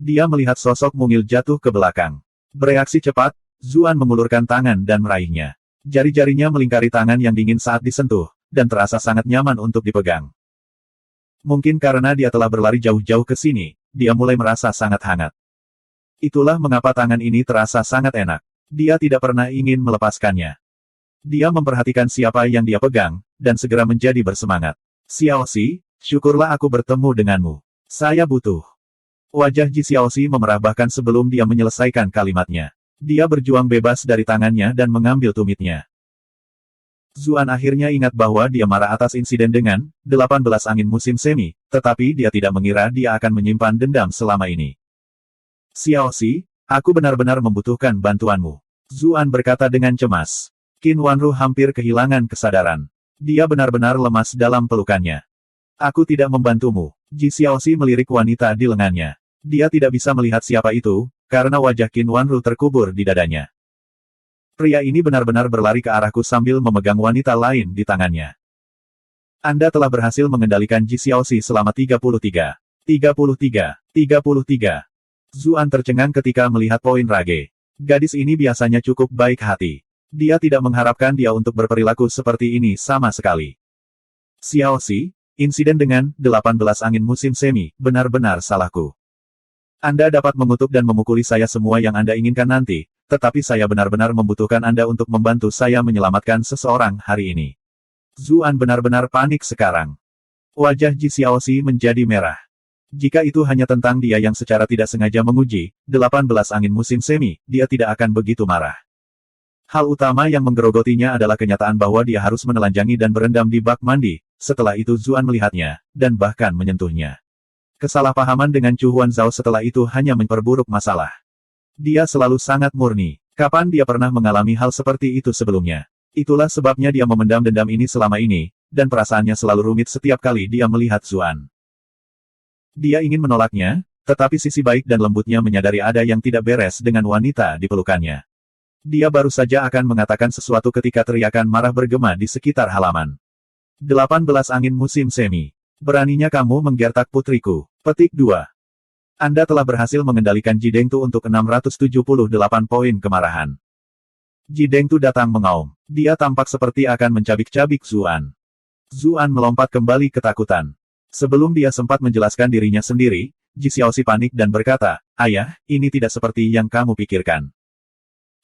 Dia melihat sosok mungil jatuh ke belakang. Bereaksi cepat, Zuan mengulurkan tangan dan meraihnya. Jari-jarinya melingkari tangan yang dingin saat disentuh, dan terasa sangat nyaman untuk dipegang. Mungkin karena dia telah berlari jauh-jauh ke sini, dia mulai merasa sangat hangat. Itulah mengapa tangan ini terasa sangat enak. Dia tidak pernah ingin melepaskannya. Dia memperhatikan siapa yang dia pegang, dan segera menjadi bersemangat. Xiaoxi, syukurlah aku bertemu denganmu. Saya butuh. Wajah Ji Xiaoxi memerah bahkan sebelum dia menyelesaikan kalimatnya. Dia berjuang bebas dari tangannya dan mengambil tumitnya. Zuan akhirnya ingat bahwa dia marah atas insiden dengan 18 angin musim semi, tetapi dia tidak mengira dia akan menyimpan dendam selama ini. Xiaoxi, aku benar-benar membutuhkan bantuanmu. Zuan berkata dengan cemas. Qin Wanru hampir kehilangan kesadaran. Dia benar-benar lemas dalam pelukannya. Aku tidak membantumu. Ji Xiaoxi melirik wanita di lengannya. Dia tidak bisa melihat siapa itu, karena wajah Qin Wanru terkubur di dadanya. Pria ini benar-benar berlari ke arahku sambil memegang wanita lain di tangannya. Anda telah berhasil mengendalikan Ji Xiaoxi selama 33. Zuan tercengang ketika melihat poin rage. Gadis ini biasanya cukup baik hati. Dia tidak mengharapkan dia untuk berperilaku seperti ini sama sekali. Xiaoxi, insiden dengan 18 angin musim semi, benar-benar salahku. Anda dapat mengutuk dan memukuli saya semua yang Anda inginkan nanti, tetapi saya benar-benar membutuhkan Anda untuk membantu saya menyelamatkan seseorang hari ini. Zuan benar-benar panik sekarang. Wajah Ji Xiaoxi menjadi merah. Jika itu hanya tentang dia yang secara tidak sengaja menguji 18 angin musim semi, dia tidak akan begitu marah. Hal utama yang menggerogotinya adalah kenyataan bahwa dia harus menelanjangi dan berendam di bak mandi. Setelah itu Zuan melihatnya, dan bahkan menyentuhnya. Kesalahpahaman dengan Chu Huanzhao setelah itu hanya memperburuk masalah. Dia selalu sangat murni. Kapan dia pernah mengalami hal seperti itu sebelumnya? Itulah sebabnya dia memendam dendam ini selama ini, dan perasaannya selalu rumit setiap kali dia melihat Zuan. Dia ingin menolaknya, tetapi sisi baik dan lembutnya menyadari ada yang tidak beres dengan wanita di pelukannya. Dia baru saja akan mengatakan sesuatu ketika teriakan marah bergema di sekitar halaman. 18 angin musim semi. Beraninya kamu menggertak putriku. Petik 2. Anda telah berhasil mengendalikan Ji Dengtu untuk 678 poin kemarahan. Ji Dengtu datang mengaum. Dia tampak seperti akan mencabik-cabik Zuan. Zuan melompat kembali ketakutan. Sebelum dia sempat menjelaskan dirinya sendiri, Ji Xiaoxi panik dan berkata, "Ayah, ini tidak seperti yang kamu pikirkan."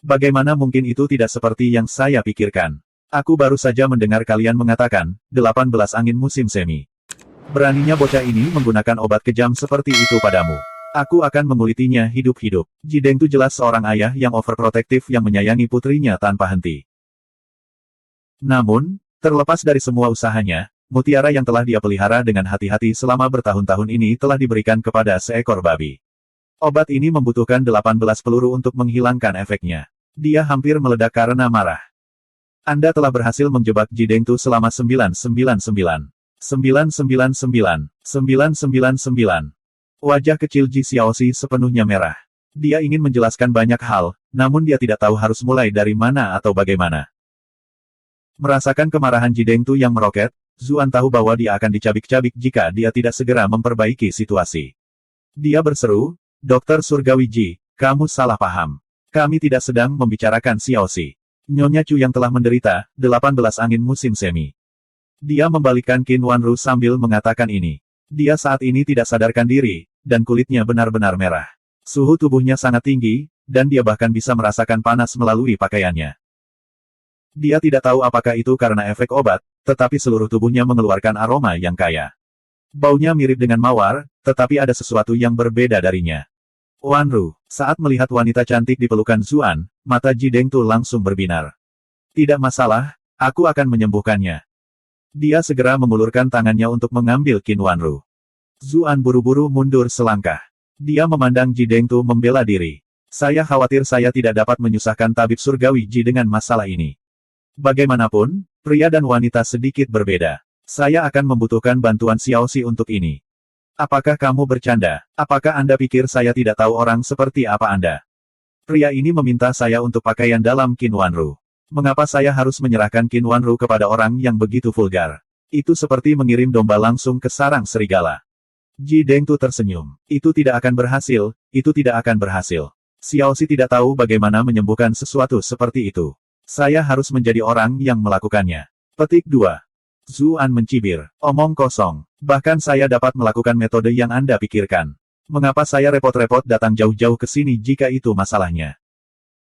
Bagaimana mungkin itu tidak seperti yang saya pikirkan? Aku baru saja mendengar kalian mengatakan, 18 angin musim semi. Beraninya bocah ini menggunakan obat kejam seperti itu padamu. Aku akan mengulitinya hidup-hidup. Ji Dengtu jelas seorang ayah yang overprotektif yang menyayangi putrinya tanpa henti. Namun, terlepas dari semua usahanya, mutiara yang telah dia pelihara dengan hati-hati selama bertahun-tahun ini telah diberikan kepada seekor babi. Obat ini membutuhkan 18 peluru untuk menghilangkan efeknya. Dia hampir meledak karena marah. Anda telah berhasil menjebak Ji Dengtu selama 999. Wajah kecil Ji Xiaoxi sepenuhnya merah. Dia ingin menjelaskan banyak hal, namun dia tidak tahu harus mulai dari mana atau bagaimana. Merasakan kemarahan Ji Dengtu yang meroket, Zuan tahu bahwa dia akan dicabik-cabik jika dia tidak segera memperbaiki situasi. Dia berseru, "Dokter Surgawi Ji, kamu salah paham. Kami tidak sedang membicarakan Xiaoxi. Nyonya Chu yang telah menderita 18 angin musim semi." Dia membalikkan Qin Wanru sambil mengatakan ini. Dia saat ini tidak sadarkan diri, dan kulitnya benar-benar merah. Suhu tubuhnya sangat tinggi, dan dia bahkan bisa merasakan panas melalui pakaiannya. Dia tidak tahu apakah itu karena efek obat, tetapi seluruh tubuhnya mengeluarkan aroma yang kaya. Baunya mirip dengan mawar, tetapi ada sesuatu yang berbeda darinya. Wanru, saat melihat wanita cantik di pelukan Zuan, mata Ji Dengtu langsung berbinar. Tidak masalah, aku akan menyembuhkannya. Dia segera mengulurkan tangannya untuk mengambil Qin Wanru. Zuan buru-buru mundur selangkah. Dia memandang Ji Dengtu membela diri. Saya khawatir saya tidak dapat menyusahkan tabib surgawi Ji dengan masalah ini. Bagaimanapun, pria dan wanita sedikit berbeda. Saya akan membutuhkan bantuan Xiaoxi untuk ini. Apakah kamu bercanda? Apakah Anda pikir saya tidak tahu orang seperti apa Anda? Pria ini meminta saya untuk pakaian dalam Qin Wanru. Mengapa saya harus menyerahkan Qin Wanru kepada orang yang begitu vulgar? Itu seperti mengirim domba langsung ke sarang serigala. Ji Dengtu tersenyum. Itu tidak akan berhasil, itu tidak akan berhasil. Xiaoxi tidak tahu bagaimana menyembuhkan sesuatu seperti itu. Saya harus menjadi orang yang melakukannya. Petik 2. Zuan mencibir. Omong kosong. Bahkan saya dapat melakukan metode yang Anda pikirkan. Mengapa saya repot-repot datang jauh-jauh ke sini jika itu masalahnya?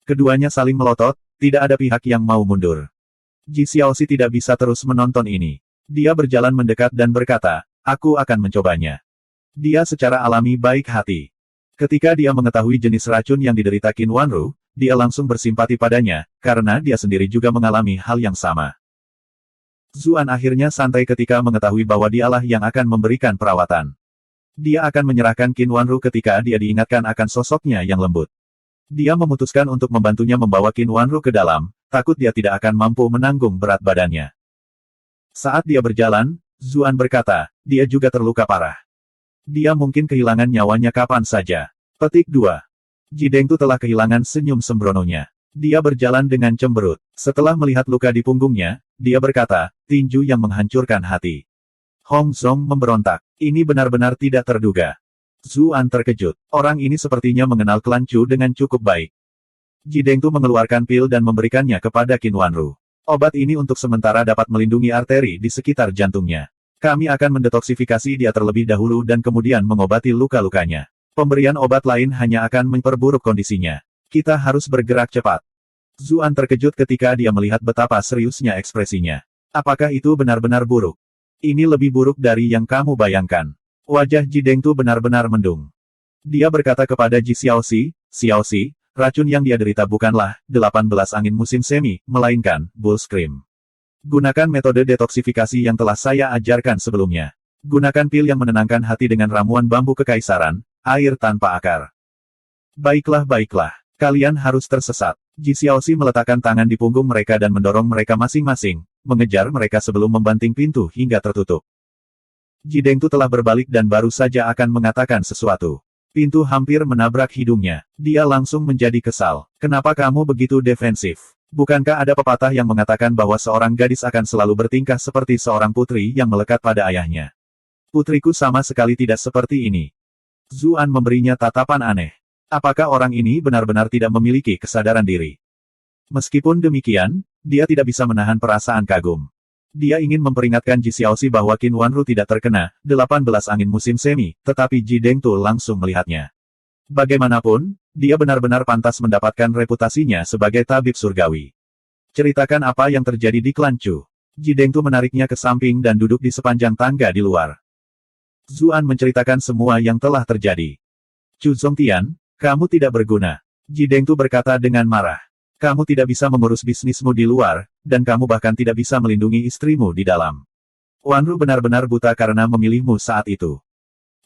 Keduanya saling melotot, tidak ada pihak yang mau mundur. Ji Xiaoxi tidak bisa terus menonton ini. Dia berjalan mendekat dan berkata, aku akan mencobanya. Dia secara alami baik hati. Ketika dia mengetahui jenis racun yang diderita Qin Wanru, dia langsung bersimpati padanya, karena dia sendiri juga mengalami hal yang sama. Zuan akhirnya santai ketika mengetahui bahwa dialah yang akan memberikan perawatan. Dia akan menyerahkan Qin Wanru ketika dia diingatkan akan sosoknya yang lembut. Dia memutuskan untuk membantunya membawa Qin Wanru ke dalam, takut dia tidak akan mampu menanggung berat badannya. Saat dia berjalan, Zuan berkata, dia juga terluka parah. Dia mungkin kehilangan nyawanya kapan saja. Petik 2. Ji Dengtu telah kehilangan senyum sembrononya. Dia berjalan dengan cemberut. Setelah melihat luka di punggungnya, dia berkata, tinju yang menghancurkan hati. Hong Zong memberontak. Ini benar-benar tidak terduga. Zuan terkejut. Orang ini sepertinya mengenal klan Chu dengan cukup baik. Ji Dengtu mengeluarkan pil dan memberikannya kepada Qin Wanru. Obat ini untuk sementara dapat melindungi arteri di sekitar jantungnya. Kami akan mendetoksifikasi dia terlebih dahulu dan kemudian mengobati luka-lukanya. Pemberian obat lain hanya akan memperburuk kondisinya. Kita harus bergerak cepat. Zuan terkejut ketika dia melihat betapa seriusnya ekspresinya. Apakah itu benar-benar buruk? Ini lebih buruk dari yang kamu bayangkan. Wajah Ji Dengtu benar-benar mendung. Dia berkata kepada Ji Xiaoxi, Xiaoxi, racun yang dia derita bukanlah 18 angin musim semi, melainkan Bull Scream. Gunakan metode detoksifikasi yang telah saya ajarkan sebelumnya. Gunakan pil yang menenangkan hati dengan ramuan bambu kekaisaran, air tanpa akar. Baiklah, baiklah. Kalian harus tersesat. Ji Xiaoxi meletakkan tangan di punggung mereka dan mendorong mereka masing-masing, mengejar mereka sebelum membanting pintu hingga tertutup. Ji Dengtu telah berbalik dan baru saja akan mengatakan sesuatu. Pintu hampir menabrak hidungnya. Dia langsung menjadi kesal. Kenapa kamu begitu defensif? Bukankah ada pepatah yang mengatakan bahwa seorang gadis akan selalu bertingkah seperti seorang putri yang melekat pada ayahnya? Putriku sama sekali tidak seperti ini. Zuan memberinya tatapan aneh. Apakah orang ini benar-benar tidak memiliki kesadaran diri? Meskipun demikian, dia tidak bisa menahan perasaan kagum. Dia ingin memperingatkan Ji Xiaoxi bahwa Qin Wanru tidak terkena 18 angin musim semi, tetapi Ji Dengtu langsung melihatnya. Bagaimanapun, dia benar-benar pantas mendapatkan reputasinya sebagai tabib surgawi. Ceritakan apa yang terjadi di klan Chu. Ji Dengtu menariknya ke samping dan duduk di sepanjang tangga di luar. Zuan menceritakan semua yang telah terjadi. Chu Zongtian, kamu tidak berguna. Ji Dengtu berkata dengan marah. Kamu tidak bisa mengurus bisnismu di luar, dan kamu bahkan tidak bisa melindungi istrimu di dalam. Wanru benar-benar buta karena memilihmu saat itu.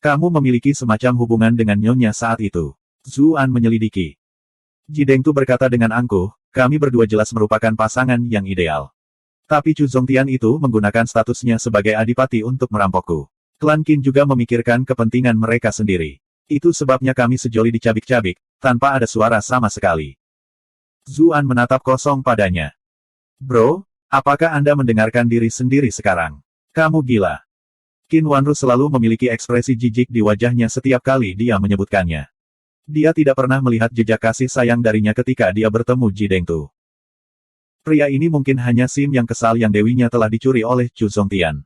Kamu memiliki semacam hubungan dengan nyonya saat itu. Zuan menyelidiki. Ji Dengtu berkata dengan angkuh, kami berdua jelas merupakan pasangan yang ideal. Tapi Chu Zongtian itu menggunakan statusnya sebagai adipati untuk merampokku. Klan Qin juga memikirkan kepentingan mereka sendiri. Itu sebabnya kami sejoli dicabik-cabik, tanpa ada suara sama sekali. Zuan menatap kosong padanya. Bro, apakah Anda mendengarkan diri sendiri sekarang? Kamu gila. Qin Wanru selalu memiliki ekspresi jijik di wajahnya setiap kali dia menyebutkannya. Dia tidak pernah melihat jejak kasih sayang darinya ketika dia bertemu Ji Dengtu. Pria ini mungkin hanya Sim yang kesal yang dewinya telah dicuri oleh Chu Zongtian.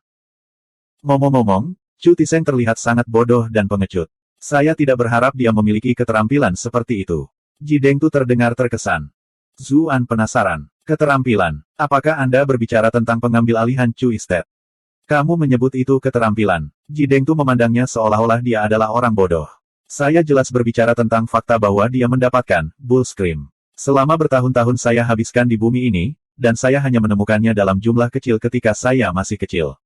Ngomong-ngomong, Chu Tiseng terlihat sangat bodoh dan pengecut. Saya tidak berharap dia memiliki keterampilan seperti itu. Ji Dengtu terdengar terkesan. Zuan penasaran. Keterampilan. Apakah Anda berbicara tentang pengambil alihan Chu Estate? Kamu menyebut itu keterampilan. Ji Dengtu memandangnya seolah-olah dia adalah orang bodoh. Saya jelas berbicara tentang fakta bahwa dia mendapatkan Bull Scream. Selama bertahun-tahun saya habiskan di bumi ini, dan saya hanya menemukannya dalam jumlah kecil ketika saya masih kecil.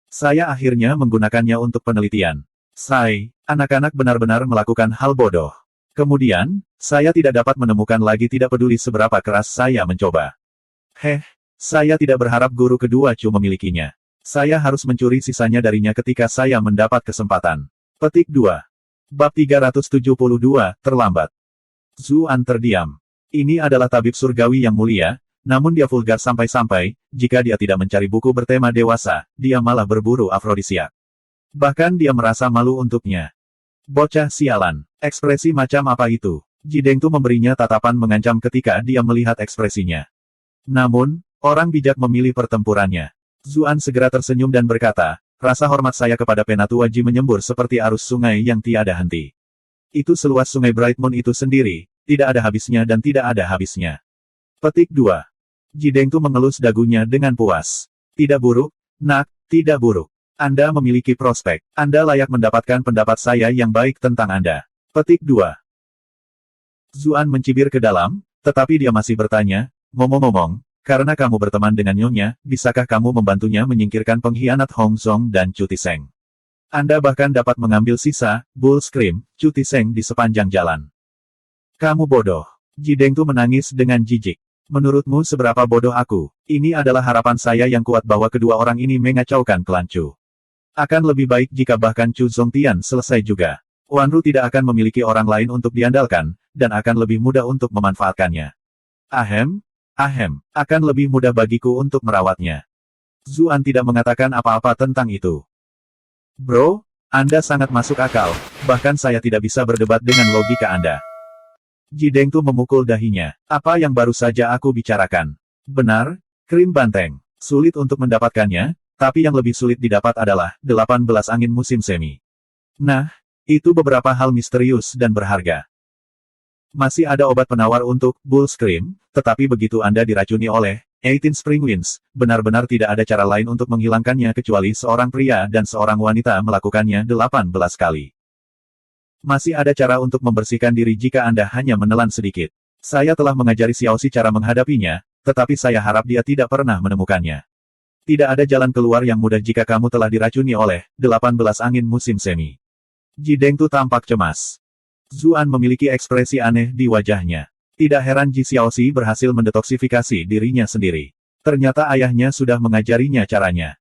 Saya akhirnya menggunakannya untuk penelitian. Anak-anak benar-benar melakukan hal bodoh. Kemudian, saya tidak dapat menemukan lagi tidak peduli seberapa keras saya mencoba. Saya tidak berharap guru kedua Chu memilikinya. Saya harus mencuri sisanya darinya ketika saya mendapat kesempatan. Petik 2. Bab 372, terlambat. Zuan terdiam. Ini adalah tabib surgawi yang mulia, namun dia vulgar sampai-sampai, jika dia tidak mencari buku bertema dewasa, dia malah berburu afrodisiak. Bahkan dia merasa malu untuknya. Bocah sialan. Ekspresi macam apa itu? Ji Dengtu memberinya tatapan mengancam ketika dia melihat ekspresinya. Namun, orang bijak memilih pertempurannya. Zuan segera tersenyum dan berkata, rasa hormat saya kepada Penatua Ji menyembur seperti arus sungai yang tiada henti. Itu seluas sungai Bright Moon itu sendiri, tidak ada habisnya dan tidak ada habisnya. Petik 2. Ji Dengtu mengelus dagunya dengan puas. Tidak buruk, nak, tidak buruk. Anda memiliki prospek. Anda layak mendapatkan pendapat saya yang baik tentang Anda. Petik 2. Zuan mencibir ke dalam, tetapi dia masih bertanya, ngomong-ngomong, karena kamu berteman dengan Nyonya, bisakah kamu membantunya menyingkirkan pengkhianat Hong Zong dan Chu Tiseng? Anda bahkan dapat mengambil sisa, Bull Scream, Chu Tiseng di sepanjang jalan. Kamu bodoh. Ji Dengtu menangis dengan jijik. Menurutmu seberapa bodoh aku? Ini adalah harapan saya yang kuat bahwa kedua orang ini mengacaukan klan Chu. Akan lebih baik jika bahkan Chu Zongtian selesai juga. Wanru tidak akan memiliki orang lain untuk diandalkan, dan akan lebih mudah untuk memanfaatkannya. Ahem, akan lebih mudah bagiku untuk merawatnya. Zuan tidak mengatakan apa-apa tentang itu. Bro, Anda sangat masuk akal, bahkan saya tidak bisa berdebat dengan logika Anda. Ji Dengtu memukul dahinya. Apa yang baru saja aku bicarakan? Benar, krim banteng. Sulit untuk mendapatkannya, tapi yang lebih sulit didapat adalah 18 angin musim semi. Nah, itu beberapa hal misterius dan berharga. Masih ada obat penawar untuk Bull Scream, tetapi begitu Anda diracuni oleh 18 Spring Winds, benar-benar tidak ada cara lain untuk menghilangkannya kecuali seorang pria dan seorang wanita melakukannya 18 kali. Masih ada cara untuk membersihkan diri jika Anda hanya menelan sedikit. Saya telah mengajari Xiaoxi cara menghadapinya, tetapi saya harap dia tidak pernah menemukannya. Tidak ada jalan keluar yang mudah jika kamu telah diracuni oleh 18 angin musim semi. Ji Dengtu tampak cemas. Zuan memiliki ekspresi aneh di wajahnya. Tidak heran Ji Xiaoxi berhasil mendetoksifikasi dirinya sendiri. Ternyata ayahnya sudah mengajarinya caranya.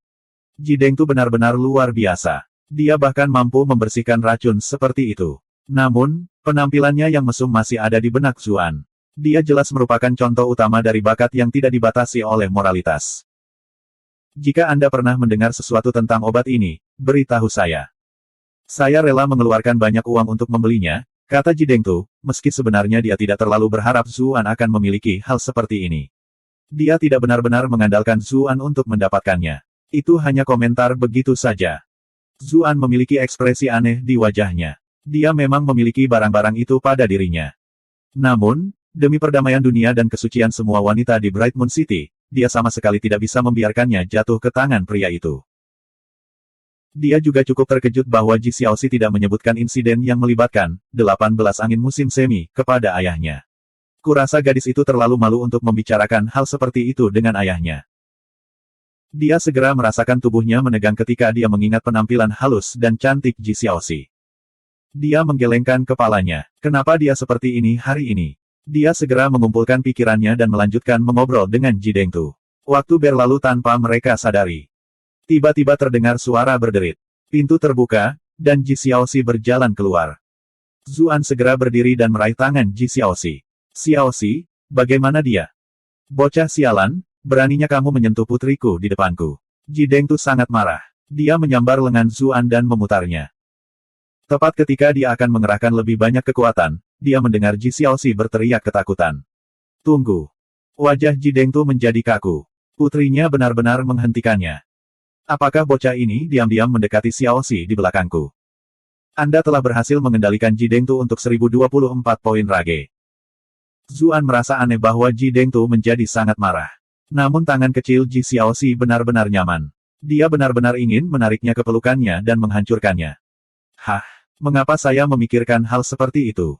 Ji Dengtu benar-benar luar biasa. Dia bahkan mampu membersihkan racun seperti itu. Namun, penampilannya yang mesum masih ada di benak Zuan. Dia jelas merupakan contoh utama dari bakat yang tidak dibatasi oleh moralitas. Jika Anda pernah mendengar sesuatu tentang obat ini, beritahu saya. Saya rela mengeluarkan banyak uang untuk membelinya, kata Ji Dengtu, meski sebenarnya dia tidak terlalu berharap Zuan akan memiliki hal seperti ini. Dia tidak benar-benar mengandalkan Zuan untuk mendapatkannya. Itu hanya komentar begitu saja. Zuan memiliki ekspresi aneh di wajahnya. Dia memang memiliki barang-barang itu pada dirinya. Namun, demi perdamaian dunia dan kesucian semua wanita di Bright Moon City, dia sama sekali tidak bisa membiarkannya jatuh ke tangan pria itu. Dia juga cukup terkejut bahwa Ji Xiaoxi tidak menyebutkan insiden yang melibatkan 18 angin musim semi kepada ayahnya. Kurasa gadis itu terlalu malu untuk membicarakan hal seperti itu dengan ayahnya. Dia segera merasakan tubuhnya menegang ketika dia mengingat penampilan halus dan cantik Ji Xiaoxi. Dia menggelengkan kepalanya. Kenapa dia seperti ini hari ini? Dia segera mengumpulkan pikirannya dan melanjutkan mengobrol dengan Ji Dengtu. Waktu berlalu tanpa mereka sadari. Tiba-tiba terdengar suara berderit. Pintu terbuka, dan Ji Xiaoxi berjalan keluar. Zuan segera berdiri dan meraih tangan Ji Xiaoxi. Xiaoxi, bagaimana dia? Bocah sialan, beraninya kamu menyentuh putriku di depanku. Ji Dengtu sangat marah. Dia menyambar lengan Zuan dan memutarnya. Tepat ketika dia akan mengerahkan lebih banyak kekuatan, dia mendengar Ji Xiaoxi berteriak ketakutan. Tunggu. Wajah Ji Dengtu menjadi kaku. Putrinya benar-benar menghentikannya. Apakah bocah ini diam-diam mendekati Xiaoxi di belakangku? Anda telah berhasil mengendalikan Ji Dengtu untuk 1024 poin rage. Zuan merasa aneh bahwa Ji Dengtu menjadi sangat marah. Namun tangan kecil Ji Xiaoxi benar-benar nyaman. Dia benar-benar ingin menariknya ke pelukannya dan menghancurkannya. Hah, mengapa saya memikirkan hal seperti itu?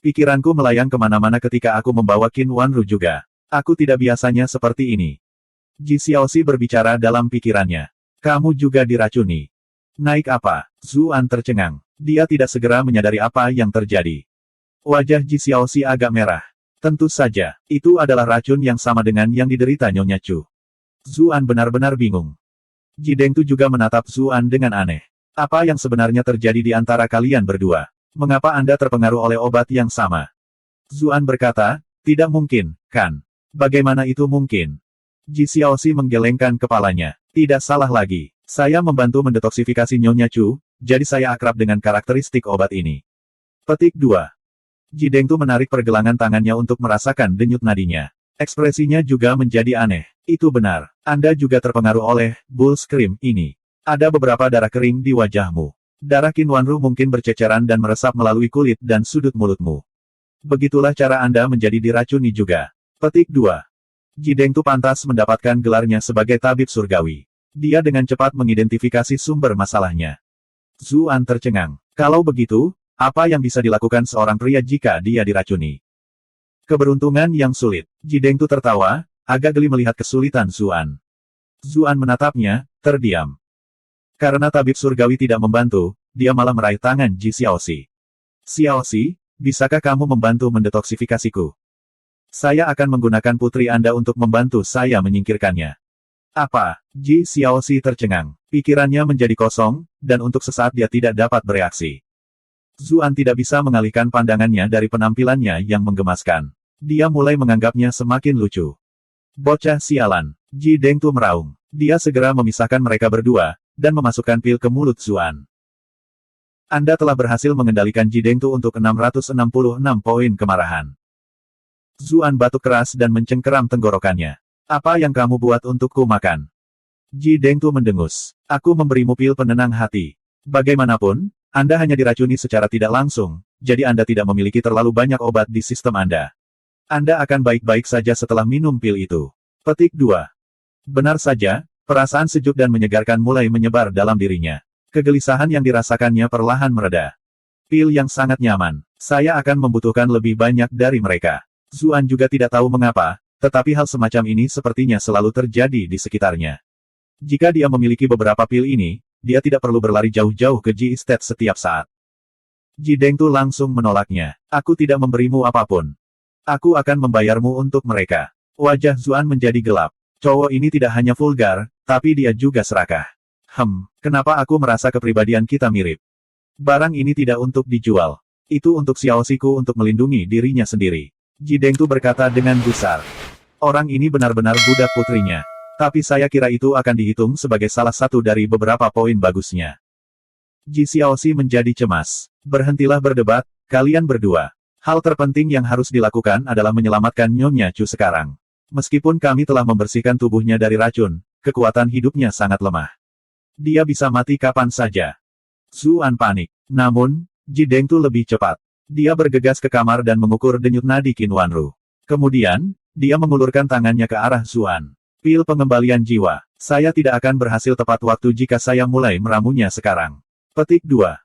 Pikiranku melayang kemana-mana ketika aku membawa Qin Wanru juga. Aku tidak biasanya seperti ini. Ji Xiaoxi berbicara dalam pikirannya. Kamu juga diracuni. Naik apa? Zuan tercengang. Dia tidak segera menyadari apa yang terjadi. Wajah Ji Xiaoxi agak merah. Tentu saja, itu adalah racun yang sama dengan yang diderita Nyonya Chu. Zuan benar-benar bingung. Ji Dengtu juga menatap Zuan dengan aneh. Apa yang sebenarnya terjadi di antara kalian berdua? Mengapa Anda terpengaruh oleh obat yang sama? Zuan berkata, tidak mungkin, kan? Bagaimana itu mungkin? Ji Xiaoxi menggelengkan kepalanya. Tidak salah lagi. Saya membantu mendetoksifikasi Nyonya Chu, jadi saya akrab dengan karakteristik obat ini. Petik 2. Ji Dengtu menarik pergelangan tangannya untuk merasakan denyut nadinya. Ekspresinya juga menjadi aneh. Itu benar. Anda juga terpengaruh oleh Bull Scream ini. Ada beberapa darah kering di wajahmu. Darah Qinwanru mungkin berceceran dan meresap melalui kulit dan sudut mulutmu. Begitulah cara Anda menjadi diracuni juga. Petik 2. Ji Dengtu pantas mendapatkan gelarnya sebagai tabib surgawi. Dia dengan cepat mengidentifikasi sumber masalahnya. Zuan tercengang. Kalau begitu, apa yang bisa dilakukan seorang pria jika dia diracuni? Keberuntungan yang sulit. Ji Dengtu tertawa, agak geli melihat kesulitan Zuan. Zuan menatapnya, terdiam. Karena tabib surgawi tidak membantu, dia malah meraih tangan Ji Xiaoxi. Xiaoxi, bisakah kamu membantu mendetoksifikasiku? Saya akan menggunakan putri Anda untuk membantu saya menyingkirkannya. Apa? Ji Xiaoxi tercengang. Pikirannya menjadi kosong, dan untuk sesaat dia tidak dapat bereaksi. Zuan tidak bisa mengalihkan pandangannya dari penampilannya yang menggemaskan. Dia mulai menganggapnya semakin lucu. Bocah sialan. Ji Dengtu meraung. Dia segera memisahkan mereka berdua, dan memasukkan pil ke mulut Zuan. Anda telah berhasil mengendalikan Ji Dengtu untuk 666 poin kemarahan. Zuan batuk keras dan mencengkeram tenggorokannya. Apa yang kamu buat untukku makan? Ji Dengtu mendengus. Aku memberimu pil penenang hati. Bagaimanapun, Anda hanya diracuni secara tidak langsung, jadi Anda tidak memiliki terlalu banyak obat di sistem Anda. Anda akan baik-baik saja setelah minum pil itu. Petik 2. Benar saja, perasaan sejuk dan menyegarkan mulai menyebar dalam dirinya. Kegelisahan yang dirasakannya perlahan mereda. Pil yang sangat nyaman. Saya akan membutuhkan lebih banyak dari mereka. Zuan juga tidak tahu mengapa, tetapi hal semacam ini sepertinya selalu terjadi di sekitarnya. Jika dia memiliki beberapa pil ini, dia tidak perlu berlari jauh-jauh ke Ji Estate setiap saat. Ji Dengtu langsung menolaknya. Aku tidak memberimu apapun. Aku akan membayarmu untuk mereka. Wajah Zuan menjadi gelap. Cowok ini tidak hanya vulgar, tapi dia juga serakah. Kenapa aku merasa kepribadian kita mirip? Barang ini tidak untuk dijual. Itu untuk Xiaoxiku untuk melindungi dirinya sendiri. Ji Dengtu berkata dengan gusar. Orang ini benar-benar budak putrinya. Tapi saya kira itu akan dihitung sebagai salah satu dari beberapa poin bagusnya. Ji Xiaoxi menjadi cemas. Berhentilah berdebat, kalian berdua. Hal terpenting yang harus dilakukan adalah menyelamatkan Nyonya Chu sekarang. Meskipun kami telah membersihkan tubuhnya dari racun, kekuatan hidupnya sangat lemah. Dia bisa mati kapan saja. Zuan panik. Namun, Ji Dengtu lebih cepat. Dia bergegas ke kamar dan mengukur denyut nadi Qinwanru. Kemudian, dia mengulurkan tangannya ke arah Zuan. Pil pengembalian jiwa. Saya tidak akan berhasil tepat waktu jika saya mulai meramunya sekarang. Petik 2.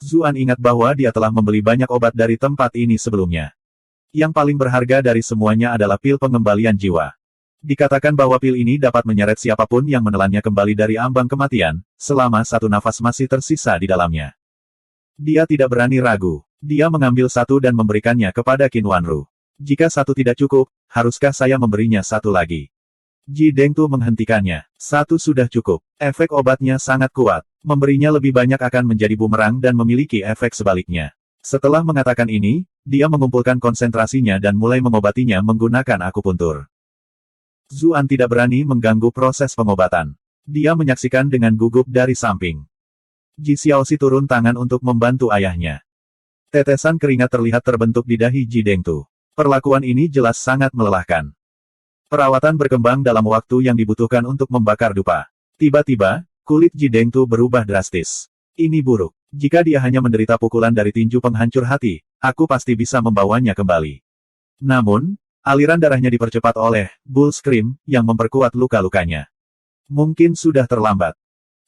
Zuan ingat bahwa dia telah membeli banyak obat dari tempat ini sebelumnya. Yang paling berharga dari semuanya adalah pil pengembalian jiwa. Dikatakan bahwa pil ini dapat menyeret siapapun yang menelannya kembali dari ambang kematian, selama satu nafas masih tersisa di dalamnya. Dia tidak berani ragu. Dia mengambil satu dan memberikannya kepada Qinwanru. Jika satu tidak cukup, haruskah saya memberinya satu lagi? Ji Dengtu menghentikannya. Satu sudah cukup. Efek obatnya sangat kuat. Memberinya lebih banyak akan menjadi bumerang dan memiliki efek sebaliknya. Setelah mengatakan ini, dia mengumpulkan konsentrasinya dan mulai mengobatinya menggunakan akupuntur. Zuan tidak berani mengganggu proses pengobatan. Dia menyaksikan dengan gugup dari samping. Ji Xiaoxi turun tangan untuk membantu ayahnya. Tetesan keringat terlihat terbentuk di dahi Ji Dengtu. Perlakuan ini jelas sangat melelahkan. Perawatan berkembang dalam waktu yang dibutuhkan untuk membakar dupa. Tiba-tiba, kulit Ji Dengtu berubah drastis. Ini buruk. Jika dia hanya menderita pukulan dari tinju penghancur hati, aku pasti bisa membawanya kembali. Namun, aliran darahnya dipercepat oleh Bull Scream yang memperkuat luka-lukanya. Mungkin sudah terlambat.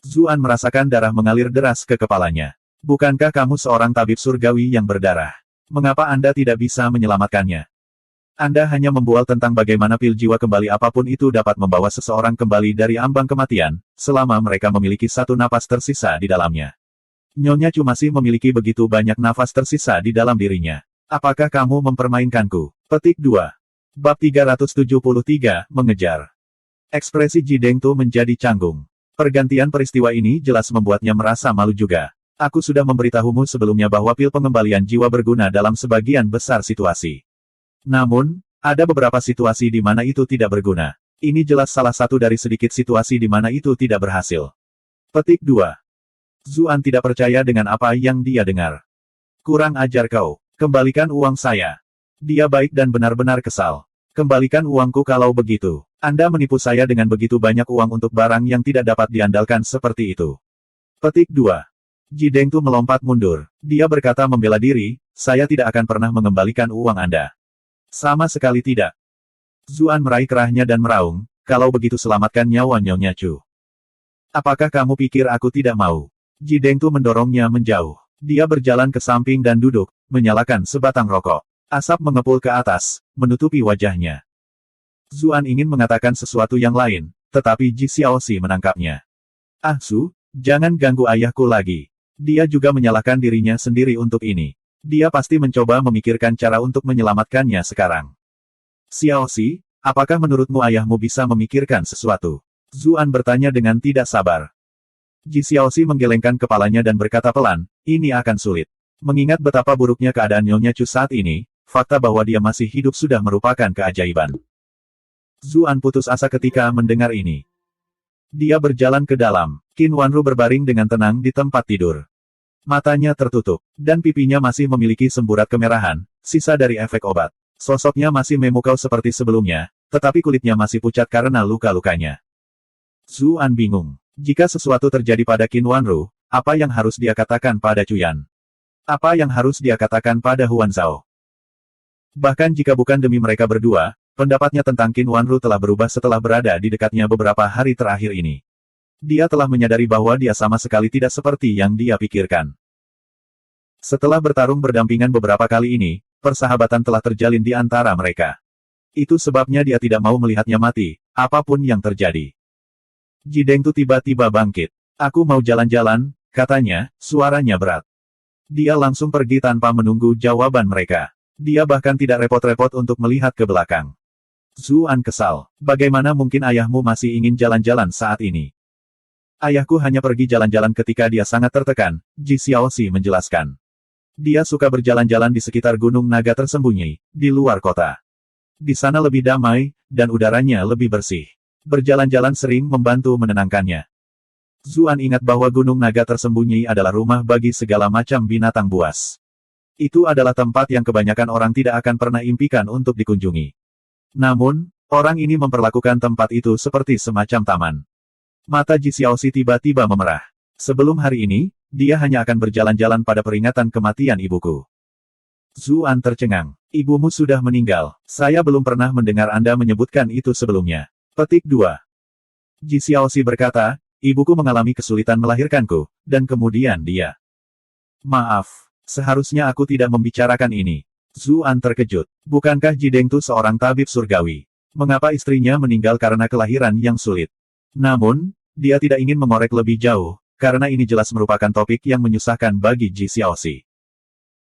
Zuan merasakan darah mengalir deras ke kepalanya. Bukankah kamu seorang tabib surgawi yang berdarah? Mengapa Anda tidak bisa menyelamatkannya? Anda hanya membual tentang bagaimana pil jiwa kembali apapun itu dapat membawa seseorang kembali dari ambang kematian, selama mereka memiliki satu napas tersisa di dalamnya. Nyonya Chu masih memiliki begitu banyak nafas tersisa di dalam dirinya. Apakah kamu mempermainkanku? Petik 2. Bab 373, Mengejar. Ekspresi Ji Dengtu menjadi canggung. Pergantian peristiwa ini jelas membuatnya merasa malu juga. Aku sudah memberitahumu sebelumnya bahwa pil pengembalian jiwa berguna dalam sebagian besar situasi. Namun, ada beberapa situasi di mana itu tidak berguna. Ini jelas salah satu dari sedikit situasi di mana itu tidak berhasil. Petik 2. Zuan tidak percaya dengan apa yang dia dengar. Kurang ajar kau. Kembalikan uang saya. Dia baik dan benar-benar kesal. Kembalikan uangku kalau begitu. Anda menipu saya dengan begitu banyak uang untuk barang yang tidak dapat diandalkan seperti itu. Petik 2. Ji Dengtu melompat mundur. Dia berkata membela diri, saya tidak akan pernah mengembalikan uang Anda. Sama sekali tidak. Zuan meraih kerahnya dan meraung, kalau begitu selamatkan nyawa Nyonya Chu. Apakah kamu pikir aku tidak mau? Ji Dengtu mendorongnya menjauh. Dia berjalan ke samping dan duduk, menyalakan sebatang rokok. Asap mengepul ke atas, menutupi wajahnya. Zuan ingin mengatakan sesuatu yang lain, tetapi Ji Xiaoxi menangkapnya. Ah Su, jangan ganggu ayahku lagi. Dia juga menyalahkan dirinya sendiri untuk ini. Dia pasti mencoba memikirkan cara untuk menyelamatkannya sekarang. Xiaoxi, apakah menurutmu ayahmu bisa memikirkan sesuatu? Zuan bertanya dengan tidak sabar. Ji Xiaoxi menggelengkan kepalanya dan berkata pelan, ini akan sulit. Mengingat betapa buruknya keadaan Nyonya Chu saat ini, fakta bahwa dia masih hidup sudah merupakan keajaiban. Zuan putus asa ketika mendengar ini. Dia berjalan ke dalam. Qin Wanru berbaring dengan tenang di tempat tidur. Matanya tertutup, dan pipinya masih memiliki semburat kemerahan, sisa dari efek obat. Sosoknya masih memukau seperti sebelumnya, tetapi kulitnya masih pucat karena luka-lukanya. Zuan bingung. Jika sesuatu terjadi pada Qin Wanru, apa yang harus dia katakan pada Cuyan? Apa yang harus dia katakan pada Huan Zhao? Bahkan jika bukan demi mereka berdua, pendapatnya tentang Qin Wanru telah berubah setelah berada di dekatnya beberapa hari terakhir ini. Dia telah menyadari bahwa dia sama sekali tidak seperti yang dia pikirkan. Setelah bertarung berdampingan beberapa kali ini, persahabatan telah terjalin di antara mereka. Itu sebabnya dia tidak mau melihatnya mati, apapun yang terjadi. Ji Dengtu tiba-tiba bangkit. Aku mau jalan-jalan, katanya, suaranya berat. Dia langsung pergi tanpa menunggu jawaban mereka. Dia bahkan tidak repot-repot untuk melihat ke belakang. Zuan kesal. Bagaimana mungkin ayahmu masih ingin jalan-jalan saat ini? Ayahku hanya pergi jalan-jalan ketika dia sangat tertekan, Ji Xiaoxi menjelaskan. Dia suka berjalan-jalan di sekitar Gunung Naga tersembunyi, di luar kota. Di sana lebih damai, dan udaranya lebih bersih. Berjalan-jalan sering membantu menenangkannya. Zuan ingat bahwa Gunung Naga tersembunyi adalah rumah bagi segala macam binatang buas. Itu adalah tempat yang kebanyakan orang tidak akan pernah impikan untuk dikunjungi. Namun, orang ini memperlakukan tempat itu seperti semacam taman. Mata Ji Xiaoxi tiba-tiba memerah. Sebelum hari ini, dia hanya akan berjalan-jalan pada peringatan kematian ibuku. Zuan tercengang. Ibumu sudah meninggal. Saya belum pernah mendengar Anda menyebutkan itu sebelumnya. Petik 2. Ji Xiaoxi berkata, ibuku mengalami kesulitan melahirkanku, dan kemudian dia. Maaf, seharusnya aku tidak membicarakan ini. Zuan terkejut. Bukankah Ji Dengtu seorang tabib surgawi? Mengapa istrinya meninggal karena kelahiran yang sulit? Namun, dia tidak ingin mengorek lebih jauh, karena ini jelas merupakan topik yang menyusahkan bagi Ji Xiaoxi.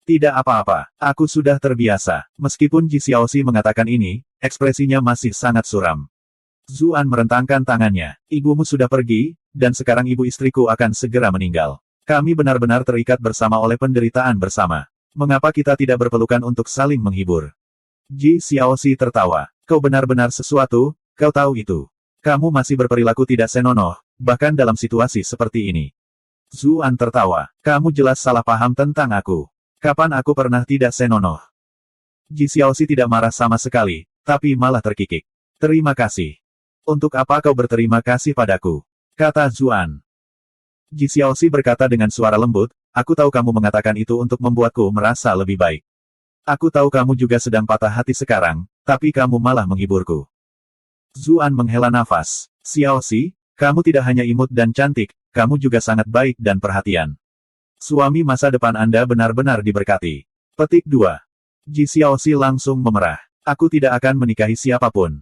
Tidak apa-apa, aku sudah terbiasa. Meskipun Ji Xiaoxi mengatakan ini, ekspresinya masih sangat suram. Zuan merentangkan tangannya. Ibumu sudah pergi, dan sekarang ibu istriku akan segera meninggal. Kami benar-benar terikat bersama oleh penderitaan bersama. Mengapa kita tidak berpelukan untuk saling menghibur? Ji Xiaoxi tertawa. Kau benar-benar sesuatu, kau tahu itu. Kamu masih berperilaku tidak senonoh, bahkan dalam situasi seperti ini. Zuan tertawa. Kamu jelas salah paham tentang aku. Kapan aku pernah tidak senonoh? Ji Xiaoxi tidak marah sama sekali, tapi malah terkikik. Terima kasih. Untuk apa kau berterima kasih padaku? Kata Zuan. Ji Xiaoxi berkata dengan suara lembut, aku tahu kamu mengatakan itu untuk membuatku merasa lebih baik. Aku tahu kamu juga sedang patah hati sekarang, tapi kamu malah menghiburku. Zuan menghela nafas. Xiaoxi, kamu tidak hanya imut dan cantik, kamu juga sangat baik dan perhatian. Suami masa depan Anda benar-benar diberkati. Petik 2. Ji Xiaoxi langsung memerah. Aku tidak akan menikahi siapapun.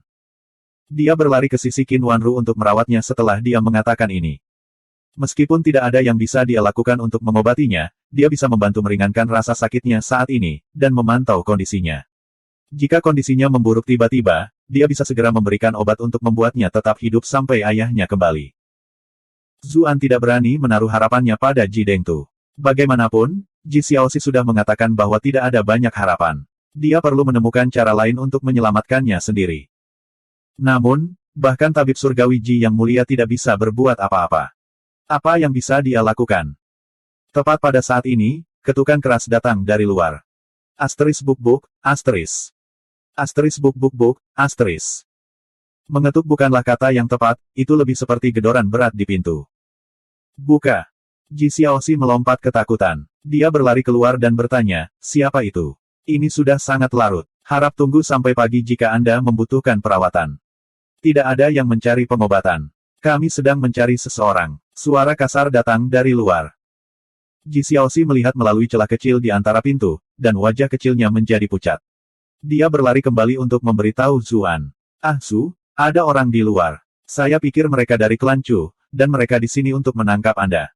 Dia berlari ke sisi Qin Wanru untuk merawatnya setelah dia mengatakan ini. Meskipun tidak ada yang bisa dia lakukan untuk mengobatinya, dia bisa membantu meringankan rasa sakitnya saat ini, dan memantau kondisinya. Jika kondisinya memburuk tiba-tiba, dia bisa segera memberikan obat untuk membuatnya tetap hidup sampai ayahnya kembali. Zuan tidak berani menaruh harapannya pada Ji Dengtu. Bagaimanapun, Ji Xiaoxi sudah mengatakan bahwa tidak ada banyak harapan. Dia perlu menemukan cara lain untuk menyelamatkannya sendiri. Namun, bahkan tabib surgawi Ji yang mulia tidak bisa berbuat apa-apa. Apa yang bisa dia lakukan? Tepat pada saat ini, ketukan keras datang dari luar. Asteris buk buk, asteris. Asteris buk buk buk, asteris. Mengetuk bukanlah kata yang tepat, itu lebih seperti gedoran berat di pintu. Buka. Ji Xiaoxi melompat ketakutan. Dia berlari keluar dan bertanya, siapa itu? Ini sudah sangat larut. Harap tunggu sampai pagi jika Anda membutuhkan perawatan. Tidak ada yang mencari pengobatan. Kami sedang mencari seseorang. Suara kasar datang dari luar. Ji Xiaoxi melihat melalui celah kecil di antara pintu, dan wajah kecilnya menjadi pucat. Dia berlari kembali untuk memberitahu Zuan. Ah Su, ada orang di luar. Saya pikir mereka dari klan Chu, dan mereka di sini untuk menangkap Anda.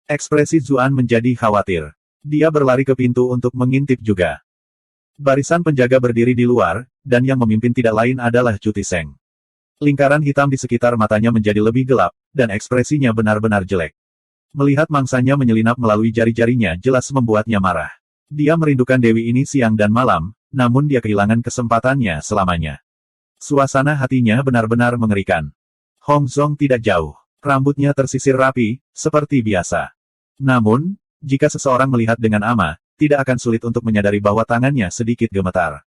Ekspresi Zuan menjadi khawatir. Dia berlari ke pintu untuk mengintip juga. Barisan penjaga berdiri di luar, dan yang memimpin tidak lain adalah Chu Tiseng. Lingkaran hitam di sekitar matanya menjadi lebih gelap, dan ekspresinya benar-benar jelek. Melihat mangsanya menyelinap melalui jari-jarinya jelas membuatnya marah. Dia merindukan Dewi ini siang dan malam, namun dia kehilangan kesempatannya selamanya. Suasana hatinya benar-benar mengerikan. Hong Zong tidak jauh. Rambutnya tersisir rapi, seperti biasa. Namun, jika seseorang melihat dengan ama, tidak akan sulit untuk menyadari bahwa tangannya sedikit gemetar.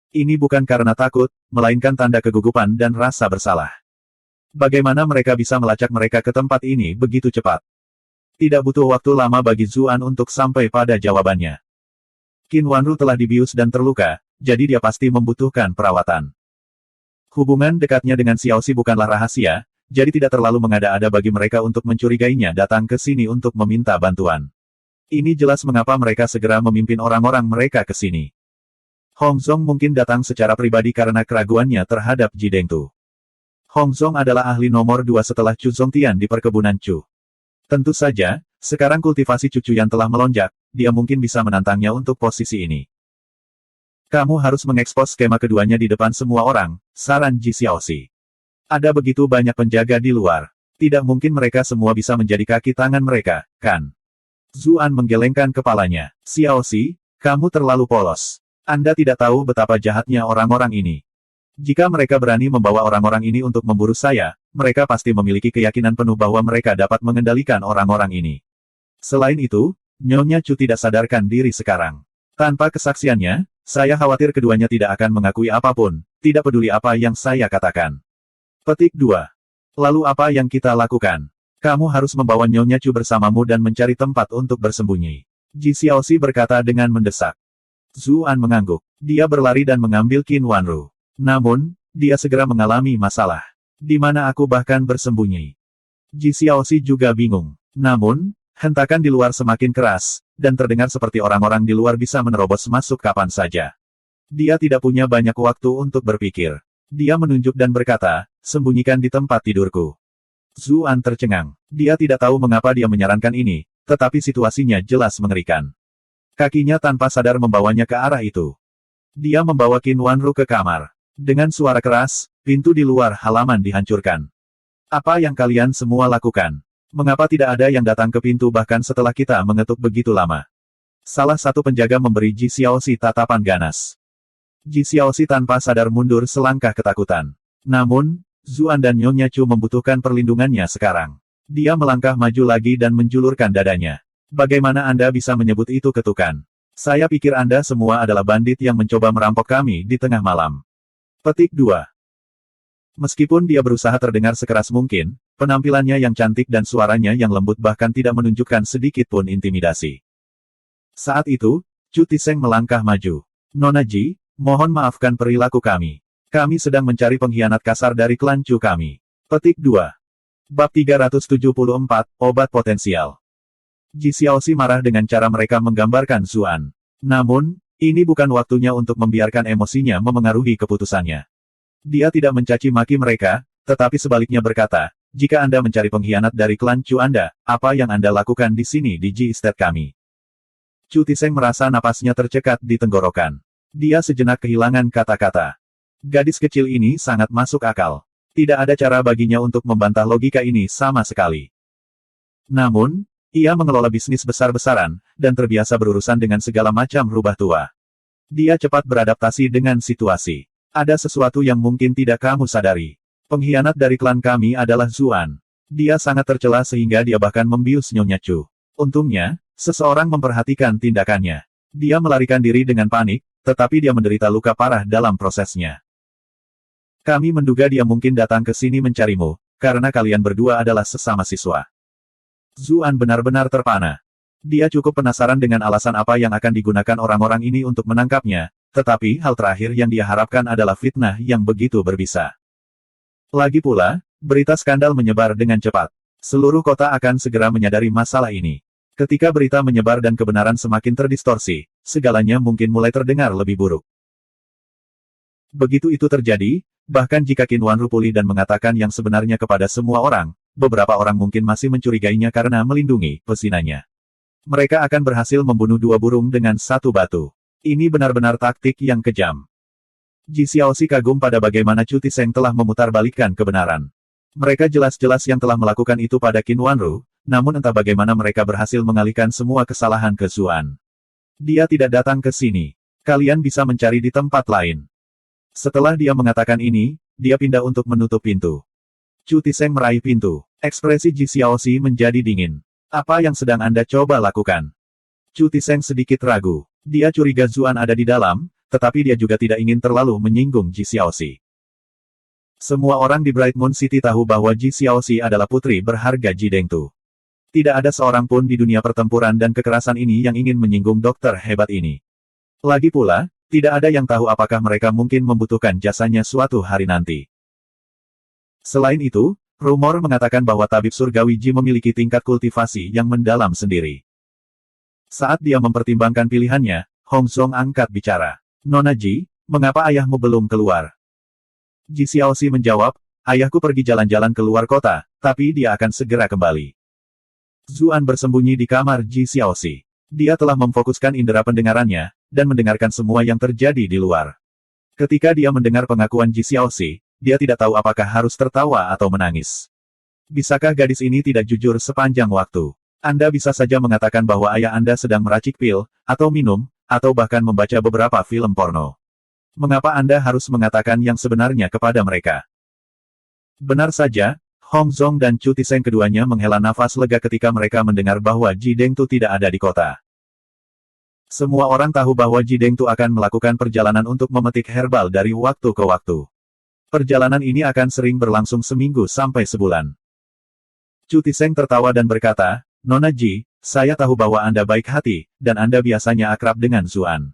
Ini bukan karena takut, melainkan tanda kegugupan dan rasa bersalah. Bagaimana mereka bisa melacak mereka ke tempat ini begitu cepat? Tidak butuh waktu lama bagi Zuan untuk sampai pada jawabannya. Qin Wanru telah dibius dan terluka, jadi dia pasti membutuhkan perawatan. Hubungan dekatnya dengan Xiaoxi bukanlah rahasia, jadi tidak terlalu mengada-ada bagi mereka untuk mencurigainya datang ke sini untuk meminta bantuan. Ini jelas mengapa mereka segera memimpin orang-orang mereka ke sini. Hong Zong mungkin datang secara pribadi karena keraguannya terhadap Ji Dengtu. Hong Zong adalah ahli nomor 2 setelah Chu Zongtian di perkebunan Chu. Tentu saja, sekarang kultivasi cucu yang telah melonjak, dia mungkin bisa menantangnya untuk posisi ini. Kamu harus mengekspos skema keduanya di depan semua orang, saran Ji Xiaoxi. Ada begitu banyak penjaga di luar. Tidak mungkin mereka semua bisa menjadi kaki tangan mereka, kan? Zuan menggelengkan kepalanya. Xiaoxi, kamu terlalu polos. Anda tidak tahu betapa jahatnya orang-orang ini. Jika mereka berani membawa orang-orang ini untuk memburu saya, mereka pasti memiliki keyakinan penuh bahwa mereka dapat mengendalikan orang-orang ini. Selain itu, Nyonya Chu tidak sadarkan diri sekarang. Tanpa kesaksiannya, saya khawatir keduanya tidak akan mengakui apapun, tidak peduli apa yang saya katakan. Petik 2. Lalu apa yang kita lakukan? Kamu harus membawa Nyonya Chu bersamamu dan mencari tempat untuk bersembunyi. Ji Xiaoxi berkata dengan mendesak. Zuan mengangguk. Dia berlari dan mengambil Qin Wanru. Namun, dia segera mengalami masalah. Di mana aku bahkan bersembunyi? Ji Xiaoxi juga bingung. Namun, hentakan di luar semakin keras, dan terdengar seperti orang-orang di luar bisa menerobos masuk kapan saja. Dia tidak punya banyak waktu untuk berpikir. Dia menunjuk dan berkata, sembunyikan di tempat tidurku. Zuan tercengang. Dia tidak tahu mengapa dia menyarankan ini, tetapi situasinya jelas mengerikan. Kakinya tanpa sadar membawanya ke arah itu. Dia membawa Qin Wanru ke kamar. Dengan suara keras, pintu di luar halaman dihancurkan. Apa yang kalian semua lakukan? Mengapa tidak ada yang datang ke pintu bahkan setelah kita mengetuk begitu lama? Salah satu penjaga memberi Ji Xiaoxi tatapan ganas. Ji Xiaoxi tanpa sadar mundur selangkah ketakutan. Namun, Zuan dan Nyonya Chu membutuhkan perlindungannya sekarang. Dia melangkah maju lagi dan menjulurkan dadanya. Bagaimana Anda bisa menyebut itu ketukan? Saya pikir Anda semua adalah bandit yang mencoba merampok kami di tengah malam. Petik 2. Meskipun dia berusaha terdengar sekeras mungkin, penampilannya yang cantik dan suaranya yang lembut bahkan tidak menunjukkan sedikit pun intimidasi. Saat itu, Chu Tiseng melangkah maju. Nona Ji, mohon maafkan perilaku kami. Kami sedang mencari pengkhianat kasar dari klan Chu kami. Petik 2. Bab 374, Obat Potensial. Ji Xiaoxi marah dengan cara mereka menggambarkan Zuan. Namun, ini bukan waktunya untuk membiarkan emosinya memengaruhi keputusannya. Dia tidak mencaci maki mereka, tetapi sebaliknya berkata, jika Anda mencari pengkhianat dari klan Chu Anda, apa yang Anda lakukan di sini di Ji Estate kami? Chu Tiseng merasa napasnya tercekat di tenggorokan. Dia sejenak kehilangan kata-kata. Gadis kecil ini sangat masuk akal. Tidak ada cara baginya untuk membantah logika ini sama sekali. Namun, ia mengelola bisnis besar-besaran, dan terbiasa berurusan dengan segala macam rubah tua. Dia cepat beradaptasi dengan situasi. Ada sesuatu yang mungkin tidak kamu sadari. Pengkhianat dari klan kami adalah Zuan. Dia sangat tercela sehingga dia bahkan membius Nyonya Chu. Untungnya, seseorang memperhatikan tindakannya. Dia melarikan diri dengan panik, tetapi dia menderita luka parah dalam prosesnya. Kami menduga dia mungkin datang ke sini mencarimu, karena kalian berdua adalah sesama siswa. Zuan benar-benar terpana. Dia cukup penasaran dengan alasan apa yang akan digunakan orang-orang ini untuk menangkapnya, tetapi hal terakhir yang dia harapkan adalah fitnah yang begitu berbisa. Lagi pula, berita skandal menyebar dengan cepat. Seluruh kota akan segera menyadari masalah ini. Ketika berita menyebar dan kebenaran semakin terdistorsi, segalanya mungkin mulai terdengar lebih buruk. Begitu itu terjadi, bahkan jika Qin Wanru pulih dan mengatakan yang sebenarnya kepada semua orang, beberapa orang mungkin masih mencurigainya karena melindungi pezinanya. Mereka akan berhasil membunuh dua burung dengan satu batu. Ini benar-benar taktik yang kejam. Ji Xiaoxi kagum pada bagaimana Chu Tiseng telah memutarbalikkan kebenaran. Mereka jelas-jelas yang telah melakukan itu pada Qin Wanru, namun entah bagaimana mereka berhasil mengalihkan semua kesalahan ke Zuan. Dia tidak datang ke sini. Kalian bisa mencari di tempat lain. Setelah dia mengatakan ini, dia pindah untuk menutup pintu. Chu Tiseng meraih pintu. Ekspresi Ji Xiaoxi menjadi dingin. Apa yang sedang Anda coba lakukan? Chu Tiseng sedikit ragu. Dia curiga Zuan ada di dalam, tetapi dia juga tidak ingin terlalu menyinggung Ji Xiaoxi. Semua orang di Bright Moon City tahu bahwa Ji Xiaoxi adalah putri berharga Ji Dengtu. Tidak ada seorang pun di dunia pertempuran dan kekerasan ini yang ingin menyinggung dokter hebat ini. Lagi pula, tidak ada yang tahu apakah mereka mungkin membutuhkan jasanya suatu hari nanti. Selain itu, rumor mengatakan bahwa tabib surgawi Ji memiliki tingkat kultivasi yang mendalam sendiri. Saat dia mempertimbangkan pilihannya, Hong Zong angkat bicara. Nona Ji, mengapa ayahmu belum keluar? Ji Xiaoxi menjawab, ayahku pergi jalan-jalan ke luar kota, tapi dia akan segera kembali. Zuan bersembunyi di kamar Ji Xiaoxi. Dia telah memfokuskan indera pendengarannya, dan mendengarkan semua yang terjadi di luar. Ketika dia mendengar pengakuan Ji Xiaoxi, dia tidak tahu apakah harus tertawa atau menangis. Bisakah gadis ini tidak jujur sepanjang waktu? Anda bisa saja mengatakan bahwa ayah Anda sedang meracik pil, atau minum, atau bahkan membaca beberapa film porno. Mengapa Anda harus mengatakan yang sebenarnya kepada mereka? Benar saja, Hong Zong dan Chu Tiseng keduanya menghela nafas lega ketika mereka mendengar bahwa Ji Dengtu tidak ada di kota. Semua orang tahu bahwa Ji Dengtu akan melakukan perjalanan untuk memetik herbal dari waktu ke waktu. Perjalanan ini akan sering berlangsung seminggu sampai sebulan. Chu Tiseng tertawa dan berkata, Nona Ji, saya tahu bahwa Anda baik hati, dan Anda biasanya akrab dengan Zuan.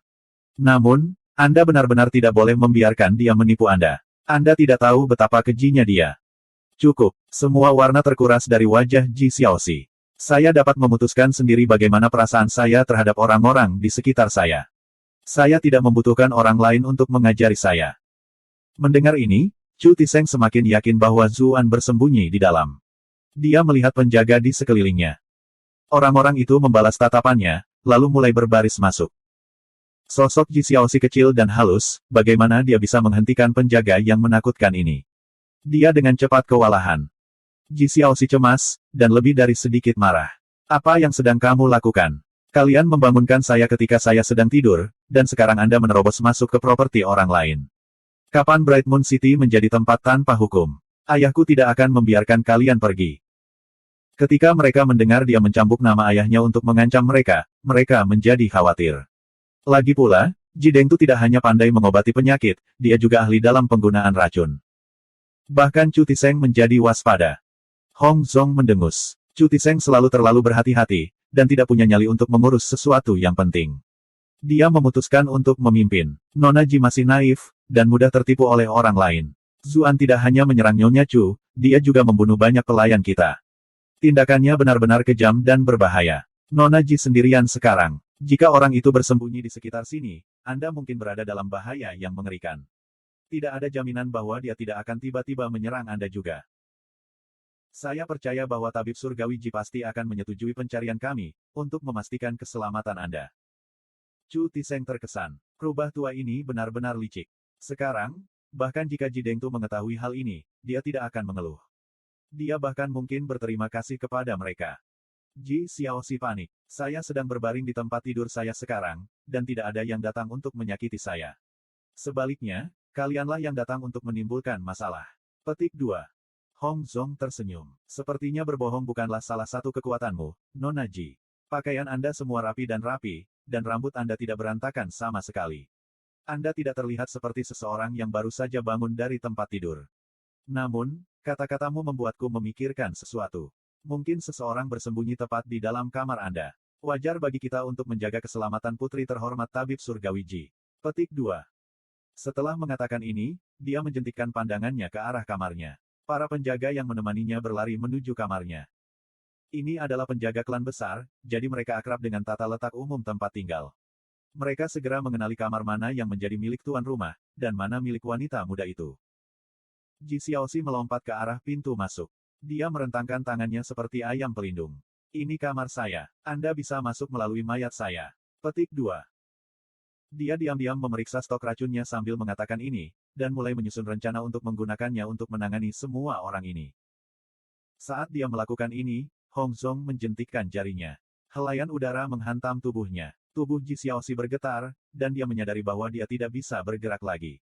Namun, Anda benar-benar tidak boleh membiarkan dia menipu Anda. Anda tidak tahu betapa kejinya dia. Cukup, semua warna terkuras dari wajah Ji Xiaoxi. Saya dapat memutuskan sendiri bagaimana perasaan saya terhadap orang-orang di sekitar saya. Saya tidak membutuhkan orang lain untuk mengajari saya. Mendengar ini, Chu Tiseng semakin yakin bahwa Zuan bersembunyi di dalam. Dia melihat penjaga di sekelilingnya. Orang-orang itu membalas tatapannya, lalu mulai berbaris masuk. Sosok Ji Xiaoxi kecil dan halus, bagaimana dia bisa menghentikan penjaga yang menakutkan ini? Dia dengan cepat kewalahan. Ji Xiaoxi cemas, dan lebih dari sedikit marah. Apa yang sedang kamu lakukan? Kalian membangunkan saya ketika saya sedang tidur, dan sekarang Anda menerobos masuk ke properti orang lain. Kapan Bright Moon City menjadi tempat tanpa hukum? Ayahku tidak akan membiarkan kalian pergi. Ketika mereka mendengar dia mencambuk nama ayahnya untuk mengancam mereka, mereka menjadi khawatir. Lagi pula, Ji Dengtu tidak hanya pandai mengobati penyakit, dia juga ahli dalam penggunaan racun. Bahkan Chu Tiseng menjadi waspada. Hong Zong mendengus. Chu Tiseng selalu terlalu berhati-hati, dan tidak punya nyali untuk mengurus sesuatu yang penting. Dia memutuskan untuk memimpin. Nona Ji masih naif, dan mudah tertipu oleh orang lain. Zuan tidak hanya menyerang Nyonya Chu, dia juga membunuh banyak pelayan kita. Tindakannya benar-benar kejam dan berbahaya. Nona Ji sendirian sekarang. Jika orang itu bersembunyi di sekitar sini, Anda mungkin berada dalam bahaya yang mengerikan. Tidak ada jaminan bahwa dia tidak akan tiba-tiba menyerang Anda juga. Saya percaya bahwa tabib surgawi Ji pasti akan menyetujui pencarian kami, untuk memastikan keselamatan Anda. Chu Tiseng terkesan. Rubah tua ini benar-benar licik. Sekarang, bahkan jika Ji Dengtu mengetahui hal ini, dia tidak akan mengeluh. Dia bahkan mungkin berterima kasih kepada mereka. Ji Xiaoxi panik. Saya sedang berbaring di tempat tidur saya sekarang, dan tidak ada yang datang untuk menyakiti saya. Sebaliknya, kalianlah yang datang untuk menimbulkan masalah. Petik 2. Hong Zong tersenyum. Sepertinya berbohong bukanlah salah satu kekuatanmu, Nona Ji. Pakaian Anda semua rapi, dan rambut Anda tidak berantakan sama sekali. Anda tidak terlihat seperti seseorang yang baru saja bangun dari tempat tidur. Namun, kata-katamu membuatku memikirkan sesuatu. Mungkin seseorang bersembunyi tepat di dalam kamar Anda. Wajar bagi kita untuk menjaga keselamatan putri terhormat tabib surgawi Ji. Petik 2. Setelah mengatakan ini, dia menjentikkan pandangannya ke arah kamarnya. Para penjaga yang menemaninya berlari menuju kamarnya. Ini adalah penjaga klan besar, jadi mereka akrab dengan tata letak umum tempat tinggal. Mereka segera mengenali kamar mana yang menjadi milik tuan rumah, dan mana milik wanita muda itu. Ji Xiaoxi melompat ke arah pintu masuk. Dia merentangkan tangannya seperti ayam pelindung. Ini kamar saya. Anda bisa masuk melalui mayat saya. Petik 2. Dia diam-diam memeriksa stok racunnya sambil mengatakan ini, dan mulai menyusun rencana untuk menggunakannya untuk menangani semua orang ini. Saat dia melakukan ini, Hong Zong menjentikkan jarinya. Helaian udara menghantam tubuhnya. Tubuh Ji Xiaoxi bergetar, dan dia menyadari bahwa dia tidak bisa bergerak lagi.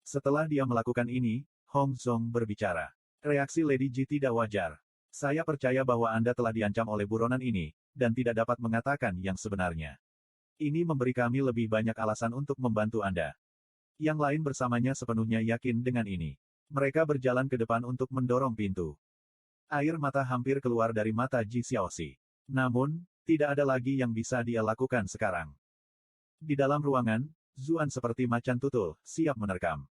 Setelah dia melakukan ini, Hong Zong berbicara. Reaksi Lady Ji tidak wajar. Saya percaya bahwa Anda telah diancam oleh buronan ini, dan tidak dapat mengatakan yang sebenarnya. Ini memberi kami lebih banyak alasan untuk membantu Anda. Yang lain bersamanya sepenuhnya yakin dengan ini. Mereka berjalan ke depan untuk mendorong pintu. Air mata hampir keluar dari mata Ji Xiaoxi. Namun, tidak ada lagi yang bisa dia lakukan sekarang. Di dalam ruangan, Zuan seperti macan tutul, siap menerkam.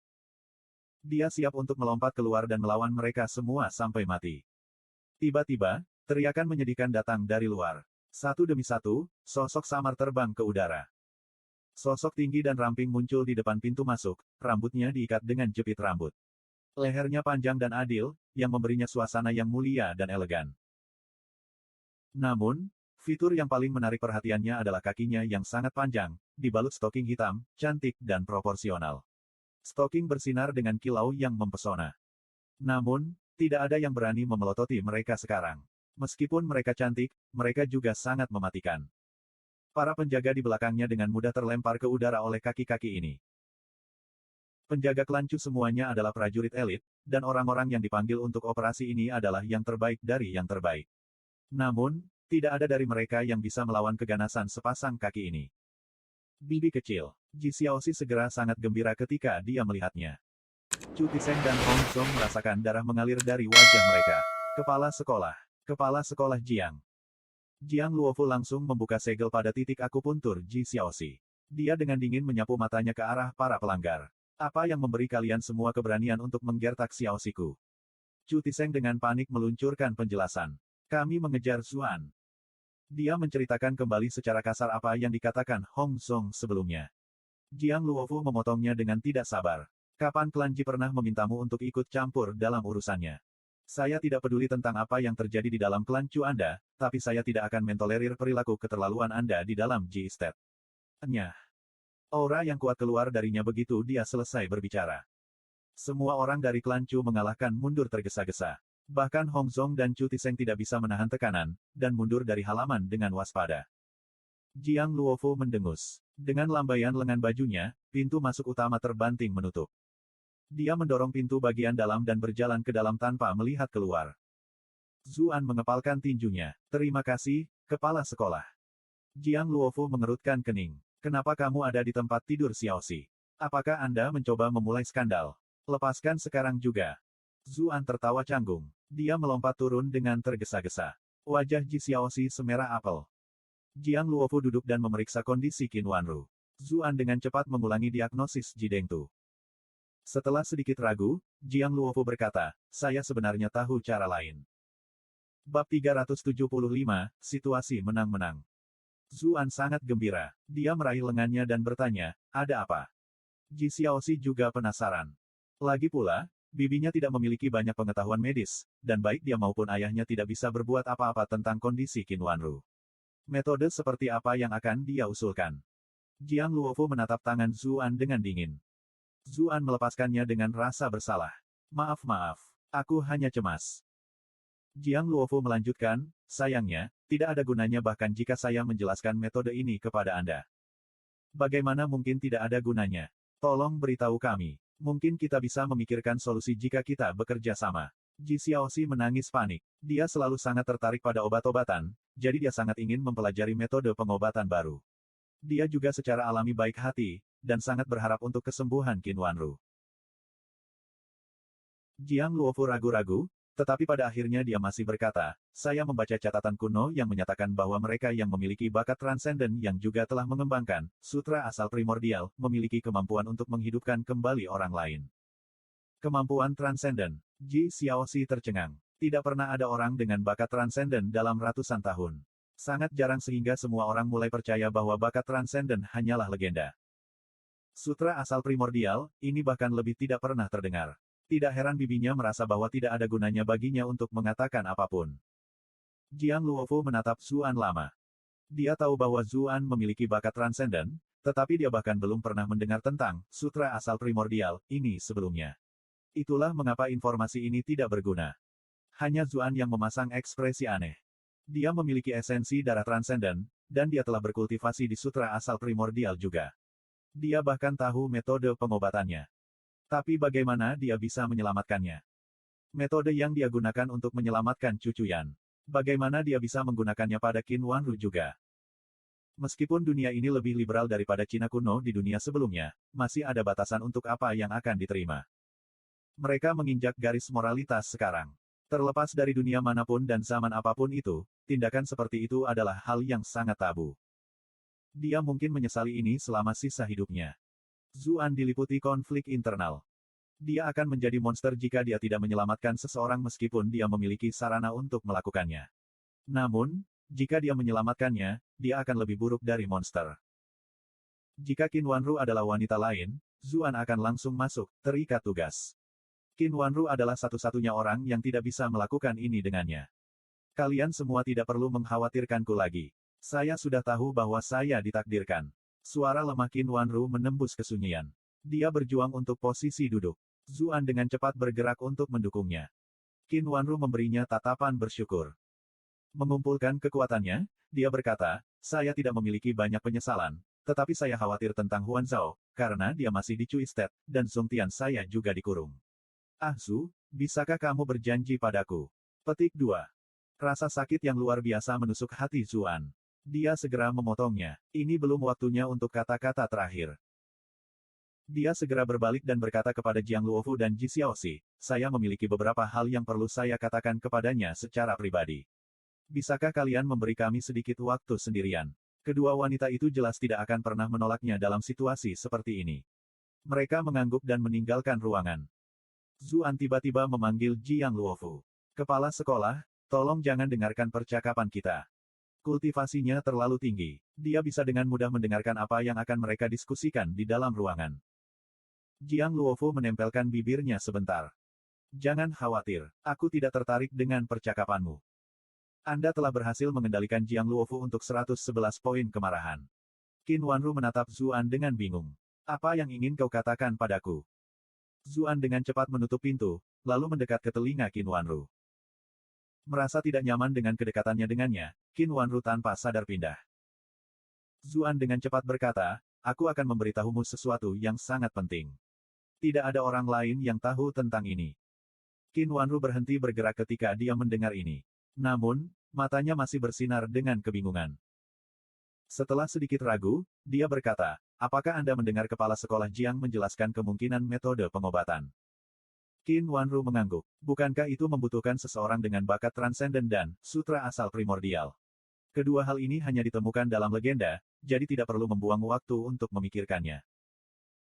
Dia siap untuk melompat keluar dan melawan mereka semua sampai mati. Tiba-tiba, teriakan menyedihkan datang dari luar. Satu demi satu, sosok samar terbang ke udara. Sosok tinggi dan ramping muncul di depan pintu masuk, rambutnya diikat dengan jepit rambut. Lehernya panjang dan adil, yang memberinya suasana yang mulia dan elegan. Namun, fitur yang paling menarik perhatiannya adalah kakinya yang sangat panjang, dibalut stoking hitam, cantik dan proporsional. Stoking bersinar dengan kilau yang mempesona. Namun, tidak ada yang berani memelototi mereka sekarang. Meskipun mereka cantik, mereka juga sangat mematikan. Para penjaga di belakangnya dengan mudah terlempar ke udara oleh kaki-kaki ini. Penjaga klan Chu semuanya adalah prajurit elit, dan orang-orang yang dipanggil untuk operasi ini adalah yang terbaik dari yang terbaik. Namun, tidak ada dari mereka yang bisa melawan keganasan sepasang kaki ini. Bibi kecil, Ji Xiaoxi segera sangat gembira ketika dia melihatnya. Chu Tiseng dan Hong Zong merasakan darah mengalir dari wajah mereka. Kepala sekolah Jiang. Jiang Luofu langsung membuka segel pada titik akupuntur Ji Xiaoxi. Dia dengan dingin menyapu matanya ke arah para pelanggar. Apa yang memberi kalian semua keberanian untuk menggertak Xiaoxiku? Chu Tiseng dengan panik meluncurkan penjelasan. Kami mengejar Zuan. Dia menceritakan kembali secara kasar apa yang dikatakan Hong Zong sebelumnya. Jiang Luofu memotongnya dengan tidak sabar. Kapan klan Ji pernah memintamu untuk ikut campur dalam urusannya? Saya tidak peduli tentang apa yang terjadi di dalam klan Chu Anda, tapi saya tidak akan mentolerir perilaku keterlaluan Anda di dalam Ji Estate. Nyah. Aura yang kuat keluar darinya begitu dia selesai berbicara. Semua orang dari klan Chu mengalahkan mundur tergesa-gesa. Bahkan Hong Zong dan Chu Tiseng tidak bisa menahan tekanan, dan mundur dari halaman dengan waspada. Jiang Luofu mendengus. Dengan lambaian lengan bajunya, pintu masuk utama terbanting menutup. Dia mendorong pintu bagian dalam dan berjalan ke dalam tanpa melihat keluar. Zuan mengepalkan tinjunya. Terima kasih, kepala sekolah. Jiang Luofu mengerutkan kening. Kenapa kamu ada di tempat tidur Xiaoxi? Apakah Anda mencoba memulai skandal? Lepaskan sekarang juga. Zuan tertawa canggung. Dia melompat turun dengan tergesa-gesa. Wajah Ji Xiaoxi semerah apel. Jiang Luofu duduk dan memeriksa kondisi Qin Wanru. Zuan dengan cepat mengulangi diagnosis Ji Dengtu. Setelah sedikit ragu, Jiang Luofu berkata, saya sebenarnya tahu cara lain. Bab 375, Situasi Menang-Menang. Zuan sangat gembira. Dia meraih lengannya dan bertanya, ada apa? Ji Xiaoxi juga penasaran. Lagi pula, bibinya tidak memiliki banyak pengetahuan medis, dan baik dia maupun ayahnya tidak bisa berbuat apa-apa tentang kondisi Qin Wanru. Metode seperti apa yang akan dia usulkan? Jiang Luofu menatap tangan Zuan dengan dingin. Zuan melepaskannya dengan rasa bersalah. Maaf, aku hanya cemas. Jiang Luofu melanjutkan, sayangnya, tidak ada gunanya bahkan jika saya menjelaskan metode ini kepada Anda. Bagaimana mungkin tidak ada gunanya? Tolong beritahu kami. Mungkin kita bisa memikirkan solusi jika kita bekerja sama. Ji Xiaoxi menangis panik. Dia selalu sangat tertarik pada obat-obatan, jadi dia sangat ingin mempelajari metode pengobatan baru. Dia juga secara alami baik hati, dan sangat berharap untuk kesembuhan Qin Wanru. Jiang Luofu ragu-ragu, tetapi pada akhirnya dia masih berkata, saya membaca catatan kuno yang menyatakan bahwa mereka yang memiliki bakat transenden yang juga telah mengembangkan sutra asal primordial, memiliki kemampuan untuk menghidupkan kembali orang lain. Kemampuan transenden. Ji Xiaoxi tercengang. Tidak pernah ada orang dengan bakat transenden dalam ratusan tahun. Sangat jarang sehingga semua orang mulai percaya bahwa bakat transenden hanyalah legenda. Sutra asal primordial, ini bahkan lebih tidak pernah terdengar. Tidak heran bibinya merasa bahwa tidak ada gunanya baginya untuk mengatakan apapun. Jiang Luofu menatap Zuan lama. Dia tahu bahwa Zuan memiliki bakat transenden, tetapi dia bahkan belum pernah mendengar tentang sutra asal primordial ini sebelumnya. Itulah mengapa informasi ini tidak berguna. Hanya Zuan yang memasang ekspresi aneh. Dia memiliki esensi darah transenden, dan dia telah berkultivasi di sutra asal primordial juga. Dia bahkan tahu metode pengobatannya. Tapi bagaimana dia bisa menyelamatkannya? Metode yang dia gunakan untuk menyelamatkan cucu Yan. Bagaimana dia bisa menggunakannya pada Qin Wanru juga? Meskipun dunia ini lebih liberal daripada Cina kuno di dunia sebelumnya, masih ada batasan untuk apa yang akan diterima. Mereka menginjak garis moralitas sekarang. Terlepas dari dunia manapun dan zaman apapun itu, tindakan seperti itu adalah hal yang sangat tabu. Dia mungkin menyesali ini selama sisa hidupnya. Zuan diliputi konflik internal. Dia akan menjadi monster jika dia tidak menyelamatkan seseorang meskipun dia memiliki sarana untuk melakukannya. Namun, jika dia menyelamatkannya, dia akan lebih buruk dari monster. Jika Qin Wanru adalah wanita lain, Zuan akan langsung masuk, terikat tugas. Qin Wanru adalah satu-satunya orang yang tidak bisa melakukan ini dengannya. Kalian semua tidak perlu mengkhawatirkanku lagi. Saya sudah tahu bahwa saya ditakdirkan. Suara lemah Qin Wanru menembus kesunyian. Dia berjuang untuk posisi duduk. Zuan dengan cepat bergerak untuk mendukungnya. Qin Wanru memberinya tatapan bersyukur. Mengumpulkan kekuatannya, dia berkata, saya tidak memiliki banyak penyesalan, tetapi saya khawatir tentang Huan Zhao, karena dia masih di Cui State, dan Song Tian saya juga dikurung. Ah Zu, bisakah kamu berjanji padaku? Petik 2. Rasa sakit yang luar biasa menusuk hati Zuan. Dia segera memotongnya. Ini belum waktunya untuk kata-kata terakhir. Dia segera berbalik dan berkata kepada Jiang Luofu dan Ji Xiaoxi, saya memiliki beberapa hal yang perlu saya katakan kepadanya secara pribadi. Bisakah kalian memberi kami sedikit waktu sendirian? Kedua wanita itu jelas tidak akan pernah menolaknya dalam situasi seperti ini. Mereka mengangguk dan meninggalkan ruangan. Zuan tiba-tiba memanggil Jiang Luofu. Kepala sekolah, tolong jangan dengarkan percakapan kita. Kultivasinya terlalu tinggi. Dia bisa dengan mudah mendengarkan apa yang akan mereka diskusikan di dalam ruangan. Jiang Luofu menempelkan bibirnya sebentar. Jangan khawatir, aku tidak tertarik dengan percakapanmu. Anda telah berhasil mengendalikan Jiang Luofu untuk 111 poin kemarahan. Qin Wanru menatap Zuan dengan bingung. Apa yang ingin kau katakan padaku? Zuan dengan cepat menutup pintu, lalu mendekat ke telinga Qin Wanru. Merasa tidak nyaman dengan kedekatannya dengannya, Qin Wanru tanpa sadar pindah. Zuan dengan cepat berkata, aku akan memberitahumu sesuatu yang sangat penting. Tidak ada orang lain yang tahu tentang ini. Qin Wanru berhenti bergerak ketika dia mendengar ini. Namun, matanya masih bersinar dengan kebingungan. Setelah sedikit ragu, dia berkata, apakah Anda mendengar kepala sekolah Jiang menjelaskan kemungkinan metode pengobatan? Qin Wanru mengangguk. Bukankah itu membutuhkan seseorang dengan bakat transenden dan sutra asal primordial? Kedua hal ini hanya ditemukan dalam legenda, jadi tidak perlu membuang waktu untuk memikirkannya.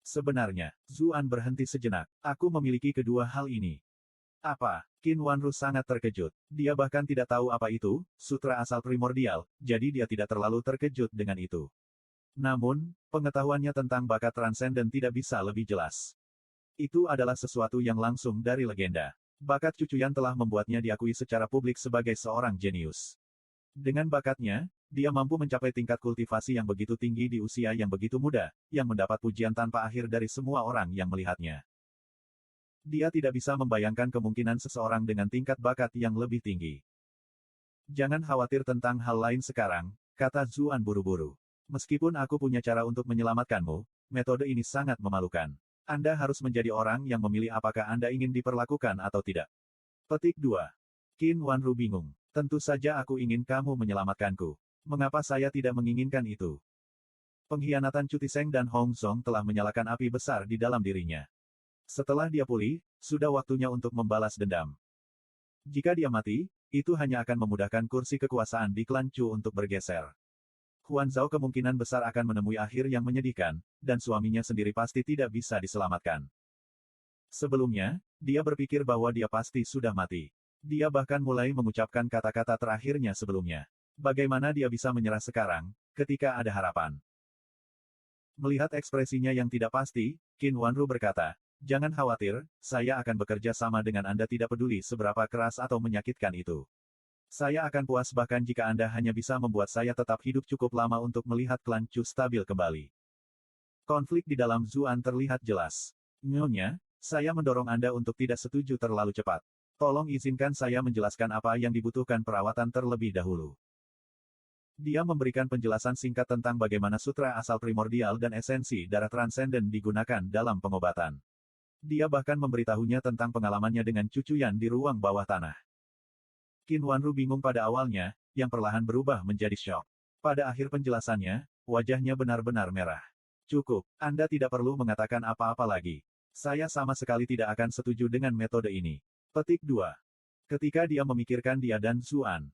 Sebenarnya, Zuan berhenti sejenak. Aku memiliki kedua hal ini. Apa? Qin Wanru sangat terkejut. Dia bahkan tidak tahu apa itu, sutra asal primordial, jadi dia tidak terlalu terkejut dengan itu. Namun, pengetahuannya tentang bakat transenden tidak bisa lebih jelas. Itu adalah sesuatu yang langsung dari legenda. Bakat Cucuyan telah membuatnya diakui secara publik sebagai seorang jenius. Dengan bakatnya, dia mampu mencapai tingkat kultivasi yang begitu tinggi di usia yang begitu muda, yang mendapat pujian tanpa akhir dari semua orang yang melihatnya. Dia tidak bisa membayangkan kemungkinan seseorang dengan tingkat bakat yang lebih tinggi. Jangan khawatir tentang hal lain sekarang, kata Zuan buru-buru. Meskipun aku punya cara untuk menyelamatkanmu, metode ini sangat memalukan. Anda harus menjadi orang yang memilih apakah Anda ingin diperlakukan atau tidak. Petik 2. Qin Wanru bingung. Tentu saja aku ingin kamu menyelamatkanku. Mengapa saya tidak menginginkan itu? Pengkhianatan Chu Tiseng dan Hong Zhong telah menyalakan api besar di dalam dirinya. Setelah dia pulih, sudah waktunya untuk membalas dendam. Jika dia mati, itu hanya akan memudahkan kursi kekuasaan di klan Chu untuk bergeser. Huan Zhao kemungkinan besar akan menemui akhir yang menyedihkan, dan suaminya sendiri pasti tidak bisa diselamatkan. Sebelumnya, dia berpikir bahwa dia pasti sudah mati. Dia bahkan mulai mengucapkan kata-kata terakhirnya sebelumnya. Bagaimana dia bisa menyerah sekarang, ketika ada harapan? Melihat ekspresinya yang tidak pasti, Qin Wanru berkata, "Jangan khawatir, saya akan bekerja sama dengan Anda tidak peduli seberapa keras atau menyakitkan itu. Saya akan puas bahkan jika Anda hanya bisa membuat saya tetap hidup cukup lama untuk melihat klan Chu stabil kembali." Konflik di dalam Zuan terlihat jelas. "Nyonya, saya mendorong Anda untuk tidak setuju terlalu cepat. Tolong izinkan saya menjelaskan apa yang dibutuhkan perawatan terlebih dahulu." Dia memberikan penjelasan singkat tentang bagaimana sutra asal primordial dan esensi darah transenden digunakan dalam pengobatan. Dia bahkan memberitahunya tentang pengalamannya dengan cucuyan di ruang bawah tanah. Qin Wanru bingung pada awalnya, yang perlahan berubah menjadi syok. Pada akhir penjelasannya, wajahnya benar-benar merah. "Cukup, Anda tidak perlu mengatakan apa-apa lagi. Saya sama sekali tidak akan setuju dengan metode ini." Petik 2. Ketika dia memikirkan dia dan Zuan,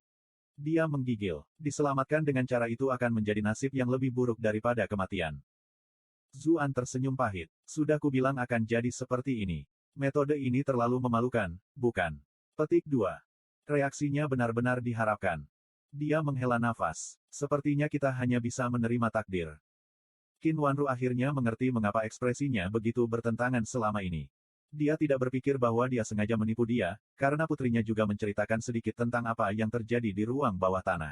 dia menggigil. Diselamatkan dengan cara itu akan menjadi nasib yang lebih buruk daripada kematian. Zuan tersenyum pahit. "Sudah kubilang akan jadi seperti ini. Metode ini terlalu memalukan, bukan?" Petik 2. Reaksinya benar-benar diharapkan. Dia menghela nafas. Sepertinya kita hanya bisa menerima takdir. Qin Wanru akhirnya mengerti mengapa ekspresinya begitu bertentangan selama ini. Dia tidak berpikir bahwa dia sengaja menipu dia, karena putrinya juga menceritakan sedikit tentang apa yang terjadi di ruang bawah tanah.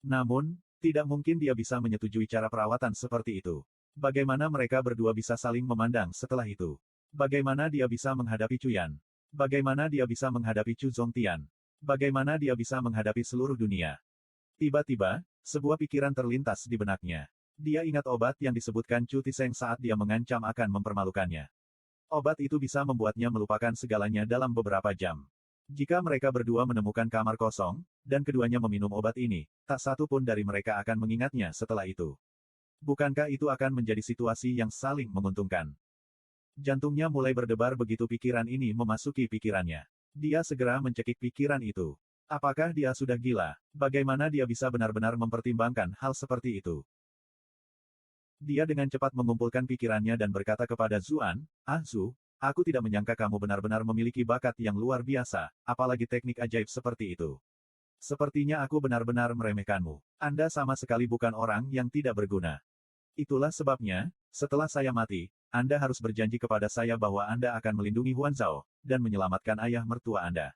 Namun, tidak mungkin dia bisa menyetujui cara perawatan seperti itu. Bagaimana mereka berdua bisa saling memandang setelah itu? Bagaimana dia bisa menghadapi Cuyan? Bagaimana dia bisa menghadapi Chu Zongtian? Bagaimana dia bisa menghadapi seluruh dunia? Tiba-tiba, sebuah pikiran terlintas di benaknya. Dia ingat obat yang disebutkan Chu Tiseng saat dia mengancam akan mempermalukannya. Obat itu bisa membuatnya melupakan segalanya dalam beberapa jam. Jika mereka berdua menemukan kamar kosong, dan keduanya meminum obat ini, tak satu pun dari mereka akan mengingatnya setelah itu. Bukankah itu akan menjadi situasi yang saling menguntungkan? Jantungnya mulai berdebar begitu pikiran ini memasuki pikirannya. Dia segera mencekik pikiran itu. Apakah dia sudah gila? Bagaimana dia bisa benar-benar mempertimbangkan hal seperti itu? Dia dengan cepat mengumpulkan pikirannya dan berkata kepada Zuan, "Ah Zu, aku tidak menyangka kamu benar-benar memiliki bakat yang luar biasa, apalagi teknik ajaib seperti itu. Sepertinya aku benar-benar meremehkanmu. Anda sama sekali bukan orang yang tidak berguna. Itulah sebabnya, setelah saya mati, Anda harus berjanji kepada saya bahwa Anda akan melindungi Huan Zhao, dan menyelamatkan ayah mertua Anda.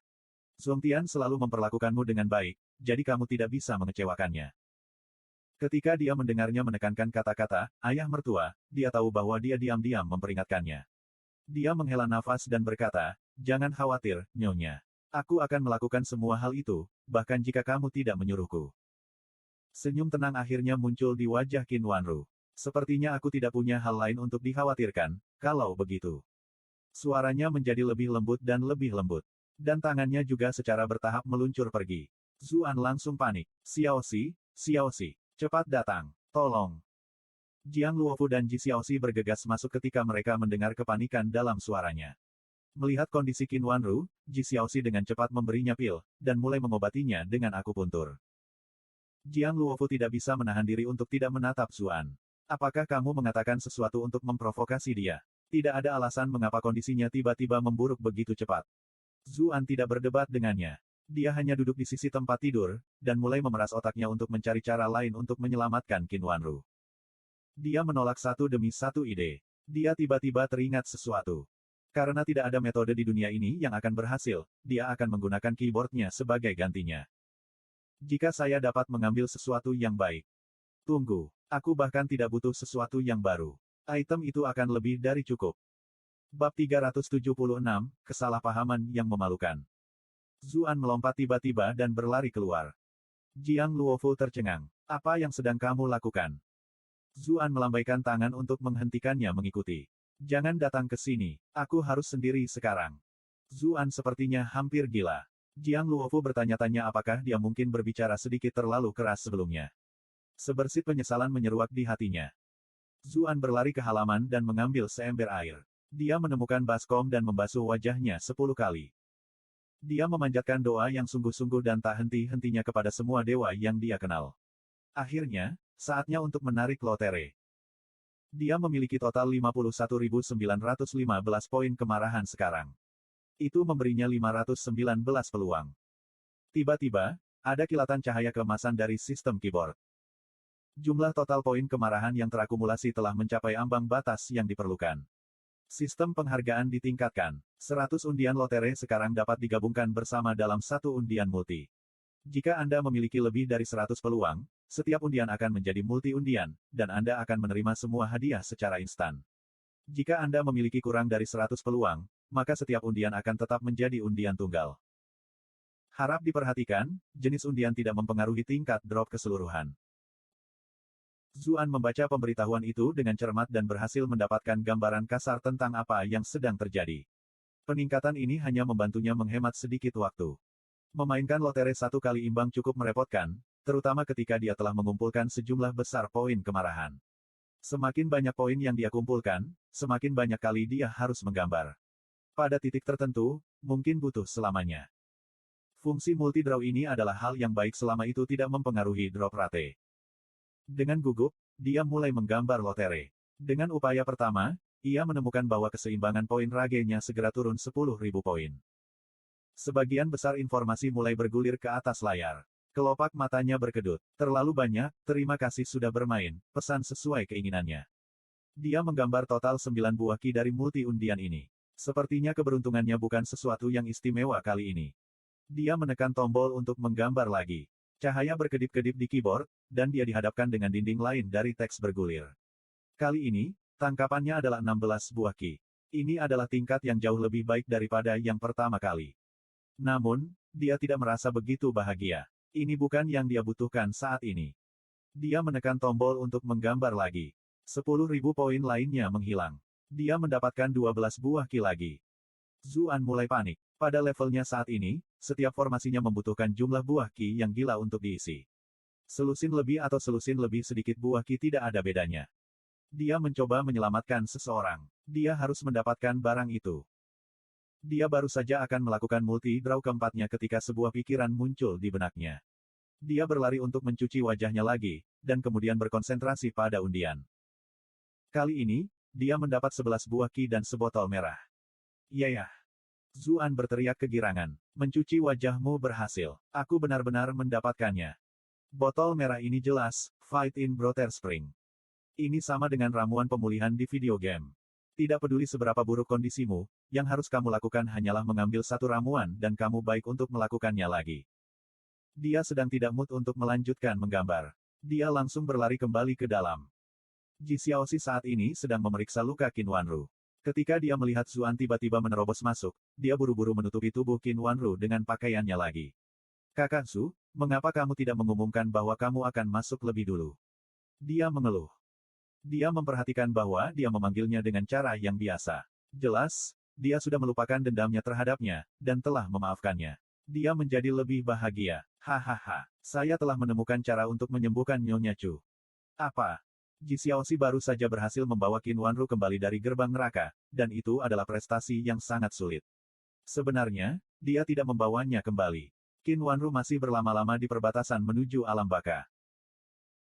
Zongtian selalu memperlakukanmu dengan baik, jadi kamu tidak bisa mengecewakannya." Ketika dia mendengarnya menekankan kata-kata, ayah mertua, dia tahu bahwa dia diam-diam memperingatkannya. Dia menghela nafas dan berkata, "Jangan khawatir, Nyonya. Aku akan melakukan semua hal itu, bahkan jika kamu tidak menyuruhku." Senyum tenang akhirnya muncul di wajah Qin Wanru. "Sepertinya aku tidak punya hal lain untuk dikhawatirkan, kalau begitu." Suaranya menjadi lebih lembut dan lebih lembut. Dan tangannya juga secara bertahap meluncur pergi. Zuan langsung panik. "Xiaoxi, Xiaoxi. Cepat datang, tolong." Jiang Luofu dan Ji Xiaoxi bergegas masuk ketika mereka mendengar kepanikan dalam suaranya. Melihat kondisi Qin Wanru, Ji Xiaoxi dengan cepat memberinya pil, dan mulai mengobatinya dengan akupuntur. Jiang Luofu tidak bisa menahan diri untuk tidak menatap Zuan. "Apakah kamu mengatakan sesuatu untuk memprovokasi dia?" Tidak ada alasan mengapa kondisinya tiba-tiba memburuk begitu cepat. Zuan tidak berdebat dengannya. Dia hanya duduk di sisi tempat tidur, dan mulai memeras otaknya untuk mencari cara lain untuk menyelamatkan Qin Wanru. Dia menolak satu demi satu ide. Dia tiba-tiba teringat sesuatu. Karena tidak ada metode di dunia ini yang akan berhasil, dia akan menggunakan keyboardnya sebagai gantinya. "Jika saya dapat mengambil sesuatu yang baik. Tunggu, aku bahkan tidak butuh sesuatu yang baru. Item itu akan lebih dari cukup." Bab 376, Kesalahpahaman yang Memalukan. Zuan melompat tiba-tiba dan berlari keluar. Jiang Luofu tercengang. "Apa yang sedang kamu lakukan?" Zuan melambaikan tangan untuk menghentikannya mengikuti. "Jangan datang ke sini. Aku harus sendiri sekarang." Zuan sepertinya hampir gila. Jiang Luofu bertanya-tanya apakah dia mungkin berbicara sedikit terlalu keras sebelumnya. Sebersit penyesalan menyeruak di hatinya. Zuan berlari ke halaman dan mengambil seember air. Dia menemukan baskom dan membasuh wajahnya 10 kali. Dia memanjatkan doa yang sungguh-sungguh dan tak henti-hentinya kepada semua dewa yang dia kenal. Akhirnya, saatnya untuk menarik lotre. Dia memiliki total 51.915 poin kemarahan sekarang. Itu memberinya 519 peluang. Tiba-tiba, ada kilatan cahaya keemasan dari sistem keyboard. Jumlah total poin kemarahan yang terakumulasi telah mencapai ambang batas yang diperlukan. Sistem penghargaan ditingkatkan. 100 undian lotre sekarang dapat digabungkan bersama dalam satu undian multi. Jika Anda memiliki lebih dari 100 peluang, setiap undian akan menjadi multi-undian, dan Anda akan menerima semua hadiah secara instan. Jika Anda memiliki kurang dari 100 peluang, maka setiap undian akan tetap menjadi undian tunggal. Harap diperhatikan, jenis undian tidak mempengaruhi tingkat drop keseluruhan. Zuan membaca pemberitahuan itu dengan cermat dan berhasil mendapatkan gambaran kasar tentang apa yang sedang terjadi. Peningkatan ini hanya membantunya menghemat sedikit waktu. Memainkan lotre satu kali imbang cukup merepotkan, terutama ketika dia telah mengumpulkan sejumlah besar poin kemarahan. Semakin banyak poin yang dia kumpulkan, semakin banyak kali dia harus menggambar. Pada titik tertentu, mungkin butuh selamanya. Fungsi multi-draw ini adalah hal yang baik selama itu tidak mempengaruhi drop rate. Dengan gugup, dia mulai menggambar lotre. Dengan upaya pertama, ia menemukan bahwa keseimbangan poin ragenya segera turun 10.000 poin. Sebagian besar informasi mulai bergulir ke atas layar. Kelopak matanya berkedut. Terlalu banyak, terima kasih sudah bermain, pesan sesuai keinginannya. Dia menggambar total 9 buah ki dari multi-undian ini. Sepertinya keberuntungannya bukan sesuatu yang istimewa kali ini. Dia menekan tombol untuk menggambar lagi. Cahaya berkedip-kedip di keyboard, dan dia dihadapkan dengan dinding lain dari teks bergulir. Kali ini, tangkapannya adalah 16 buah ki. Ini adalah tingkat yang jauh lebih baik daripada yang pertama kali. Namun, dia tidak merasa begitu bahagia. Ini bukan yang dia butuhkan saat ini. Dia menekan tombol untuk menggambar lagi. 10.000 poin lainnya menghilang. Dia mendapatkan 12 buah ki lagi. Zuan mulai panik. Pada levelnya saat ini, setiap formasinya membutuhkan jumlah buah ki yang gila untuk diisi. Selusin lebih atau selusin lebih sedikit buah ki tidak ada bedanya. Dia mencoba menyelamatkan seseorang. Dia harus mendapatkan barang itu. Dia baru saja akan melakukan multi-draw keempatnya ketika sebuah pikiran muncul di benaknya. Dia berlari untuk mencuci wajahnya lagi, dan kemudian berkonsentrasi pada undian. Kali ini, dia mendapat 11 buah ki dan sebotol merah. Yayah! Zuan berteriak kegirangan. Mencuci wajahmu berhasil. Aku benar-benar mendapatkannya. Botol merah ini jelas, Fight in Brother Spring. Ini sama dengan ramuan pemulihan di video game. Tidak peduli seberapa buruk kondisimu, yang harus kamu lakukan hanyalah mengambil satu ramuan dan kamu baik untuk melakukannya lagi. Dia sedang tidak mood untuk melanjutkan menggambar. Dia langsung berlari kembali ke dalam. Ji Xiaoxi saat ini sedang memeriksa luka Qin Wanru. Ketika dia melihat Zuan tiba-tiba menerobos masuk, dia buru-buru menutupi tubuh Qin Wanru dengan pakaiannya lagi. Kakak Zu, mengapa kamu tidak mengumumkan bahwa kamu akan masuk lebih dulu? Dia mengeluh. Dia memperhatikan bahwa dia memanggilnya dengan cara yang biasa. Jelas, dia sudah melupakan dendamnya terhadapnya, dan telah memaafkannya. Dia menjadi lebih bahagia. Hahaha, saya telah menemukan cara untuk menyembuhkan Nyonya Chu. Apa? Ji Xiaoxi baru saja berhasil membawa Qin Wanru kembali dari gerbang neraka, dan itu adalah prestasi yang sangat sulit. Sebenarnya, dia tidak membawanya kembali. Qin Wanru masih berlama-lama di perbatasan menuju alam baka.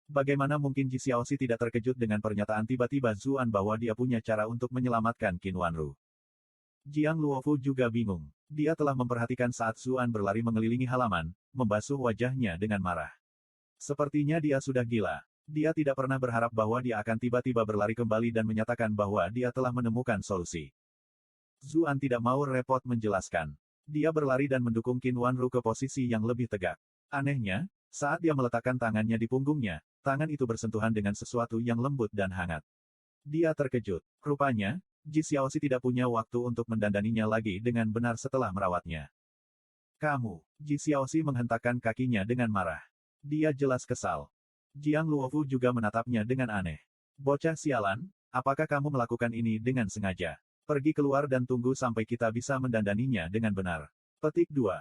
Bagaimana mungkin Ji Xiaoxi tidak terkejut dengan pernyataan tiba-tiba Zuan bahwa dia punya cara untuk menyelamatkan Qin Wanru? Jiang Luofu juga bingung. Dia telah memperhatikan saat Zuan berlari mengelilingi halaman, membasuh wajahnya dengan marah. Sepertinya dia sudah gila. Dia tidak pernah berharap bahwa dia akan tiba-tiba berlari kembali dan menyatakan bahwa dia telah menemukan solusi. Zuan tidak mau repot menjelaskan. Dia berlari dan mendukung Qin Wanru ke posisi yang lebih tegak. Anehnya, saat dia meletakkan tangannya di punggungnya, tangan itu bersentuhan dengan sesuatu yang lembut dan hangat. Dia terkejut. Rupanya, Ji Xiaoxi tidak punya waktu untuk mendandaninya lagi dengan benar setelah merawatnya. Kamu, Ji Xiaoxi menghentakkan kakinya dengan marah. Dia jelas kesal. Jiang Luofu juga menatapnya dengan aneh. Bocah sialan, apakah kamu melakukan ini dengan sengaja? Pergi keluar dan tunggu sampai kita bisa mendandaninya dengan benar. Petik 2.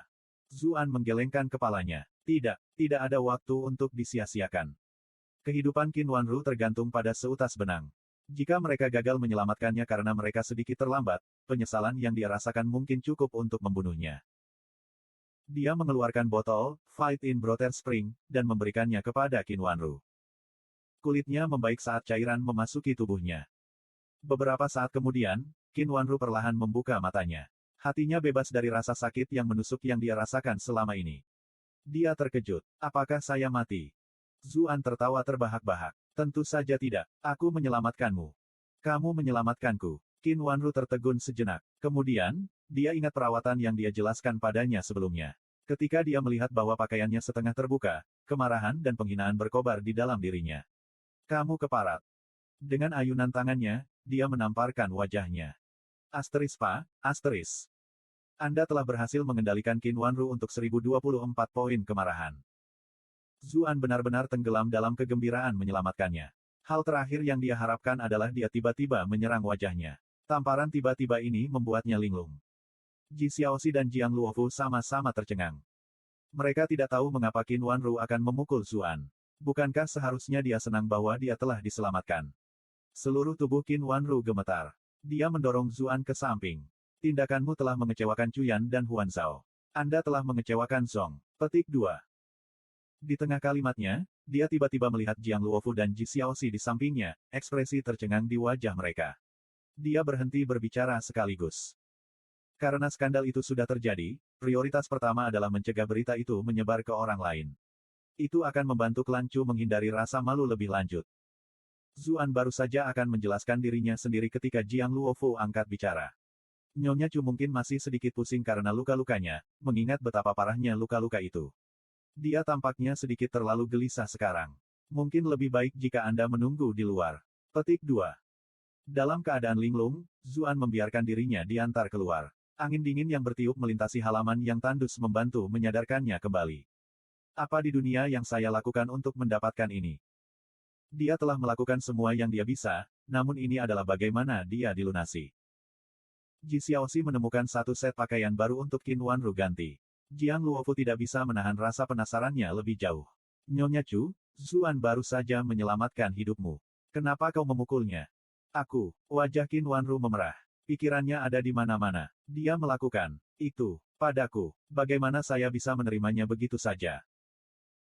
Zuan menggelengkan kepalanya. Tidak, tidak ada waktu untuk disia-siakan. Kehidupan Qin Wanru tergantung pada seutas benang. Jika mereka gagal menyelamatkannya karena mereka sedikit terlambat, penyesalan yang dia rasakan mungkin cukup untuk membunuhnya. Dia mengeluarkan botol, Fight in Brother Spring, dan memberikannya kepada Qin Wanru. Kulitnya membaik saat cairan memasuki tubuhnya. Beberapa saat kemudian, Qin Wanru perlahan membuka matanya. Hatinya bebas dari rasa sakit yang menusuk yang dia rasakan selama ini. Dia terkejut. Apakah saya mati? Zuan tertawa terbahak-bahak. Tentu saja tidak. Aku menyelamatkanmu. Kamu menyelamatkanku. Qin Wanru tertegun sejenak. Kemudian, dia ingat perawatan yang dia jelaskan padanya sebelumnya. Ketika dia melihat bahwa pakaiannya setengah terbuka, kemarahan dan penghinaan berkobar di dalam dirinya. Kamu keparat. Dengan ayunan tangannya, dia menamparkan wajahnya. Asteris. Anda telah berhasil mengendalikan Qin Wanru untuk 1024 poin kemarahan. Zuan benar-benar tenggelam dalam kegembiraan menyelamatkannya. Hal terakhir yang dia harapkan adalah dia tiba-tiba menyerang wajahnya. Tamparan tiba-tiba ini membuatnya linglung. Ji Xiaoxi dan Jiang Luofu sama-sama tercengang. Mereka tidak tahu mengapa Qin Wanru akan memukul Zuan. Bukankah seharusnya dia senang bahwa dia telah diselamatkan? Seluruh tubuh Qin Wanru gemetar. Dia mendorong Zuan ke samping. Tindakanmu telah mengecewakan Cuyan dan Huan Zhao. Anda telah mengecewakan Zong. Petik 2. Di tengah kalimatnya, dia tiba-tiba melihat Jiang Luofu dan Ji Xiaoxi di sampingnya, ekspresi tercengang di wajah mereka. Dia berhenti berbicara sekaligus. Karena skandal itu sudah terjadi, prioritas pertama adalah mencegah berita itu menyebar ke orang lain. Itu akan membantu klan Chu menghindari rasa malu lebih lanjut. Zuan baru saja akan menjelaskan dirinya sendiri ketika Jiang Luofu angkat bicara. Nyonya Chu mungkin masih sedikit pusing karena luka-lukanya, mengingat betapa parahnya luka-luka itu. Dia tampaknya sedikit terlalu gelisah sekarang. Mungkin lebih baik jika Anda menunggu di luar. Petik 2. Dalam keadaan linglung, Zuan membiarkan dirinya diantar keluar. Angin dingin yang bertiup melintasi halaman yang tandus membantu menyadarkannya kembali. Apa di dunia yang saya lakukan untuk mendapatkan ini? Dia telah melakukan semua yang dia bisa, namun ini adalah bagaimana dia dilunasi. Ji Xiaoxi menemukan satu set pakaian baru untuk Qin Wanru ganti. Jiang Luofu tidak bisa menahan rasa penasarannya lebih jauh. Nyonya Chu, Zuan baru saja menyelamatkan hidupmu. Kenapa kau memukulnya? Aku. Wajah Qin Wanru memerah. Pikirannya ada di mana-mana. Dia melakukan itu padaku. Bagaimana saya bisa menerimanya begitu saja?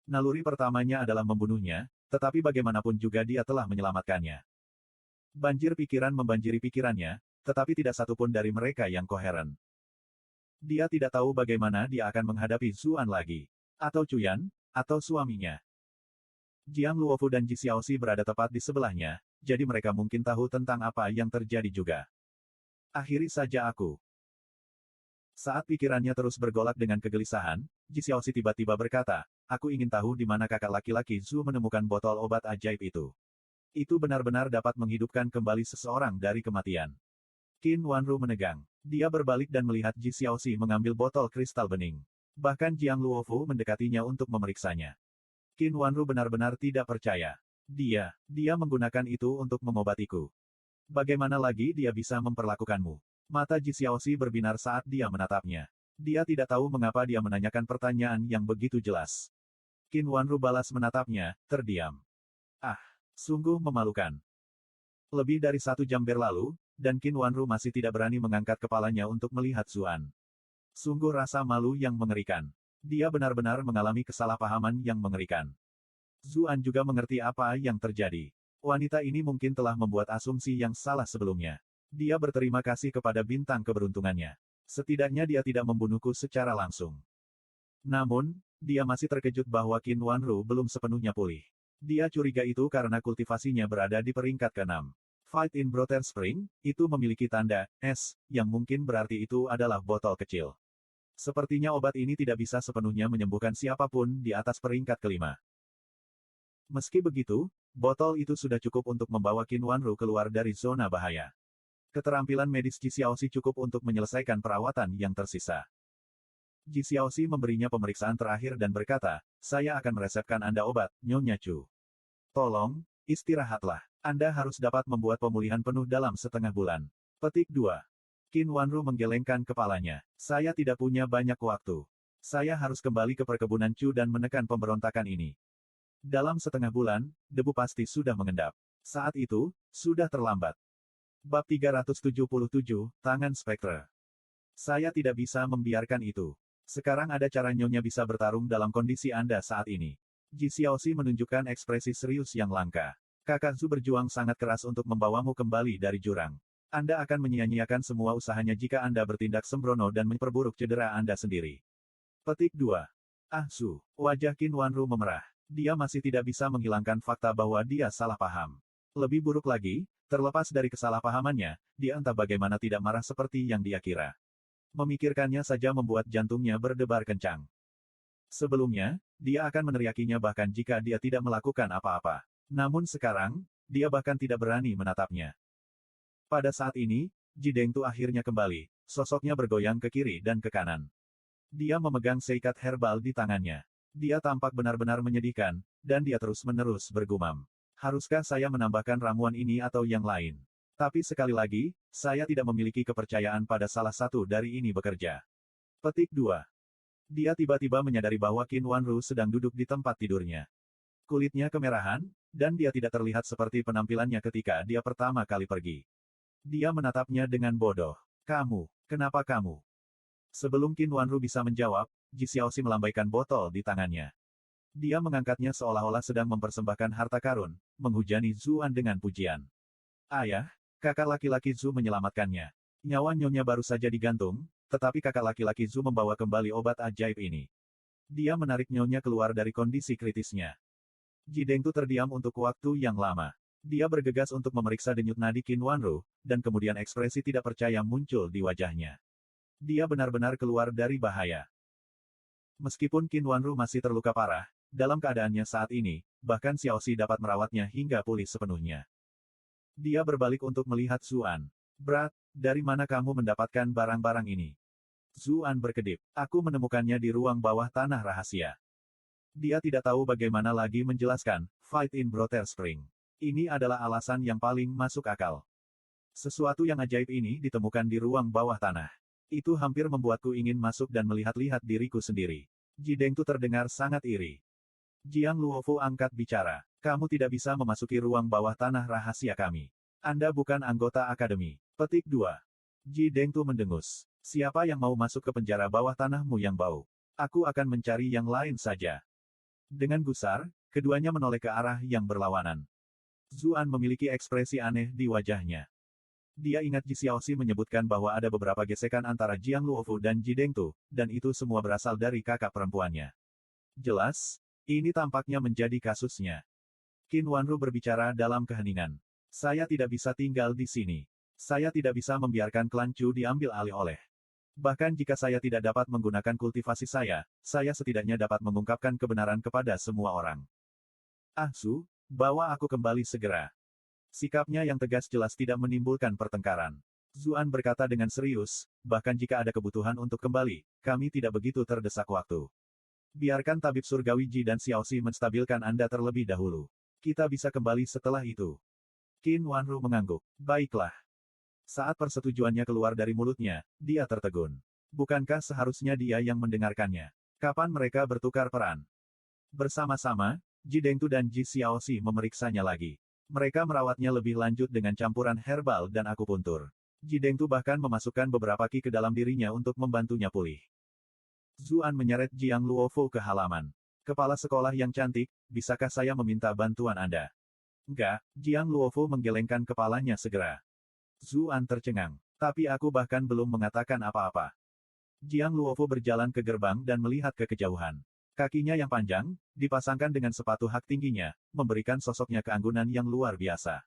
Naluri pertamanya adalah membunuhnya, tetapi bagaimanapun juga dia telah menyelamatkannya. Banjir pikiran membanjiri pikirannya, tetapi tidak satupun dari mereka yang koheren. Dia tidak tahu bagaimana dia akan menghadapi Zuan lagi. Atau Cuyan, atau suaminya. Jiang Luofu dan Ji Xiaoxi berada tepat di sebelahnya, jadi mereka mungkin tahu tentang apa yang terjadi juga. Akhiri saja aku. Saat pikirannya terus bergolak dengan kegelisahan, Ji Xiaoxi tiba-tiba berkata, aku ingin tahu di mana kakak laki-laki Zhu menemukan botol obat ajaib itu. Itu benar-benar dapat menghidupkan kembali seseorang dari kematian. Qin Wanru menegang. Dia berbalik dan melihat Ji Xiaoxi mengambil botol kristal bening. Bahkan Jiang Luofu mendekatinya untuk memeriksanya. Qin Wanru benar-benar tidak percaya. Dia menggunakan itu untuk mengobatiku. Bagaimana lagi dia bisa memperlakukanmu? Mata Ji Xiaoxi berbinar saat dia menatapnya. Dia tidak tahu mengapa dia menanyakan pertanyaan yang begitu jelas. Qin Wanru balas menatapnya, terdiam. Ah, sungguh memalukan. Lebih dari 1 jam berlalu, dan Qin Wanru masih tidak berani mengangkat kepalanya untuk melihat Zuan. Sungguh rasa malu yang mengerikan. Dia benar-benar mengalami kesalahpahaman yang mengerikan. Zuan juga mengerti apa yang terjadi. Wanita ini mungkin telah membuat asumsi yang salah sebelumnya. Dia berterima kasih kepada bintang keberuntungannya. Setidaknya dia tidak membunuhku secara langsung. Namun, dia masih terkejut bahwa Qin Wanru belum sepenuhnya pulih. Dia curiga itu karena kultivasinya berada di peringkat ke-6. Fight in Brother Spring, itu memiliki tanda S, yang mungkin berarti itu adalah botol kecil. Sepertinya obat ini tidak bisa sepenuhnya menyembuhkan siapapun di atas peringkat ke-5. Meski begitu, botol itu sudah cukup untuk membawa Qin Wanru keluar dari zona bahaya. Keterampilan medis Ji Xiaoxi cukup untuk menyelesaikan perawatan yang tersisa. Ji Xiaoxi memberinya pemeriksaan terakhir dan berkata, saya akan meresepkan Anda obat, Nyonya Chu. Tolong, istirahatlah. Anda harus dapat membuat pemulihan penuh dalam setengah bulan. Petik 2. Qin Wanru menggelengkan kepalanya. Saya tidak punya banyak waktu. Saya harus kembali ke perkebunan Chu dan menekan pemberontakan ini. Dalam setengah bulan, debu pasti sudah mengendap. Saat itu, sudah terlambat. Bab 377, Tangan Spektre. Saya tidak bisa membiarkan itu. Sekarang ada cara Nyonya bisa bertarung dalam kondisi Anda saat ini. Ji Xiaoxi menunjukkan ekspresi serius yang langka. Kakak Zhu berjuang sangat keras untuk membawamu kembali dari jurang. Anda akan menyia-nyiakan semua usahanya jika Anda bertindak sembrono dan memperburuk cedera Anda sendiri. Petik 2. Ah Zhu, wajah Qin Wanru memerah. Dia masih tidak bisa menghilangkan fakta bahwa dia salah paham. Lebih buruk lagi, terlepas dari kesalahpahamannya, dia entah bagaimana tidak marah seperti yang dia kira. Memikirkannya saja membuat jantungnya berdebar kencang. Sebelumnya, dia akan meneriakinya bahkan jika dia tidak melakukan apa-apa. Namun sekarang, dia bahkan tidak berani menatapnya. Pada saat ini, Ji Dengtu akhirnya kembali, sosoknya bergoyang ke kiri dan ke kanan. Dia memegang seikat herbal di tangannya. Dia tampak benar-benar menyedihkan, dan dia terus-menerus bergumam. Haruskah saya menambahkan ramuan ini atau yang lain? Tapi sekali lagi, saya tidak memiliki kepercayaan pada salah satu dari ini bekerja. Petik 2. Dia tiba-tiba menyadari bahwa Qin Wanru sedang duduk di tempat tidurnya. Kulitnya kemerahan, dan dia tidak terlihat seperti penampilannya ketika dia pertama kali pergi. Dia menatapnya dengan bodoh. Kenapa kamu? Sebelum Qin Wanru bisa menjawab, Ji Xiaoxi melambaikan botol di tangannya. Dia mengangkatnya seolah-olah sedang mempersembahkan harta karun, menghujani Zuan dengan pujian. Ayah, kakak laki-laki Zhu menyelamatkannya. Nyawa Nyonya baru saja digantung, tetapi kakak laki-laki Zhu membawa kembali obat ajaib ini. Dia menarik Nyonya keluar dari kondisi kritisnya. Ji Dengtu terdiam untuk waktu yang lama. Dia bergegas untuk memeriksa denyut nadi Qin Wanru, dan kemudian ekspresi tidak percaya muncul di wajahnya. Dia benar-benar keluar dari bahaya. Meskipun Qin Wanru masih terluka parah, dalam keadaannya saat ini, bahkan Xiaoxi dapat merawatnya hingga pulih sepenuhnya. Dia berbalik untuk melihat Zuan. Brat, dari mana kamu mendapatkan barang-barang ini? Zuan berkedip. Aku menemukannya di ruang bawah tanah rahasia. Dia tidak tahu bagaimana lagi menjelaskan, Fight in Brother Spring. Ini adalah alasan yang paling masuk akal. Sesuatu yang ajaib ini ditemukan di ruang bawah tanah. Itu hampir membuatku ingin masuk dan melihat-lihat diriku sendiri. Ji Dengtu terdengar sangat iri. Jiang Luofu angkat bicara. Kamu tidak bisa memasuki ruang bawah tanah rahasia kami. Anda bukan anggota akademi. Petik 2. Ji Dengtu mendengus. Siapa yang mau masuk ke penjara bawah tanahmu yang bau? Aku akan mencari yang lain saja. Dengan gusar, keduanya menoleh ke arah yang berlawanan. Zuan memiliki ekspresi aneh di wajahnya. Dia ingat Ji Xiaoxi menyebutkan bahwa ada beberapa gesekan antara Jiang Luofu dan Ji Dengtu, dan itu semua berasal dari kakak perempuannya. Jelas, ini tampaknya menjadi kasusnya. Qin Wanru berbicara dalam keheningan. Saya tidak bisa tinggal di sini. Saya tidak bisa membiarkan klan Chu diambil alih oleh. Bahkan jika saya tidak dapat menggunakan kultivasi saya setidaknya dapat mengungkapkan kebenaran kepada semua orang. Ah Zhu, bawa aku kembali segera. Sikapnya yang tegas jelas tidak menimbulkan pertengkaran. Zuan berkata dengan serius, bahkan jika ada kebutuhan untuk kembali, kami tidak begitu terdesak waktu. Biarkan tabib surgawi Ji dan Xiaoxi menstabilkan Anda terlebih dahulu. Kita bisa kembali setelah itu. Qin Wanru mengangguk. Baiklah. Saat persetujuannya keluar dari mulutnya, dia tertegun. Bukankah seharusnya dia yang mendengarkannya? Kapan mereka bertukar peran? Bersama-sama, Ji Dengtu dan Ji Xiaoxi memeriksanya lagi. Mereka merawatnya lebih lanjut dengan campuran herbal dan akupuntur. Ji Dengtu bahkan memasukkan beberapa ki ke dalam dirinya untuk membantunya pulih. Zuan menyeret Jiang Luofu ke halaman. Kepala sekolah yang cantik, bisakah saya meminta bantuan Anda? Enggak, Jiang Luofu menggelengkan kepalanya segera. Zuan tercengang. Tapi aku bahkan belum mengatakan apa-apa. Jiang Luofu berjalan ke gerbang dan melihat ke kejauhan. Kakinya yang panjang, dipasangkan dengan sepatu hak tingginya, memberikan sosoknya keanggunan yang luar biasa.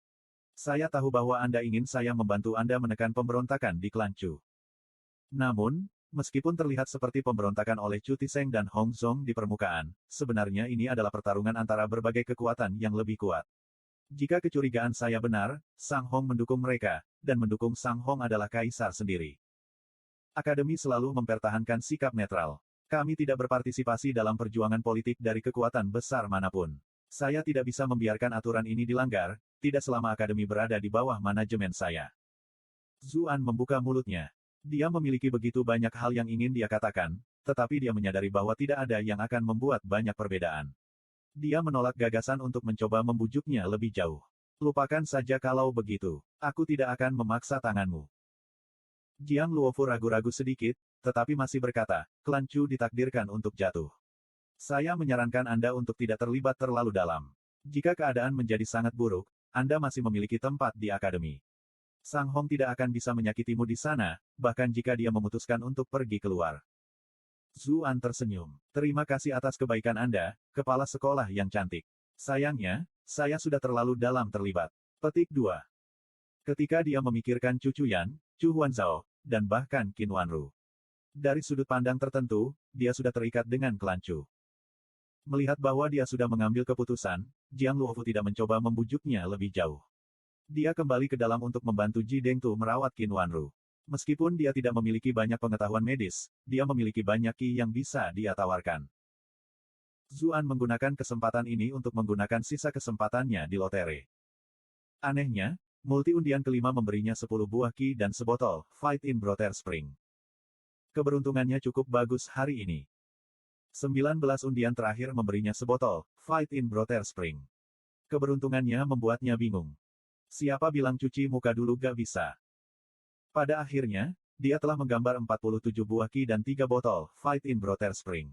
Saya tahu bahwa Anda ingin saya membantu Anda menekan pemberontakan di klan Chu. Namun, meskipun terlihat seperti pemberontakan oleh Chu Tiseng dan Hong Zong di permukaan, sebenarnya ini adalah pertarungan antara berbagai kekuatan yang lebih kuat. Jika kecurigaan saya benar, Sang Hong mendukung mereka, dan mendukung Sang Hong adalah kaisar sendiri. Akademi selalu mempertahankan sikap netral. Kami tidak berpartisipasi dalam perjuangan politik dari kekuatan besar manapun. Saya tidak bisa membiarkan aturan ini dilanggar, tidak selama akademi berada di bawah manajemen saya. Zuan membuka mulutnya. Dia memiliki begitu banyak hal yang ingin dia katakan, tetapi dia menyadari bahwa tidak ada yang akan membuat banyak perbedaan. Dia menolak gagasan untuk mencoba membujuknya lebih jauh. Lupakan saja kalau begitu. Aku tidak akan memaksa tanganmu. Jiang Luofu ragu-ragu sedikit, tetapi masih berkata, klan Chu ditakdirkan untuk jatuh. Saya menyarankan Anda untuk tidak terlibat terlalu dalam. Jika keadaan menjadi sangat buruk, Anda masih memiliki tempat di akademi. Sang Hong tidak akan bisa menyakitimu di sana, bahkan jika dia memutuskan untuk pergi keluar. Zuan tersenyum. Terima kasih atas kebaikan Anda, kepala sekolah yang cantik. Sayangnya, saya sudah terlalu dalam terlibat. Petik 2. Ketika dia memikirkan Chu Chuyan, Chu Huanzhao, dan bahkan Qin Wanru. Dari sudut pandang tertentu, dia sudah terikat dengan klan Chu. Melihat bahwa dia sudah mengambil keputusan, Jiang Luofu tidak mencoba membujuknya lebih jauh. Dia kembali ke dalam untuk membantu Ji Dengtu merawat Qin Wanru. Meskipun dia tidak memiliki banyak pengetahuan medis, dia memiliki banyak ki yang bisa dia tawarkan. Zuan menggunakan kesempatan ini untuk menggunakan sisa kesempatannya di lotere. Anehnya, multi undian kelima memberinya 10 buah ki dan sebotol Fight in Brother Spring. Keberuntungannya cukup bagus hari ini. 19 undian terakhir memberinya sebotol Fight in Brother Spring. Keberuntungannya membuatnya bingung. Siapa bilang cuci muka dulu gak bisa? Pada akhirnya, dia telah menggambar 47 buah ki dan 3 botol Fight in Brother Spring.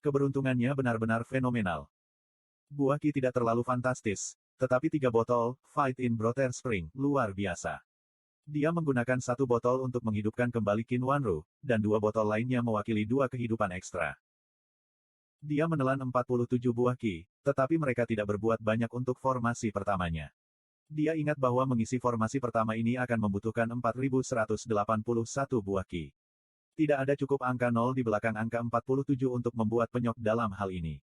Keberuntungannya benar-benar fenomenal. Buah ki tidak terlalu fantastis, tetapi 3 botol Fight in Brother Spring luar biasa. Dia menggunakan 1 botol untuk menghidupkan kembali Qin Wanru, dan 2 botol lainnya mewakili 2 kehidupan ekstra. Dia menelan 47 buah ki, tetapi mereka tidak berbuat banyak untuk formasi pertamanya. Dia ingat bahwa mengisi formasi pertama ini akan membutuhkan 4181 buah ki. Tidak ada cukup angka 0 di belakang angka 47 untuk membuat penyok dalam hal ini.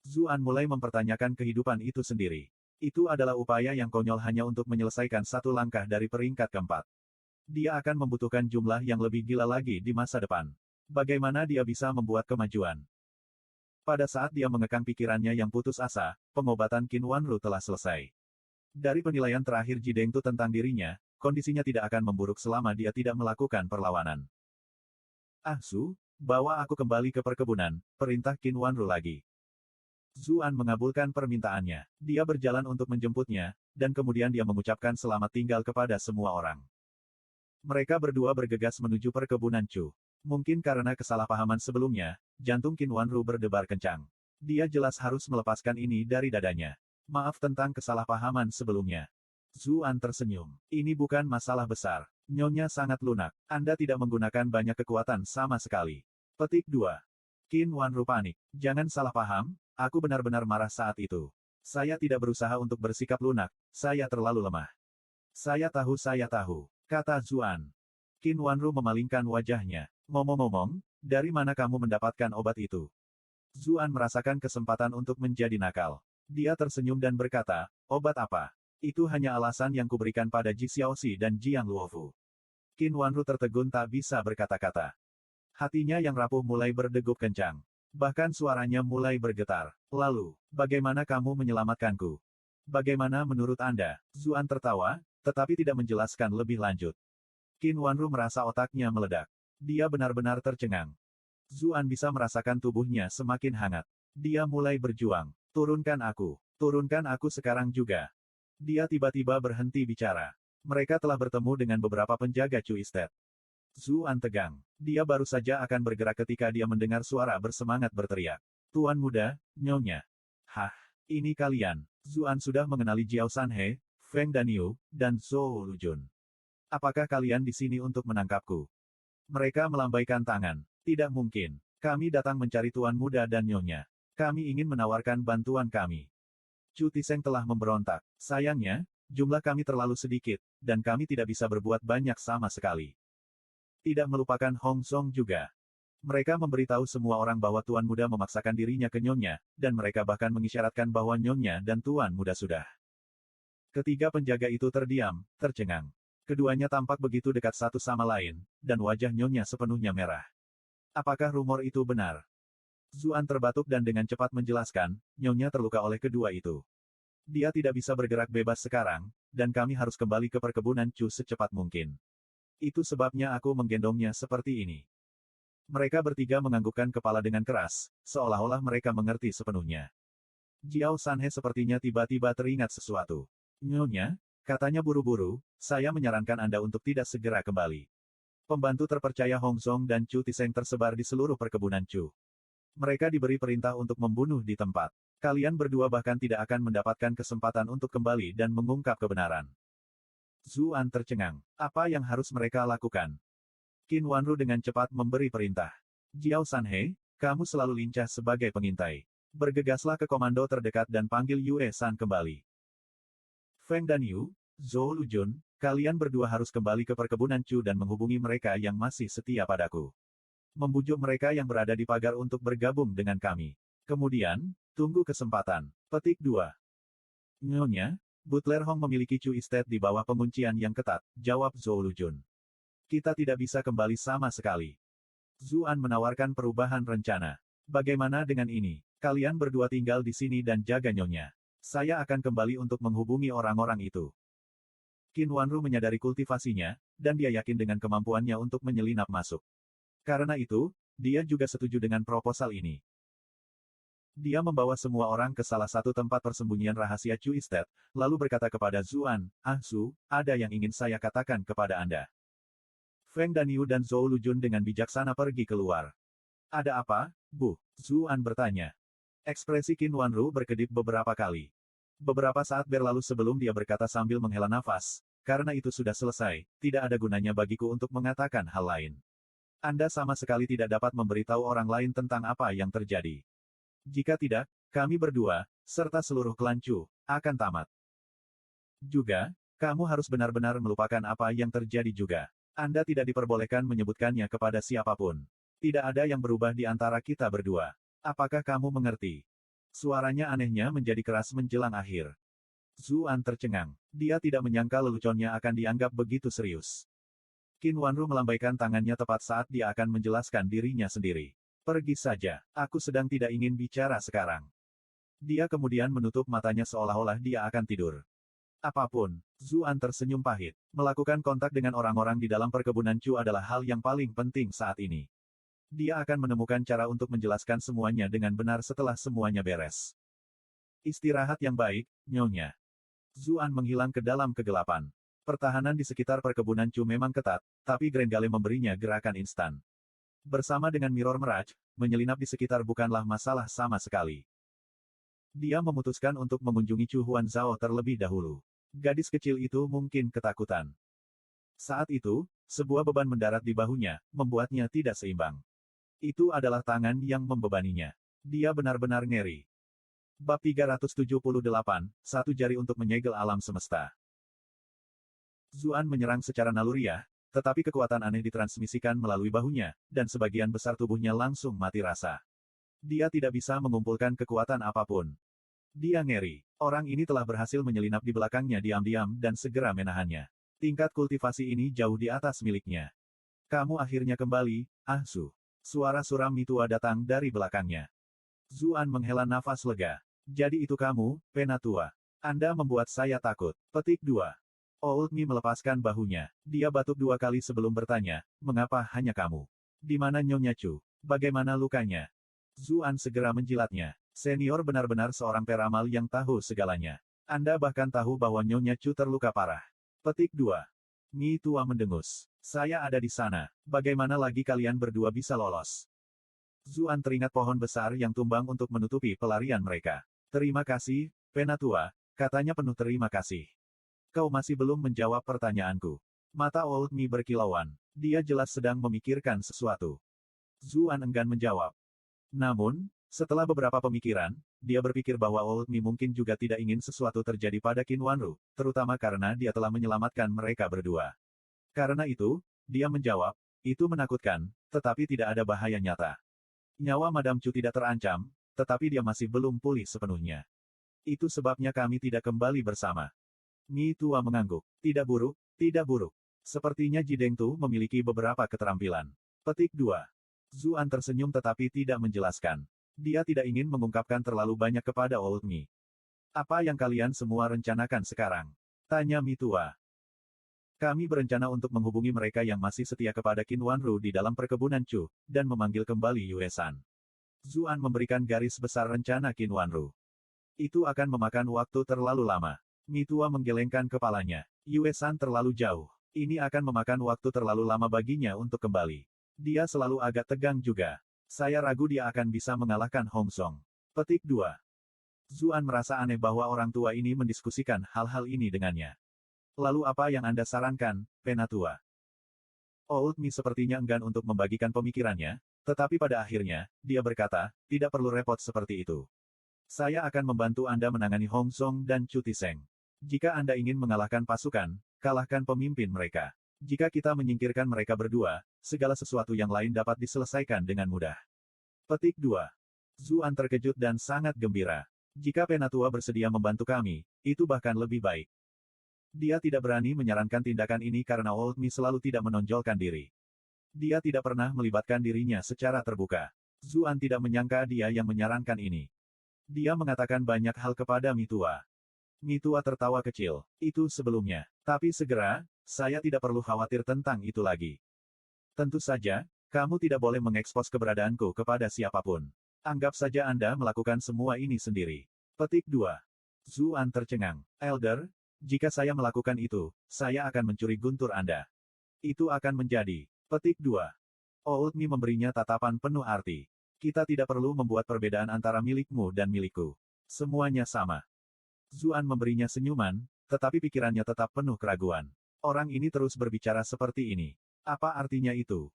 Zuan mulai mempertanyakan kehidupan itu sendiri. Itu adalah upaya yang konyol hanya untuk menyelesaikan 1 langkah dari peringkat keempat. Dia akan membutuhkan jumlah yang lebih gila lagi di masa depan. Bagaimana dia bisa membuat kemajuan? Pada saat dia mengekang pikirannya yang putus asa, pengobatan Qin Wanru telah selesai. Dari penilaian terakhir Ji Dengtu tentang dirinya, kondisinya tidak akan memburuk selama dia tidak melakukan perlawanan. Ah Su, bawa aku kembali ke perkebunan, perintah Qin Wanru lagi. Zuan mengabulkan permintaannya. Dia berjalan untuk menjemputnya, dan kemudian dia mengucapkan selamat tinggal kepada semua orang. Mereka berdua bergegas menuju perkebunan Chu. Mungkin karena kesalahpahaman sebelumnya, jantung Qin Wanru berdebar kencang. Dia jelas harus melepaskan ini dari dadanya. Maaf tentang kesalahpahaman sebelumnya. Zuan tersenyum. Ini bukan masalah besar. Nyonya sangat lunak. Anda tidak menggunakan banyak kekuatan sama sekali. Petik 2. Qin Wanru panik. Jangan salah paham, aku benar-benar marah saat itu. Saya tidak berusaha untuk bersikap lunak, saya terlalu lemah. Saya tahu, kata Zuan. Qin Wanru memalingkan wajahnya. Ngomong-ngomong, dari mana kamu mendapatkan obat itu? Zuan merasakan kesempatan untuk menjadi nakal. Dia tersenyum dan berkata, obat apa? Itu hanya alasan yang kuberikan pada Ji Xiaoxi dan Jiang Luofu. Qin Wanru tertegun tak bisa berkata-kata. Hatinya yang rapuh mulai berdegup kencang. Bahkan suaranya mulai bergetar. Lalu, bagaimana kamu menyelamatkanku? Bagaimana menurut Anda? Zuan tertawa, tetapi tidak menjelaskan lebih lanjut. Qin Wanru merasa otaknya meledak. Dia benar-benar tercengang. Zuan bisa merasakan tubuhnya semakin hangat. Dia mulai berjuang. Turunkan aku sekarang juga. Dia tiba-tiba berhenti bicara. Mereka telah bertemu dengan beberapa penjaga Chu Estate. Zuan tegang. Dia baru saja akan bergerak ketika dia mendengar suara bersemangat berteriak. Tuan muda, Nyonya. Hah, ini kalian. Zuan sudah mengenali Jiao Sanhe, Feng Daniu, dan Zhou Lujun. Apakah kalian di sini untuk menangkapku? Mereka melambaikan tangan. Tidak mungkin. Kami datang mencari Tuan muda dan Nyonya. Kami ingin menawarkan bantuan kami. Chu Tiseng telah memberontak. Sayangnya, jumlah kami terlalu sedikit, dan kami tidak bisa berbuat banyak sama sekali. Tidak melupakan Hong Song juga. Mereka memberitahu semua orang bahwa Tuan Muda memaksakan dirinya ke Nyonya, dan mereka bahkan mengisyaratkan bahwa Nyonya dan Tuan Muda sudah. Ketiga penjaga itu terdiam, tercengang. Keduanya tampak begitu dekat satu sama lain, dan wajah Nyonya sepenuhnya merah. Apakah rumor itu benar? Zuan terbatuk dan dengan cepat menjelaskan, Nyonya terluka oleh kedua itu. Dia tidak bisa bergerak bebas sekarang, dan kami harus kembali ke perkebunan Chu secepat mungkin. Itu sebabnya aku menggendongnya seperti ini. Mereka bertiga menganggukkan kepala dengan keras, seolah-olah mereka mengerti sepenuhnya. Jiao Sanhe sepertinya tiba-tiba teringat sesuatu. Nyonya, katanya buru-buru, saya menyarankan Anda untuk tidak segera kembali. Pembantu terpercaya Hong Zhong dan Chu Tiseng tersebar di seluruh perkebunan Chu. Mereka diberi perintah untuk membunuh di tempat. Kalian berdua bahkan tidak akan mendapatkan kesempatan untuk kembali dan mengungkap kebenaran. Zuan tercengang. Apa yang harus mereka lakukan? Qin Wanru dengan cepat memberi perintah. Jiao Sanhe, kamu selalu lincah sebagai pengintai. Bergegaslah ke komando terdekat dan panggil Yue San kembali. Feng dan Yu, Zhou Lujun, kalian berdua harus kembali ke perkebunan Chu dan menghubungi mereka yang masih setia padaku. Membujuk mereka yang berada di pagar untuk bergabung dengan kami. Kemudian, tunggu kesempatan. Petik 2. Nyonya, Butler Hong memiliki Chu Estate di bawah penguncian yang ketat, jawab Zhou Lujun. Kita tidak bisa kembali sama sekali. Zuan menawarkan perubahan rencana. Bagaimana dengan ini? Kalian berdua tinggal di sini dan jaga nyonya. Saya akan kembali untuk menghubungi orang-orang itu. Qin Wanru menyadari kultivasinya, dan dia yakin dengan kemampuannya untuk menyelinap masuk. Karena itu, dia juga setuju dengan proposal ini. Dia membawa semua orang ke salah satu tempat persembunyian rahasia Chu Estate, lalu berkata kepada Zuan, Su, ada yang ingin saya katakan kepada Anda. Feng dan Yu dan Zhou Lujun dengan bijaksana pergi keluar. Ada apa, Bu? Zuan bertanya. Ekspresi Qin Wanru berkedip beberapa kali. Beberapa saat berlalu sebelum dia berkata sambil menghela nafas, karena itu sudah selesai, tidak ada gunanya bagiku untuk mengatakan hal lain. Anda sama sekali tidak dapat memberitahu orang lain tentang apa yang terjadi. Jika tidak, kami berdua, serta seluruh klan Chu, akan tamat. Juga, kamu harus benar-benar melupakan apa yang terjadi juga. Anda tidak diperbolehkan menyebutkannya kepada siapapun. Tidak ada yang berubah di antara kita berdua. Apakah kamu mengerti? Suaranya anehnya menjadi keras menjelang akhir. Zuan tercengang. Dia tidak menyangka leluconnya akan dianggap begitu serius. Qin Wanru melambaikan tangannya tepat saat dia akan menjelaskan dirinya sendiri. Pergi saja, aku sedang tidak ingin bicara sekarang. Dia kemudian menutup matanya seolah-olah dia akan tidur. Apapun, Zuan tersenyum pahit. Melakukan kontak dengan orang-orang di dalam perkebunan Chu adalah hal yang paling penting saat ini. Dia akan menemukan cara untuk menjelaskan semuanya dengan benar setelah semuanya beres. Istirahat yang baik, Nyonya. Zuan menghilang ke dalam kegelapan. Pertahanan di sekitar perkebunan Chu memang ketat, tapi Grenggale memberinya gerakan instan. Bersama dengan Mirror Mirage, menyelinap di sekitar bukanlah masalah sama sekali. Dia memutuskan untuk mengunjungi Chu Huanzhao terlebih dahulu. Gadis kecil itu mungkin ketakutan. Saat itu, sebuah beban mendarat di bahunya, membuatnya tidak seimbang. Itu adalah tangan yang membebaninya. Dia benar-benar ngeri. Bab 378, satu jari untuk menyegel alam semesta. Zuan menyerang secara naluriah, tetapi kekuatan aneh ditransmisikan melalui bahunya, dan sebagian besar tubuhnya langsung mati rasa. Dia tidak bisa mengumpulkan kekuatan apapun. Dia ngeri. Orang ini telah berhasil menyelinap di belakangnya diam-diam dan segera menahannya. Tingkat kultivasi ini jauh di atas miliknya. Kamu akhirnya kembali, Su. Suara suram Mitua datang dari belakangnya. Zuan menghela nafas lega. Jadi itu kamu, Penatua. Anda membuat saya takut. Petik 2. Old Mi melepaskan bahunya. Dia batuk 2 kali sebelum bertanya, mengapa hanya kamu? Di mana Nyonya Chu? Bagaimana lukanya? Zuan segera menjilatnya. Senior benar-benar seorang peramal yang tahu segalanya. Anda bahkan tahu bahwa Nyonya Chu terluka parah. Petik 2. Mi Tua mendengus. Saya ada di sana. Bagaimana lagi kalian berdua bisa lolos? Zuan teringat pohon besar yang tumbang untuk menutupi pelarian mereka. Terima kasih, Penatua, katanya penuh terima kasih. Kau masih belum menjawab pertanyaanku. Mata Old Mi berkilauan. Dia jelas sedang memikirkan sesuatu. Zuan enggan menjawab. Namun, setelah beberapa pemikiran, dia berpikir bahwa Old Mi mungkin juga tidak ingin sesuatu terjadi pada Qin Wanru, terutama karena dia telah menyelamatkan mereka berdua. Karena itu, dia menjawab, itu menakutkan, tetapi tidak ada bahaya nyata. Nyawa Madam Chu tidak terancam, tetapi dia masih belum pulih sepenuhnya. Itu sebabnya kami tidak kembali bersama. Mi Tua mengangguk. Tidak buruk, tidak buruk. Sepertinya Jideng Tu memiliki beberapa keterampilan. Petik 2. Zuan tersenyum tetapi tidak menjelaskan. Dia tidak ingin mengungkapkan terlalu banyak kepada Old Mi. Apa yang kalian semua rencanakan sekarang? Tanya Mitua. Kami berencana untuk menghubungi mereka yang masih setia kepada Qin Wanru di dalam perkebunan Chu, dan memanggil kembali Yue San. Zuan memberikan garis besar rencana Qin Wanru. Itu akan memakan waktu terlalu lama. Mitua menggelengkan kepalanya. Yue San terlalu jauh. Ini akan memakan waktu terlalu lama baginya untuk kembali. Dia selalu agak tegang juga. Saya ragu dia akan bisa mengalahkan Hong Song. Petik 2. Zuan merasa aneh bahwa orang tua ini mendiskusikan hal-hal ini dengannya. Lalu apa yang Anda sarankan, Penatua? Old Mi sepertinya enggan untuk membagikan pemikirannya, tetapi pada akhirnya, dia berkata, tidak perlu repot seperti itu. Saya akan membantu Anda menangani Hong Song dan Chu Tiseng. Jika Anda ingin mengalahkan pasukan, kalahkan pemimpin mereka. Jika kita menyingkirkan mereka berdua, segala sesuatu yang lain dapat diselesaikan dengan mudah. Petik 2. Zuan terkejut dan sangat gembira. Jika Penatua bersedia membantu kami, itu bahkan lebih baik. Dia tidak berani menyarankan tindakan ini karena Old Mi selalu tidak menonjolkan diri. Dia tidak pernah melibatkan dirinya secara terbuka. Zuan tidak menyangka dia yang menyarankan ini. Dia mengatakan banyak hal kepada Mitua. Mitua tertawa kecil. Itu sebelumnya. Tapi segera, saya tidak perlu khawatir tentang itu lagi. Tentu saja, kamu tidak boleh mengekspos keberadaanku kepada siapapun. Anggap saja Anda melakukan semua ini sendiri. Petik 2. Zuan tercengang. Elder, jika saya melakukan itu, saya akan mencuri guntur Anda. Itu akan menjadi. Petik 2. Old Mi memberinya tatapan penuh arti. Kita tidak perlu membuat perbedaan antara milikmu dan milikku. Semuanya sama. Zuan memberinya senyuman, tetapi pikirannya tetap penuh keraguan. Orang ini terus berbicara seperti ini. Apa artinya itu?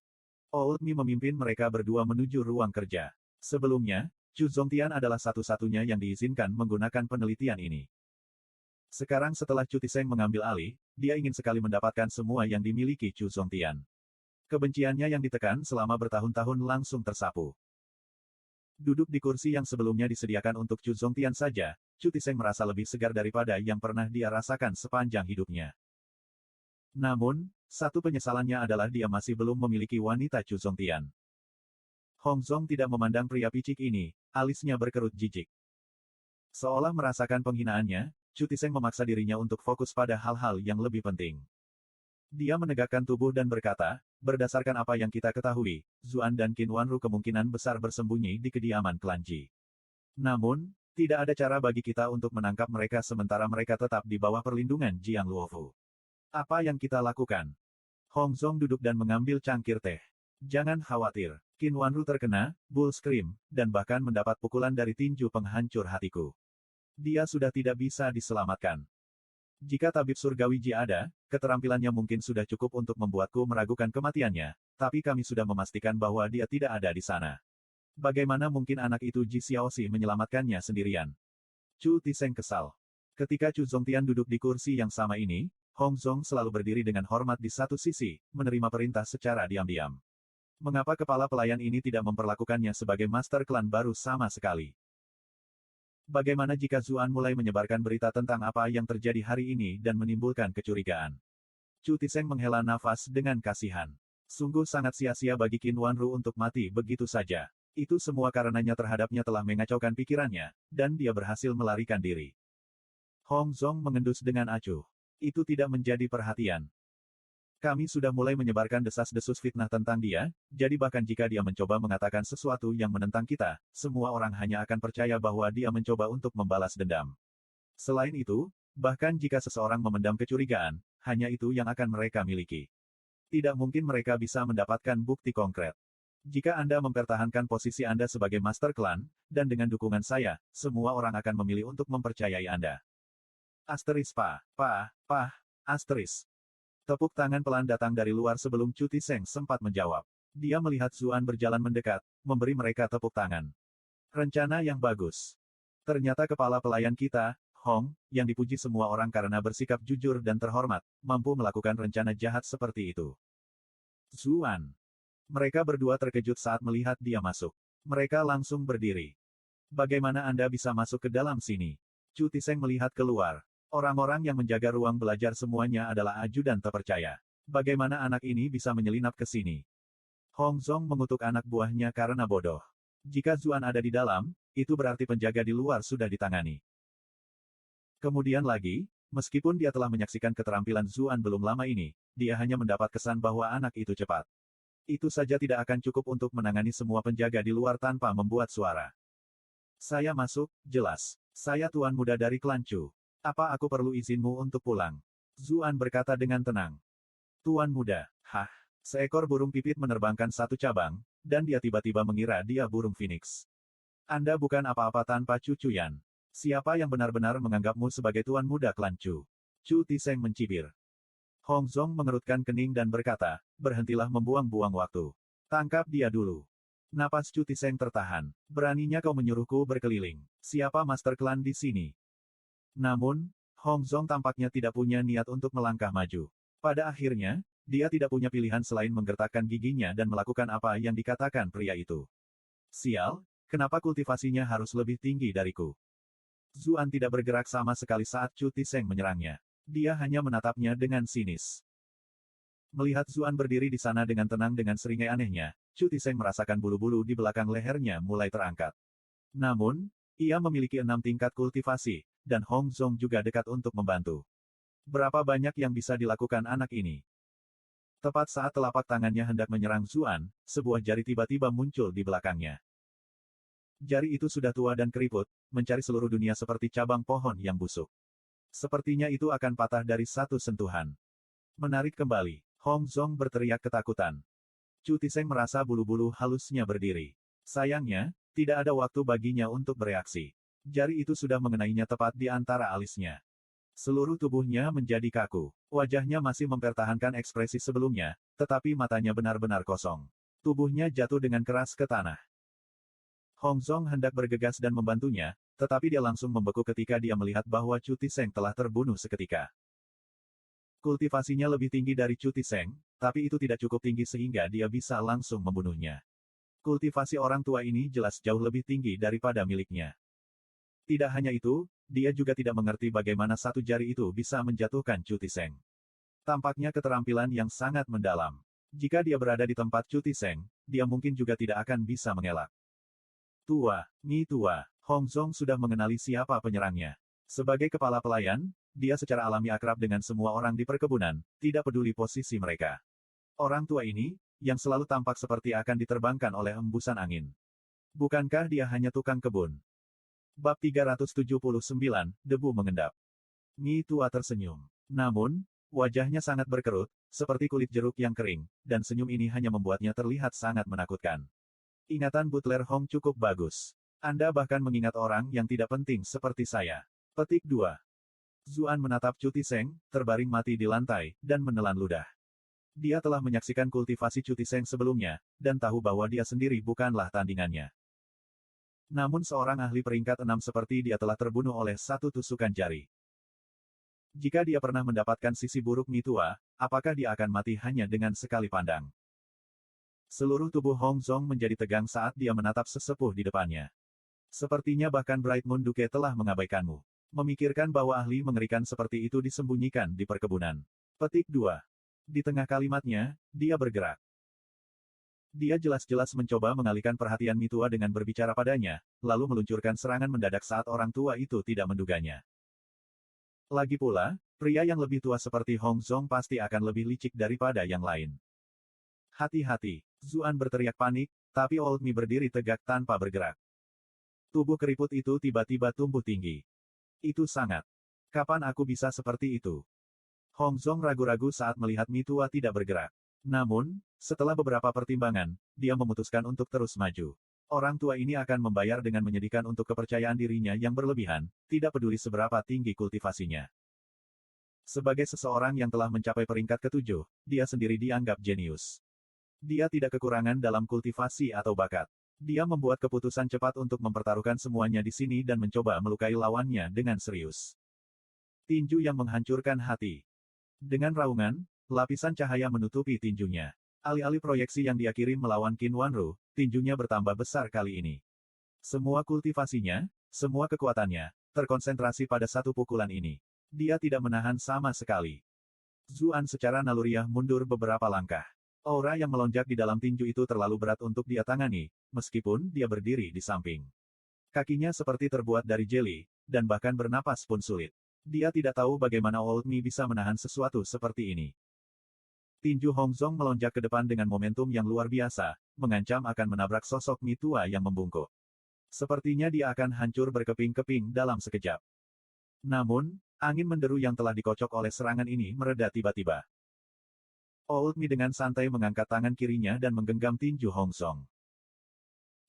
Old Mi memimpin mereka berdua menuju ruang kerja. Sebelumnya, Chu Zongtian adalah satu-satunya yang diizinkan menggunakan penelitian ini. Sekarang setelah Chu Tiseng mengambil alih, dia ingin sekali mendapatkan semua yang dimiliki Chu Zongtian. Kebenciannya yang ditekan selama bertahun-tahun langsung tersapu. Duduk di kursi yang sebelumnya disediakan untuk Chu Zongtian saja, Chu Tiseng merasa lebih segar daripada yang pernah dia rasakan sepanjang hidupnya. Namun, satu penyesalannya adalah dia masih belum memiliki wanita Chu Zongtian. Hong Zong tidak memandang pria picik ini, alisnya berkerut jijik. Seolah merasakan penghinaannya, Chu Tiseng memaksa dirinya untuk fokus pada hal-hal yang lebih penting. Dia menegakkan tubuh dan berkata, berdasarkan apa yang kita ketahui, Zuan dan Qin Wanru kemungkinan besar bersembunyi di kediaman klan Ji. Namun, tidak ada cara bagi kita untuk menangkap mereka sementara mereka tetap di bawah perlindungan Jiang Luofu. Apa yang kita lakukan? Hong Zong duduk dan mengambil cangkir teh. Jangan khawatir, Qin Wanru terkena, Bull Scream, dan bahkan mendapat pukulan dari tinju penghancur hatiku. Dia sudah tidak bisa diselamatkan. Jika tabib surgawi Ji ada, keterampilannya mungkin sudah cukup untuk membuatku meragukan kematiannya, tapi kami sudah memastikan bahwa dia tidak ada di sana. Bagaimana mungkin anak itu Ji Xiaoxi menyelamatkannya sendirian? Chu Tiseng kesal. Ketika Chu Zongtian duduk di kursi yang sama ini, Hong Zong selalu berdiri dengan hormat di satu sisi, menerima perintah secara diam-diam. Mengapa kepala pelayan ini tidak memperlakukannya sebagai master klan baru sama sekali? Bagaimana jika Zuan mulai menyebarkan berita tentang apa yang terjadi hari ini dan menimbulkan kecurigaan? Chu Tiseng menghela nafas dengan kasihan. Sungguh sangat sia-sia bagi Qin Wanru untuk mati begitu saja. Itu semua karenanya terhadapnya telah mengacaukan pikirannya, dan dia berhasil melarikan diri. Hong Zong mengendus dengan acuh. Itu tidak menjadi perhatian. Kami sudah mulai menyebarkan desas-desus fitnah tentang dia, jadi bahkan jika dia mencoba mengatakan sesuatu yang menentang kita, semua orang hanya akan percaya bahwa dia mencoba untuk membalas dendam. Selain itu, bahkan jika seseorang memendam kecurigaan, hanya itu yang akan mereka miliki. Tidak mungkin mereka bisa mendapatkan bukti konkret. Jika Anda mempertahankan posisi Anda sebagai master klan, dan dengan dukungan saya, semua orang akan memilih untuk mempercayai Anda. Asteris asteris. Tepuk tangan pelan datang dari luar sebelum Chu Tiseng sempat menjawab. Dia melihat Zuan berjalan mendekat, memberi mereka tepuk tangan. Rencana yang bagus. Ternyata kepala pelayan kita, Hong, yang dipuji semua orang karena bersikap jujur dan terhormat, mampu melakukan rencana jahat seperti itu. Zuan. Mereka berdua terkejut saat melihat dia masuk. Mereka langsung berdiri. Bagaimana Anda bisa masuk ke dalam sini? Chu Tiseng melihat keluar. Orang-orang yang menjaga ruang belajar semuanya adalah ajudan terpercaya. Bagaimana anak ini bisa menyelinap ke sini? Hong Zong mengutuk anak buahnya karena bodoh. Jika Zuan ada di dalam, itu berarti penjaga di luar sudah ditangani. Kemudian lagi, meskipun dia telah menyaksikan keterampilan Zuan belum lama ini, dia hanya mendapat kesan bahwa anak itu cepat. Itu saja tidak akan cukup untuk menangani semua penjaga di luar tanpa membuat suara. Saya masuk, jelas. Saya tuan muda dari klan Chu. Apa aku perlu izinmu untuk pulang? Zuan berkata dengan tenang. Tuan muda, hah? Seekor burung pipit menerbangkan satu cabang, dan dia tiba-tiba mengira dia burung phoenix. Anda bukan apa-apa tanpa cucuyan. Siapa yang benar-benar menganggapmu sebagai tuan muda klan Chu? Chu Tiseng mencibir. Hong Zong mengerutkan kening dan berkata, berhentilah membuang-buang waktu. Tangkap dia dulu. Napas Chu Tiseng tertahan. Beraninya kau menyuruhku berkeliling. Siapa master klan di sini? Namun, Hong Zong tampaknya tidak punya niat untuk melangkah maju. Pada akhirnya, dia tidak punya pilihan selain menggertakkan giginya dan melakukan apa yang dikatakan pria itu. Sial, kenapa kultivasinya harus lebih tinggi dariku? Zuan tidak bergerak sama sekali saat Chu Tiseng menyerangnya. Dia hanya menatapnya dengan sinis. Melihat Zuan berdiri di sana dengan tenang dengan seringai anehnya, Chu Tiseng merasakan bulu-bulu di belakang lehernya mulai terangkat. Namun, ia memiliki 6 tingkat kultivasi, dan Hong Zong juga dekat untuk membantu. Berapa banyak yang bisa dilakukan anak ini? Tepat saat telapak tangannya hendak menyerang Zuan, sebuah jari tiba-tiba muncul di belakangnya. Jari itu sudah tua dan keriput, mencari seluruh dunia seperti cabang pohon yang busuk. Sepertinya itu akan patah dari satu sentuhan. Menarik kembali. Hong Zong berteriak ketakutan. Chu Tiseng merasa bulu-bulu halusnya berdiri. Sayangnya, tidak ada waktu baginya untuk bereaksi. Jari itu sudah mengenainya tepat di antara alisnya. Seluruh tubuhnya menjadi kaku. Wajahnya masih mempertahankan ekspresi sebelumnya, tetapi matanya benar-benar kosong. Tubuhnya jatuh dengan keras ke tanah. Hong Zong hendak bergegas dan membantunya, tetapi dia langsung membeku ketika dia melihat bahwa Chu Tiseng telah terbunuh seketika. Kultivasinya lebih tinggi dari Chu Tiseng, tapi itu tidak cukup tinggi sehingga dia bisa langsung membunuhnya. Kultivasi orang tua ini jelas jauh lebih tinggi daripada miliknya. Tidak hanya itu, dia juga tidak mengerti bagaimana satu jari itu bisa menjatuhkan Chu Tiseng. Tampaknya keterampilan yang sangat mendalam. Jika dia berada di tempat Chu Tiseng, dia mungkin juga tidak akan bisa mengelak. Tua, Nyi Tua, Hong Zong sudah mengenali siapa penyerangnya. Sebagai kepala pelayan, dia secara alami akrab dengan semua orang di perkebunan, tidak peduli posisi mereka. Orang tua ini, yang selalu tampak seperti akan diterbangkan oleh embusan angin. Bukankah dia hanya tukang kebun? Bab 379, Debu Mengendap. Nyi Tua tersenyum. Namun, wajahnya sangat berkerut, seperti kulit jeruk yang kering, dan senyum ini hanya membuatnya terlihat sangat menakutkan. Ingatan Butler Hong cukup bagus. Anda bahkan mengingat orang yang tidak penting seperti saya. Petik 2. Zuan menatap Chu Tiseng, terbaring mati di lantai, dan menelan ludah. Dia telah menyaksikan kultivasi Chu Tiseng sebelumnya, dan tahu bahwa dia sendiri bukanlah tandingannya. Namun seorang ahli peringkat 6 seperti dia telah terbunuh oleh satu tusukan jari. Jika dia pernah mendapatkan sisi buruk Nyi Tua, apakah dia akan mati hanya dengan sekali pandang? Seluruh tubuh Hong Zong menjadi tegang saat dia menatap sesepuh di depannya. Sepertinya bahkan Bright Moon Duke telah mengabaikanmu. Memikirkan bahwa ahli mengerikan seperti itu disembunyikan di perkebunan. Petik 2. Di tengah kalimatnya, dia bergerak. Dia jelas-jelas mencoba mengalihkan perhatian Nyi Tua dengan berbicara padanya, lalu meluncurkan serangan mendadak saat orang tua itu tidak menduganya. Lagi pula, pria yang lebih tua seperti Hong Zong pasti akan lebih licik daripada yang lain. Hati-hati, Zuan berteriak panik, tapi Old Mi berdiri tegak tanpa bergerak. Tubuh keriput itu tiba-tiba tumbuh tinggi. Itu sangat. Kapan aku bisa seperti itu? Hong Zong ragu-ragu saat melihat Nyi Tua tidak bergerak. Namun, setelah beberapa pertimbangan, dia memutuskan untuk terus maju. Orang tua ini akan membayar dengan menyedihkan untuk kepercayaan dirinya yang berlebihan, tidak peduli seberapa tinggi kultivasinya. Sebagai seseorang yang telah mencapai peringkat ke-7, dia sendiri dianggap jenius. Dia tidak kekurangan dalam kultivasi atau bakat. Dia membuat keputusan cepat untuk mempertaruhkan semuanya di sini dan mencoba melukai lawannya dengan serius. Tinju yang menghancurkan hati. Dengan raungan, lapisan cahaya menutupi tinjunya. Alih-alih proyeksi yang dia kirim melawan Qin Wanru, tinjunya bertambah besar kali ini. Semua kultivasinya, semua kekuatannya, terkonsentrasi pada satu pukulan ini. Dia tidak menahan sama sekali. Zuan secara naluriah mundur beberapa langkah. Aura yang melonjak di dalam tinju itu terlalu berat untuk dia tangani, meskipun dia berdiri di samping. Kakinya seperti terbuat dari jeli, dan bahkan bernapas pun sulit. Dia tidak tahu bagaimana Old Mi bisa menahan sesuatu seperti ini. Tinju Hongzong melonjak ke depan dengan momentum yang luar biasa, mengancam akan menabrak sosok Mi tua yang membungkuk. Sepertinya dia akan hancur berkeping-keping dalam sekejap. Namun, angin menderu yang telah dikocok oleh serangan ini mereda tiba-tiba. Old Mi dengan santai mengangkat tangan kirinya dan menggenggam tinju Hongzong.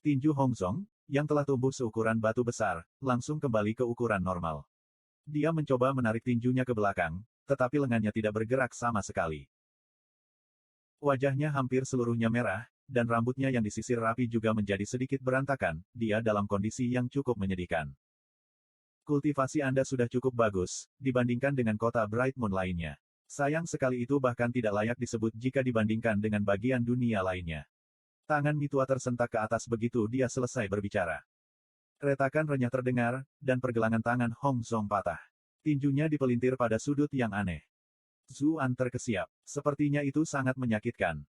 Tinju Hongzong, yang telah tumbuh seukuran batu besar, langsung kembali ke ukuran normal. Dia mencoba menarik tinjunya ke belakang, tetapi lengannya tidak bergerak sama sekali. Wajahnya hampir seluruhnya merah, dan rambutnya yang disisir rapi juga menjadi sedikit berantakan. Dia dalam kondisi yang cukup menyedihkan. Kultivasi Anda sudah cukup bagus, dibandingkan dengan kota Bright Moon lainnya. Sayang sekali itu bahkan tidak layak disebut jika dibandingkan dengan bagian dunia lainnya. Tangan Mi tua tersentak ke atas begitu dia selesai berbicara. Retakan renyah terdengar, dan pergelangan tangan Hongzong patah. Tinjunya dipelintir pada sudut yang aneh. Zuan terkesiap. Sepertinya itu sangat menyakitkan.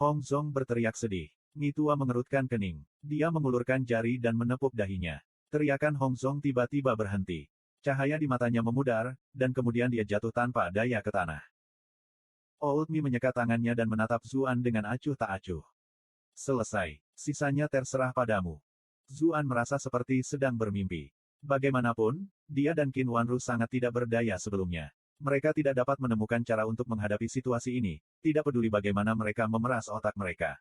Hongzong berteriak sedih. Mi tua mengerutkan kening. Dia mengulurkan jari dan menepuk dahinya. Teriakan Hongzong tiba-tiba berhenti. Cahaya di matanya memudar, dan kemudian dia jatuh tanpa daya ke tanah. Old Mi menyekat tangannya dan menatap Zuan dengan acuh tak acuh. Selesai. Sisanya terserah padamu. Zuan merasa seperti sedang bermimpi. Bagaimanapun, dia dan Qin Wanru sangat tidak berdaya sebelumnya. Mereka tidak dapat menemukan cara untuk menghadapi situasi ini, tidak peduli bagaimana mereka memeras otak mereka.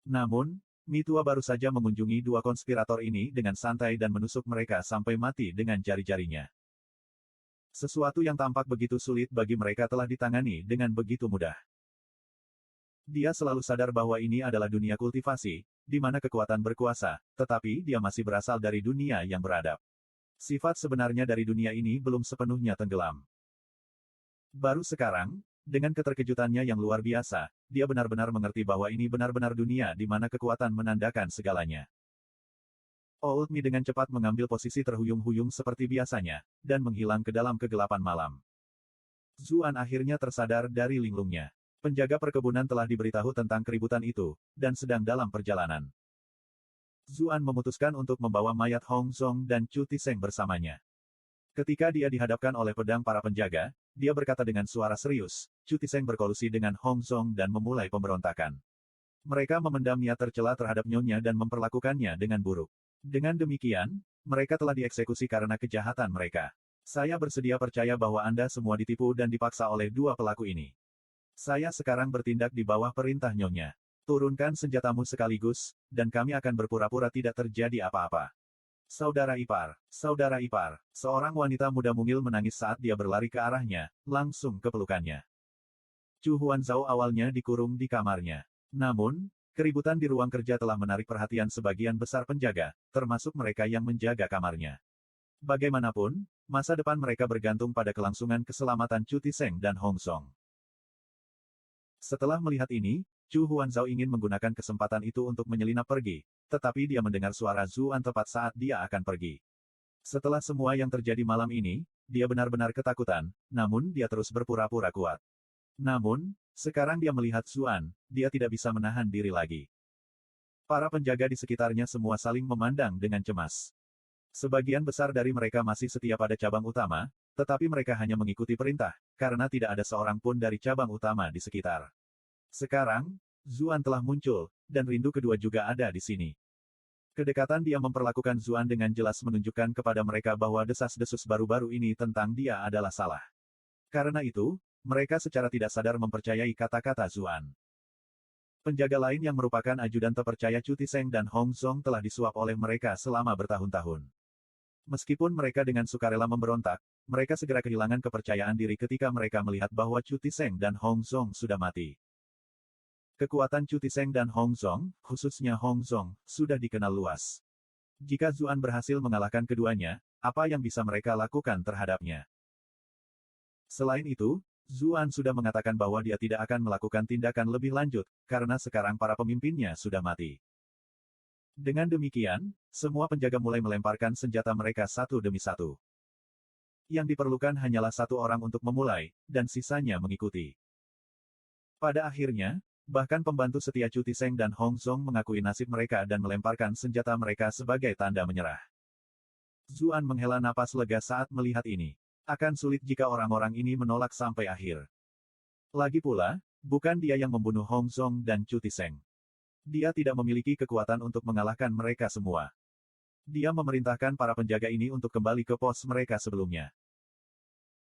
Namun, Mi tua baru saja mengunjungi dua konspirator ini dengan santai dan menusuk mereka sampai mati dengan jari-jarinya. Sesuatu yang tampak begitu sulit bagi mereka telah ditangani dengan begitu mudah. Dia selalu sadar bahwa ini adalah dunia kultivasi, di mana kekuatan berkuasa, tetapi dia masih berasal dari dunia yang beradab. Sifat sebenarnya dari dunia ini belum sepenuhnya tenggelam. Baru sekarang, dengan keterkejutannya yang luar biasa, dia benar-benar mengerti bahwa ini benar-benar dunia di mana kekuatan menandakan segalanya. Old Mi dengan cepat mengambil posisi terhuyung-huyung seperti biasanya, dan menghilang ke dalam kegelapan malam. Zuan akhirnya tersadar dari linglungnya. Penjaga perkebunan telah diberitahu tentang keributan itu, dan sedang dalam perjalanan. Zuan memutuskan untuk membawa mayat Hongzong dan Chu Tiseng bersamanya. Ketika dia dihadapkan oleh pedang para penjaga, dia berkata dengan suara serius, Chu Tiseng berkolusi dengan Hongzong dan memulai pemberontakan. Mereka memendam niat tercela terhadap nyonya dan memperlakukannya dengan buruk. Dengan demikian, mereka telah dieksekusi karena kejahatan mereka. Saya bersedia percaya bahwa Anda semua ditipu dan dipaksa oleh dua pelaku ini. Saya sekarang bertindak di bawah perintah nyonya. Turunkan senjatamu sekaligus, dan kami akan berpura-pura tidak terjadi apa-apa. Saudara ipar, seorang wanita muda mungil menangis saat dia berlari ke arahnya, langsung ke pelukannya. Chu Huanzhao awalnya dikurung di kamarnya. Namun, keributan di ruang kerja telah menarik perhatian sebagian besar penjaga, termasuk mereka yang menjaga kamarnya. Bagaimanapun, masa depan mereka bergantung pada kelangsungan keselamatan Chu Tiseng dan Hongzong. Setelah melihat ini, Chu Huanzhao ingin menggunakan kesempatan itu untuk menyelinap pergi, tetapi dia mendengar suara Zuan tepat saat dia akan pergi. Setelah semua yang terjadi malam ini, dia benar-benar ketakutan, namun dia terus berpura-pura kuat. Namun, sekarang dia melihat Zuan, dia tidak bisa menahan diri lagi. Para penjaga di sekitarnya semua saling memandang dengan cemas. Sebagian besar dari mereka masih setia pada cabang utama, tetapi mereka hanya mengikuti perintah, karena tidak ada seorang pun dari cabang utama di sekitar. Sekarang, Zuan telah muncul, dan rindu kedua juga ada di sini. Kedekatan dia memperlakukan Zuan dengan jelas menunjukkan kepada mereka bahwa desas-desus baru-baru ini tentang dia adalah salah. Karena itu, mereka secara tidak sadar mempercayai kata-kata Zuan. Penjaga lain yang merupakan ajudan terpercaya Chu Tiseng dan Hongzong telah disuap oleh mereka selama bertahun-tahun. Meskipun mereka dengan sukarela memberontak, mereka segera kehilangan kepercayaan diri ketika mereka melihat bahwa Chu Tiseng dan Hongzong sudah mati. Kekuatan Chu Tiseng dan Hongzong, khususnya Hongzong, sudah dikenal luas. Jika Zuan berhasil mengalahkan keduanya, apa yang bisa mereka lakukan terhadapnya? Selain itu, Zuan sudah mengatakan bahwa dia tidak akan melakukan tindakan lebih lanjut, karena sekarang para pemimpinnya sudah mati. Dengan demikian, semua penjaga mulai melemparkan senjata mereka satu demi satu. Yang diperlukan hanyalah satu orang untuk memulai, dan sisanya mengikuti. Pada akhirnya, bahkan pembantu setia Chu Tiseng dan Hongzong mengakui nasib mereka dan melemparkan senjata mereka sebagai tanda menyerah. Zuan menghela napas lega saat melihat ini. Akan sulit jika orang-orang ini menolak sampai akhir. Lagi pula, bukan dia yang membunuh Hong Zhong dan Chu Tiseng. Dia tidak memiliki kekuatan untuk mengalahkan mereka semua. Dia memerintahkan para penjaga ini untuk kembali ke pos mereka sebelumnya.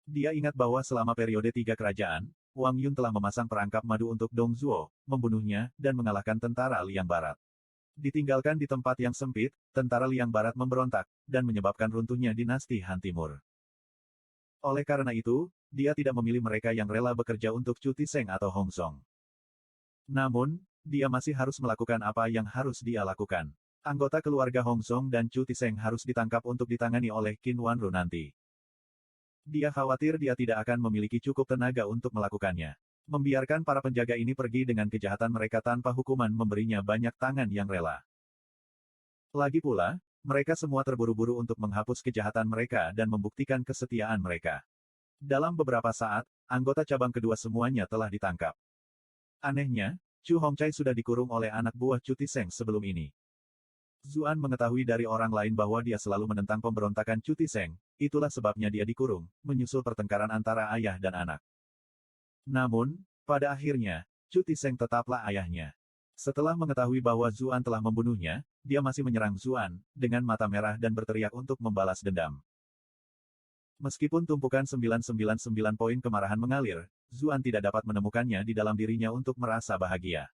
Dia ingat bahwa selama periode 3 kerajaan, Wang Yun telah memasang perangkap madu untuk Dong Zhuo, membunuhnya, dan mengalahkan tentara Liang Barat. Ditinggalkan di tempat yang sempit, tentara Liang Barat memberontak, dan menyebabkan runtuhnya dinasti Han Timur. Oleh karena itu, dia tidak memilih mereka yang rela bekerja untuk Chu Tiseng atau Hong Zhong. Namun, dia masih harus melakukan apa yang harus dia lakukan. Anggota keluarga Hong Zhong dan Chu Tiseng harus ditangkap untuk ditangani oleh Qin Wanru nanti. Dia khawatir dia tidak akan memiliki cukup tenaga untuk melakukannya. Membiarkan para penjaga ini pergi dengan kejahatan mereka tanpa hukuman memberinya banyak tangan yang rela. Lagi pula, mereka semua terburu-buru untuk menghapus kejahatan mereka dan membuktikan kesetiaan mereka. Dalam beberapa saat, anggota cabang kedua semuanya telah ditangkap. Anehnya, Chu Hongcai sudah dikurung oleh anak buah Chu Tiseng sebelum ini. Zuan mengetahui dari orang lain bahwa dia selalu menentang pemberontakan Chu Tiseng, itulah sebabnya dia dikurung, menyusul pertengkaran antara ayah dan anak. Namun, pada akhirnya, Chu Tiseng tetaplah ayahnya. Setelah mengetahui bahwa Zuan telah membunuhnya, dia masih menyerang Zuan, dengan mata merah dan berteriak untuk membalas dendam. Meskipun tumpukan 999 poin kemarahan mengalir, Zuan tidak dapat menemukannya di dalam dirinya untuk merasa bahagia.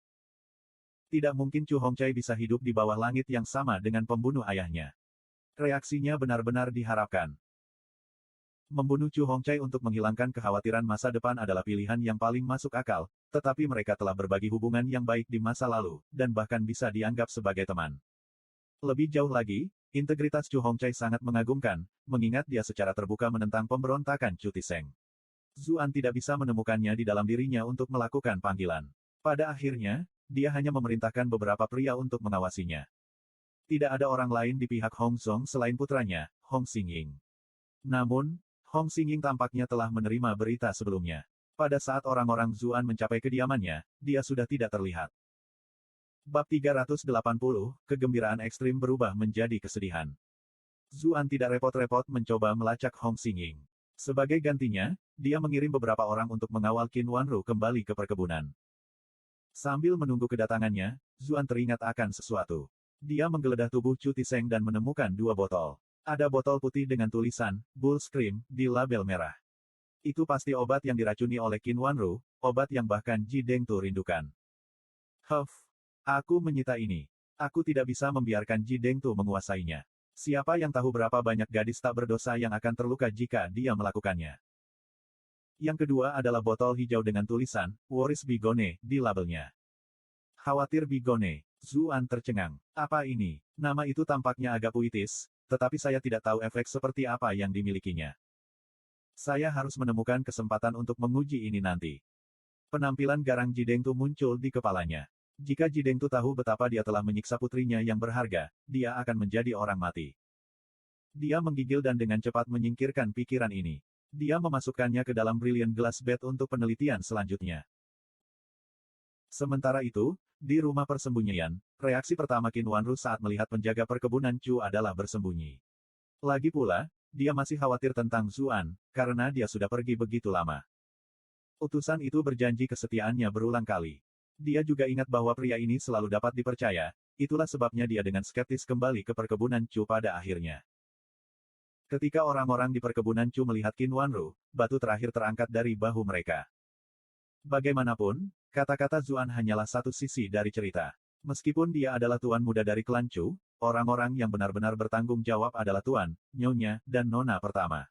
Tidak mungkin Chu Hongcai bisa hidup di bawah langit yang sama dengan pembunuh ayahnya. Reaksinya benar-benar diharapkan. Membunuh Chu Hongcai untuk menghilangkan kekhawatiran masa depan adalah pilihan yang paling masuk akal, tetapi mereka telah berbagi hubungan yang baik di masa lalu, dan bahkan bisa dianggap sebagai teman. Lebih jauh lagi, integritas Chu Hongcai sangat mengagumkan, mengingat dia secara terbuka menentang pemberontakan Chu Tiseng. Zuan tidak bisa menemukannya di dalam dirinya untuk melakukan panggilan. Pada akhirnya, dia hanya memerintahkan beberapa pria untuk mengawasinya. Tidak ada orang lain di pihak Hong Zhong selain putranya, Hong Xingying. Namun, Hong Xingying tampaknya telah menerima berita sebelumnya. Pada saat orang-orang Zuan mencapai kediamannya, dia sudah tidak terlihat. Bab 380, kegembiraan ekstrim berubah menjadi kesedihan. Zuan tidak repot-repot mencoba melacak Hong Xingying. Sebagai gantinya, dia mengirim beberapa orang untuk mengawal Qin Wanru kembali ke perkebunan. Sambil menunggu kedatangannya, Zuan teringat akan sesuatu. Dia menggeledah tubuh Chu Tiseng dan menemukan 2 botol. Ada botol putih dengan tulisan, Bull's Cream, di label merah. Itu pasti obat yang diracuni oleh Qin Wanru, obat yang bahkan Ji Dengtu rindukan. Aku menyita ini. Aku tidak bisa membiarkan Ji Dengtu menguasainya. Siapa yang tahu berapa banyak gadis tak berdosa yang akan terluka jika dia melakukannya. Yang kedua adalah botol hijau dengan tulisan, Waris Bigone, di labelnya. Khawatir Bigone, Zuan tercengang. Apa ini? Nama itu tampaknya agak puitis, tetapi saya tidak tahu efek seperti apa yang dimilikinya. Saya harus menemukan kesempatan untuk menguji ini nanti. Penampilan garang Ji Dengtu muncul di kepalanya. Jika Ji Dengtu tahu betapa dia telah menyiksa putrinya yang berharga, dia akan menjadi orang mati. Dia menggigil dan dengan cepat menyingkirkan pikiran ini. Dia memasukkannya ke dalam Brilliant Glass Bed untuk penelitian selanjutnya. Sementara itu, di rumah persembunyian, reaksi pertama Qin Wanru saat melihat penjaga perkebunan Chu adalah bersembunyi. Lagi pula, dia masih khawatir tentang Zuan, karena dia sudah pergi begitu lama. Utusan itu berjanji kesetiaannya berulang kali. Dia juga ingat bahwa pria ini selalu dapat dipercaya, itulah sebabnya dia dengan skeptis kembali ke perkebunan Chu pada akhirnya. Ketika orang-orang di perkebunan Chu melihat Qin Wanru, batu terakhir terangkat dari bahu mereka. Bagaimanapun, kata-kata Zuan hanyalah satu sisi dari cerita. Meskipun dia adalah tuan muda dari klan Chu, orang-orang yang benar-benar bertanggung jawab adalah tuan, nyonya, dan nona pertama.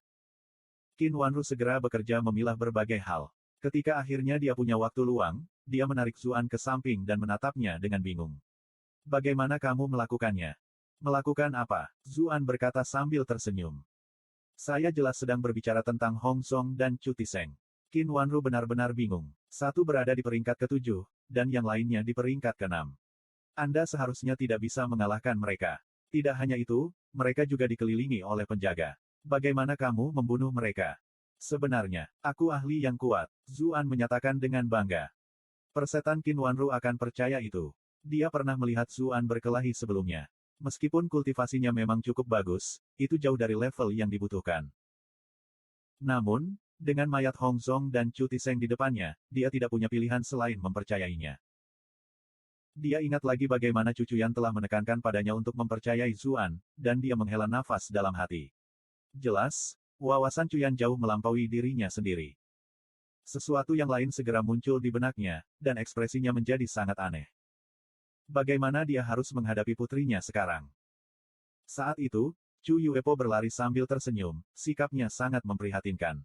Qin Wanru segera bekerja memilah berbagai hal. Ketika akhirnya dia punya waktu luang, dia menarik Zuan ke samping dan menatapnya dengan bingung. Bagaimana kamu melakukannya? Melakukan apa? Zuan berkata sambil tersenyum. Saya jelas sedang berbicara tentang Hong Zhong dan Chu Tiseng. Qin Wanru benar-benar bingung. Satu berada di peringkat ke-7, dan yang lainnya di peringkat ke-6. Anda seharusnya tidak bisa mengalahkan mereka. Tidak hanya itu, mereka juga dikelilingi oleh penjaga. Bagaimana kamu membunuh mereka? Sebenarnya, aku ahli yang kuat, Zuan menyatakan dengan bangga. Persetan Qin Wanru akan percaya itu. Dia pernah melihat Zuan berkelahi sebelumnya. Meskipun kultivasinya memang cukup bagus, itu jauh dari level yang dibutuhkan. Namun, dengan mayat Hong Zong dan Chu Tiseng di depannya, dia tidak punya pilihan selain mempercayainya. Dia ingat lagi bagaimana Cucuyan telah menekankan padanya untuk mempercayai Zuan, dan dia menghela nafas dalam hati. Jelas, wawasan Cuyan jauh melampaui dirinya sendiri. Sesuatu yang lain segera muncul di benaknya, dan ekspresinya menjadi sangat aneh. Bagaimana dia harus menghadapi putrinya sekarang? Saat itu, Chu Yuepo berlari sambil tersenyum, sikapnya sangat memprihatinkan.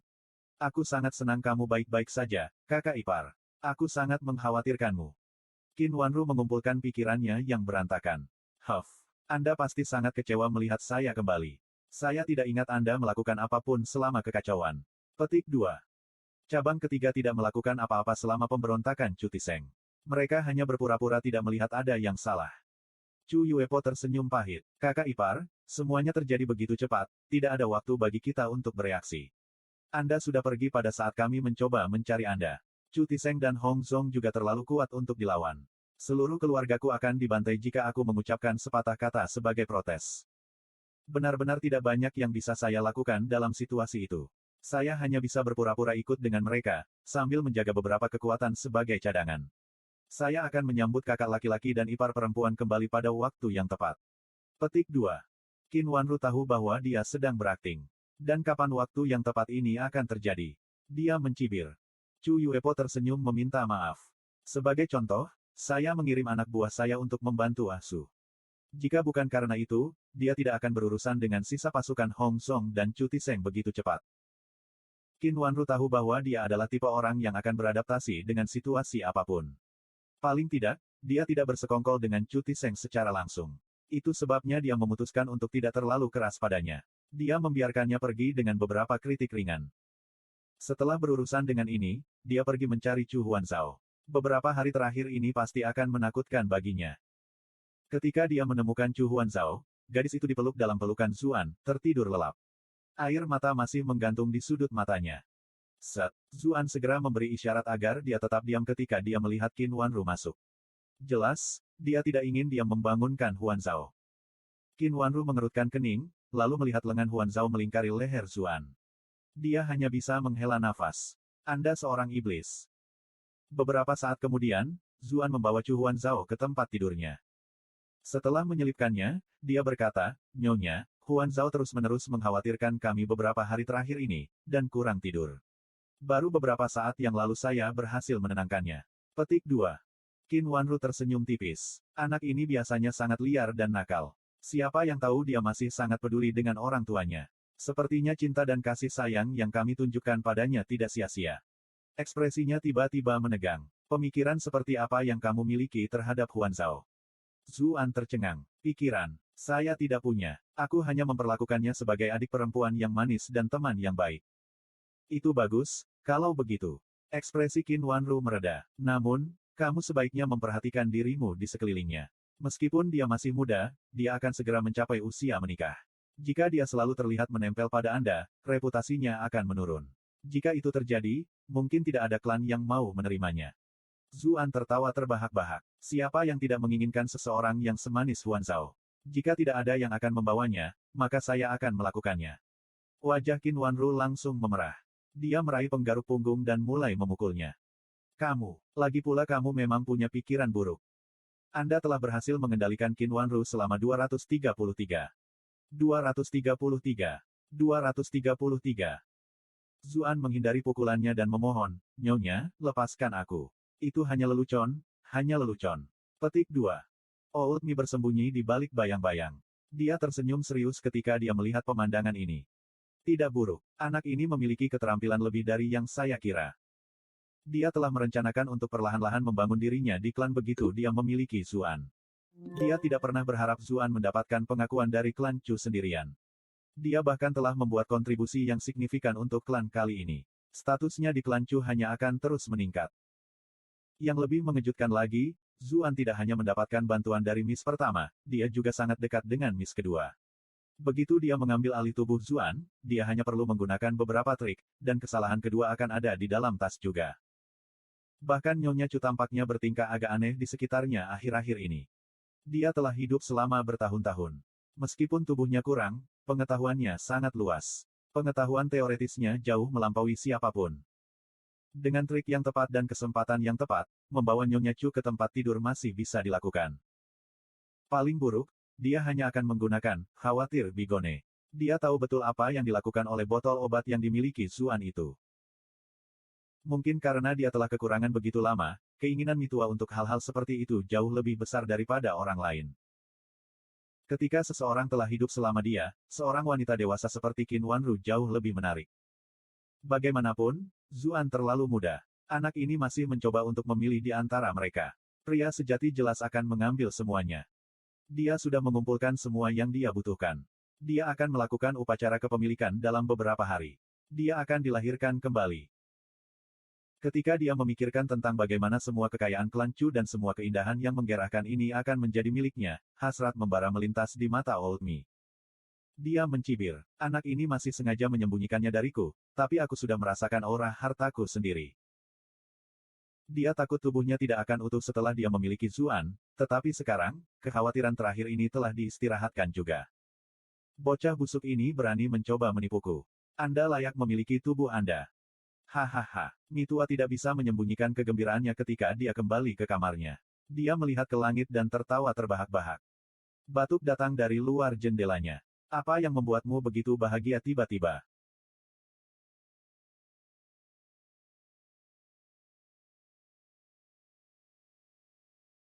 Aku sangat senang kamu baik-baik saja, kakak ipar. Aku sangat mengkhawatirkanmu. Qin Wanru mengumpulkan pikirannya yang berantakan. Anda pasti sangat kecewa melihat saya kembali. Saya tidak ingat Anda melakukan apapun selama kekacauan. Petik 2. Cabang ketiga tidak melakukan apa-apa selama pemberontakan Chu Tiseng. Mereka hanya berpura-pura tidak melihat ada yang salah. Chu Yuepo tersenyum pahit. Kakak ipar, semuanya terjadi begitu cepat, tidak ada waktu bagi kita untuk bereaksi. Anda sudah pergi pada saat kami mencoba mencari Anda. Chu Tiseng dan Hong Zong juga terlalu kuat untuk dilawan. Seluruh keluargaku akan dibantai jika aku mengucapkan sepatah kata sebagai protes. Benar-benar tidak banyak yang bisa saya lakukan dalam situasi itu. Saya hanya bisa berpura-pura ikut dengan mereka, sambil menjaga beberapa kekuatan sebagai cadangan. Saya akan menyambut kakak laki-laki dan ipar perempuan kembali pada waktu yang tepat. Petik 2. Qin Wanru tahu bahwa dia sedang berakting. Dan kapan waktu yang tepat ini akan terjadi? Dia mencibir. Chu Yuepo tersenyum meminta maaf. Sebagai contoh, saya mengirim anak buah saya untuk membantu asuh. Jika bukan karena itu, dia tidak akan berurusan dengan sisa pasukan Hong Zong dan Chu Tiseng begitu cepat. Qin Wanru tahu bahwa dia adalah tipe orang yang akan beradaptasi dengan situasi apapun. Paling tidak, dia tidak bersekongkol dengan Chu Tiseng secara langsung. Itu sebabnya dia memutuskan untuk tidak terlalu keras padanya. Dia membiarkannya pergi dengan beberapa kritik ringan. Setelah berurusan dengan ini, dia pergi mencari Chu Huanzhao. Beberapa hari terakhir ini pasti akan menakutkan baginya. Ketika dia menemukan Chu Huanzhao, gadis itu dipeluk dalam pelukan Zuan, tertidur lelap. Air mata masih menggantung di sudut matanya. Zuan segera memberi isyarat agar dia tetap diam ketika dia melihat Qin Wanru masuk. Jelas, dia tidak ingin dia membangunkan Huanzhao. Qin Wanru mengerutkan kening, lalu melihat lengan Huanzhao melingkari leher Zuan. Dia hanya bisa menghela nafas. Anda seorang iblis. Beberapa saat kemudian, Zuan membawa Chu Huanzhao ke tempat tidurnya. Setelah menyelipkannya, dia berkata, Nyonya, Huanzhao terus-menerus mengkhawatirkan kami beberapa hari terakhir ini, dan kurang tidur. Baru beberapa saat yang lalu saya berhasil menenangkannya. Petik 2. Qin Wanru tersenyum tipis. Anak ini biasanya sangat liar dan nakal. Siapa yang tahu dia masih sangat peduli dengan orang tuanya. Sepertinya cinta dan kasih sayang yang kami tunjukkan padanya tidak sia-sia. Ekspresinya tiba-tiba menegang. Pemikiran seperti apa yang kamu miliki terhadap Huanzhao? Zuan tercengang. Pikiran. Saya tidak punya. Aku hanya memperlakukannya sebagai adik perempuan yang manis dan teman yang baik. Itu bagus, kalau begitu. Ekspresi Qin Wanru mereda. Namun, kamu sebaiknya memperhatikan dirimu di sekelilingnya. Meskipun dia masih muda, dia akan segera mencapai usia menikah. Jika dia selalu terlihat menempel pada Anda, reputasinya akan menurun. Jika itu terjadi, mungkin tidak ada klan yang mau menerimanya. Zuan tertawa terbahak-bahak. Siapa yang tidak menginginkan seseorang yang semanis Huanzhao? Jika tidak ada yang akan membawanya, maka saya akan melakukannya. Wajah Qin Wanru langsung memerah. Dia meraih penggaruk punggung dan mulai memukulnya. Lagi pula kamu memang punya pikiran buruk. Anda telah berhasil mengendalikan Qin Wanru selama 233. 233. Zuan menghindari pukulannya dan memohon, Nyonya, lepaskan aku. Itu hanya lelucon, hanya lelucon. Petik 2. Old Mi bersembunyi di balik bayang-bayang. Dia tersenyum serius ketika dia melihat pemandangan ini. Tidak buruk. Anak ini memiliki keterampilan lebih dari yang saya kira. Dia telah merencanakan untuk perlahan-lahan membangun dirinya di klan begitu dia memiliki Zuan. Dia tidak pernah berharap Zuan mendapatkan pengakuan dari klan Chu sendirian. Dia bahkan telah membuat kontribusi yang signifikan untuk klan kali ini. Statusnya di klan Chu hanya akan terus meningkat. Yang lebih mengejutkan lagi, Zuan tidak hanya mendapatkan bantuan dari Miss pertama, dia juga sangat dekat dengan Miss kedua. Begitu dia mengambil alih tubuh Zuan, dia hanya perlu menggunakan beberapa trik, dan kesalahan kedua akan ada di dalam tas juga. Bahkan Nyonya Chu tampaknya bertingkah agak aneh di sekitarnya akhir-akhir ini. Dia telah hidup selama bertahun-tahun. Meskipun tubuhnya kurang, pengetahuannya sangat luas. Pengetahuan teoretisnya jauh melampaui siapapun. Dengan trik yang tepat dan kesempatan yang tepat, membawa Nyonya Chu ke tempat tidur masih bisa dilakukan. Paling buruk, dia hanya akan menggunakan, khawatir bigone. Dia tahu betul apa yang dilakukan oleh botol obat yang dimiliki Zuan itu. Mungkin karena dia telah kekurangan begitu lama, keinginan Mitua untuk hal-hal seperti itu jauh lebih besar daripada orang lain. Ketika seseorang telah hidup selama dia, seorang wanita dewasa seperti Qin Wanru jauh lebih menarik. Bagaimanapun, Zuan terlalu muda. Anak ini masih mencoba untuk memilih di antara mereka. Pria sejati jelas akan mengambil semuanya. Dia sudah mengumpulkan semua yang dia butuhkan. Dia akan melakukan upacara kepemilikan dalam beberapa hari. Dia akan dilahirkan kembali. Ketika dia memikirkan tentang bagaimana semua kekayaan klan Chu dan semua keindahan yang menggerakkan ini akan menjadi miliknya, hasrat membara melintas di mata Old Mi. Dia mencibir, anak ini masih sengaja menyembunyikannya dariku, tapi aku sudah merasakan aura hartaku sendiri. Dia takut tubuhnya tidak akan utuh setelah dia memiliki Zuan, tetapi sekarang, kekhawatiran terakhir ini telah diistirahatkan juga. Bocah busuk ini berani mencoba menipuku. Anda layak memiliki tubuh Anda. Hahaha, Mitua tidak bisa menyembunyikan kegembiraannya ketika dia kembali ke kamarnya. Dia melihat ke langit dan tertawa terbahak-bahak. Batuk datang dari luar jendelanya. Apa yang membuatmu begitu bahagia tiba-tiba?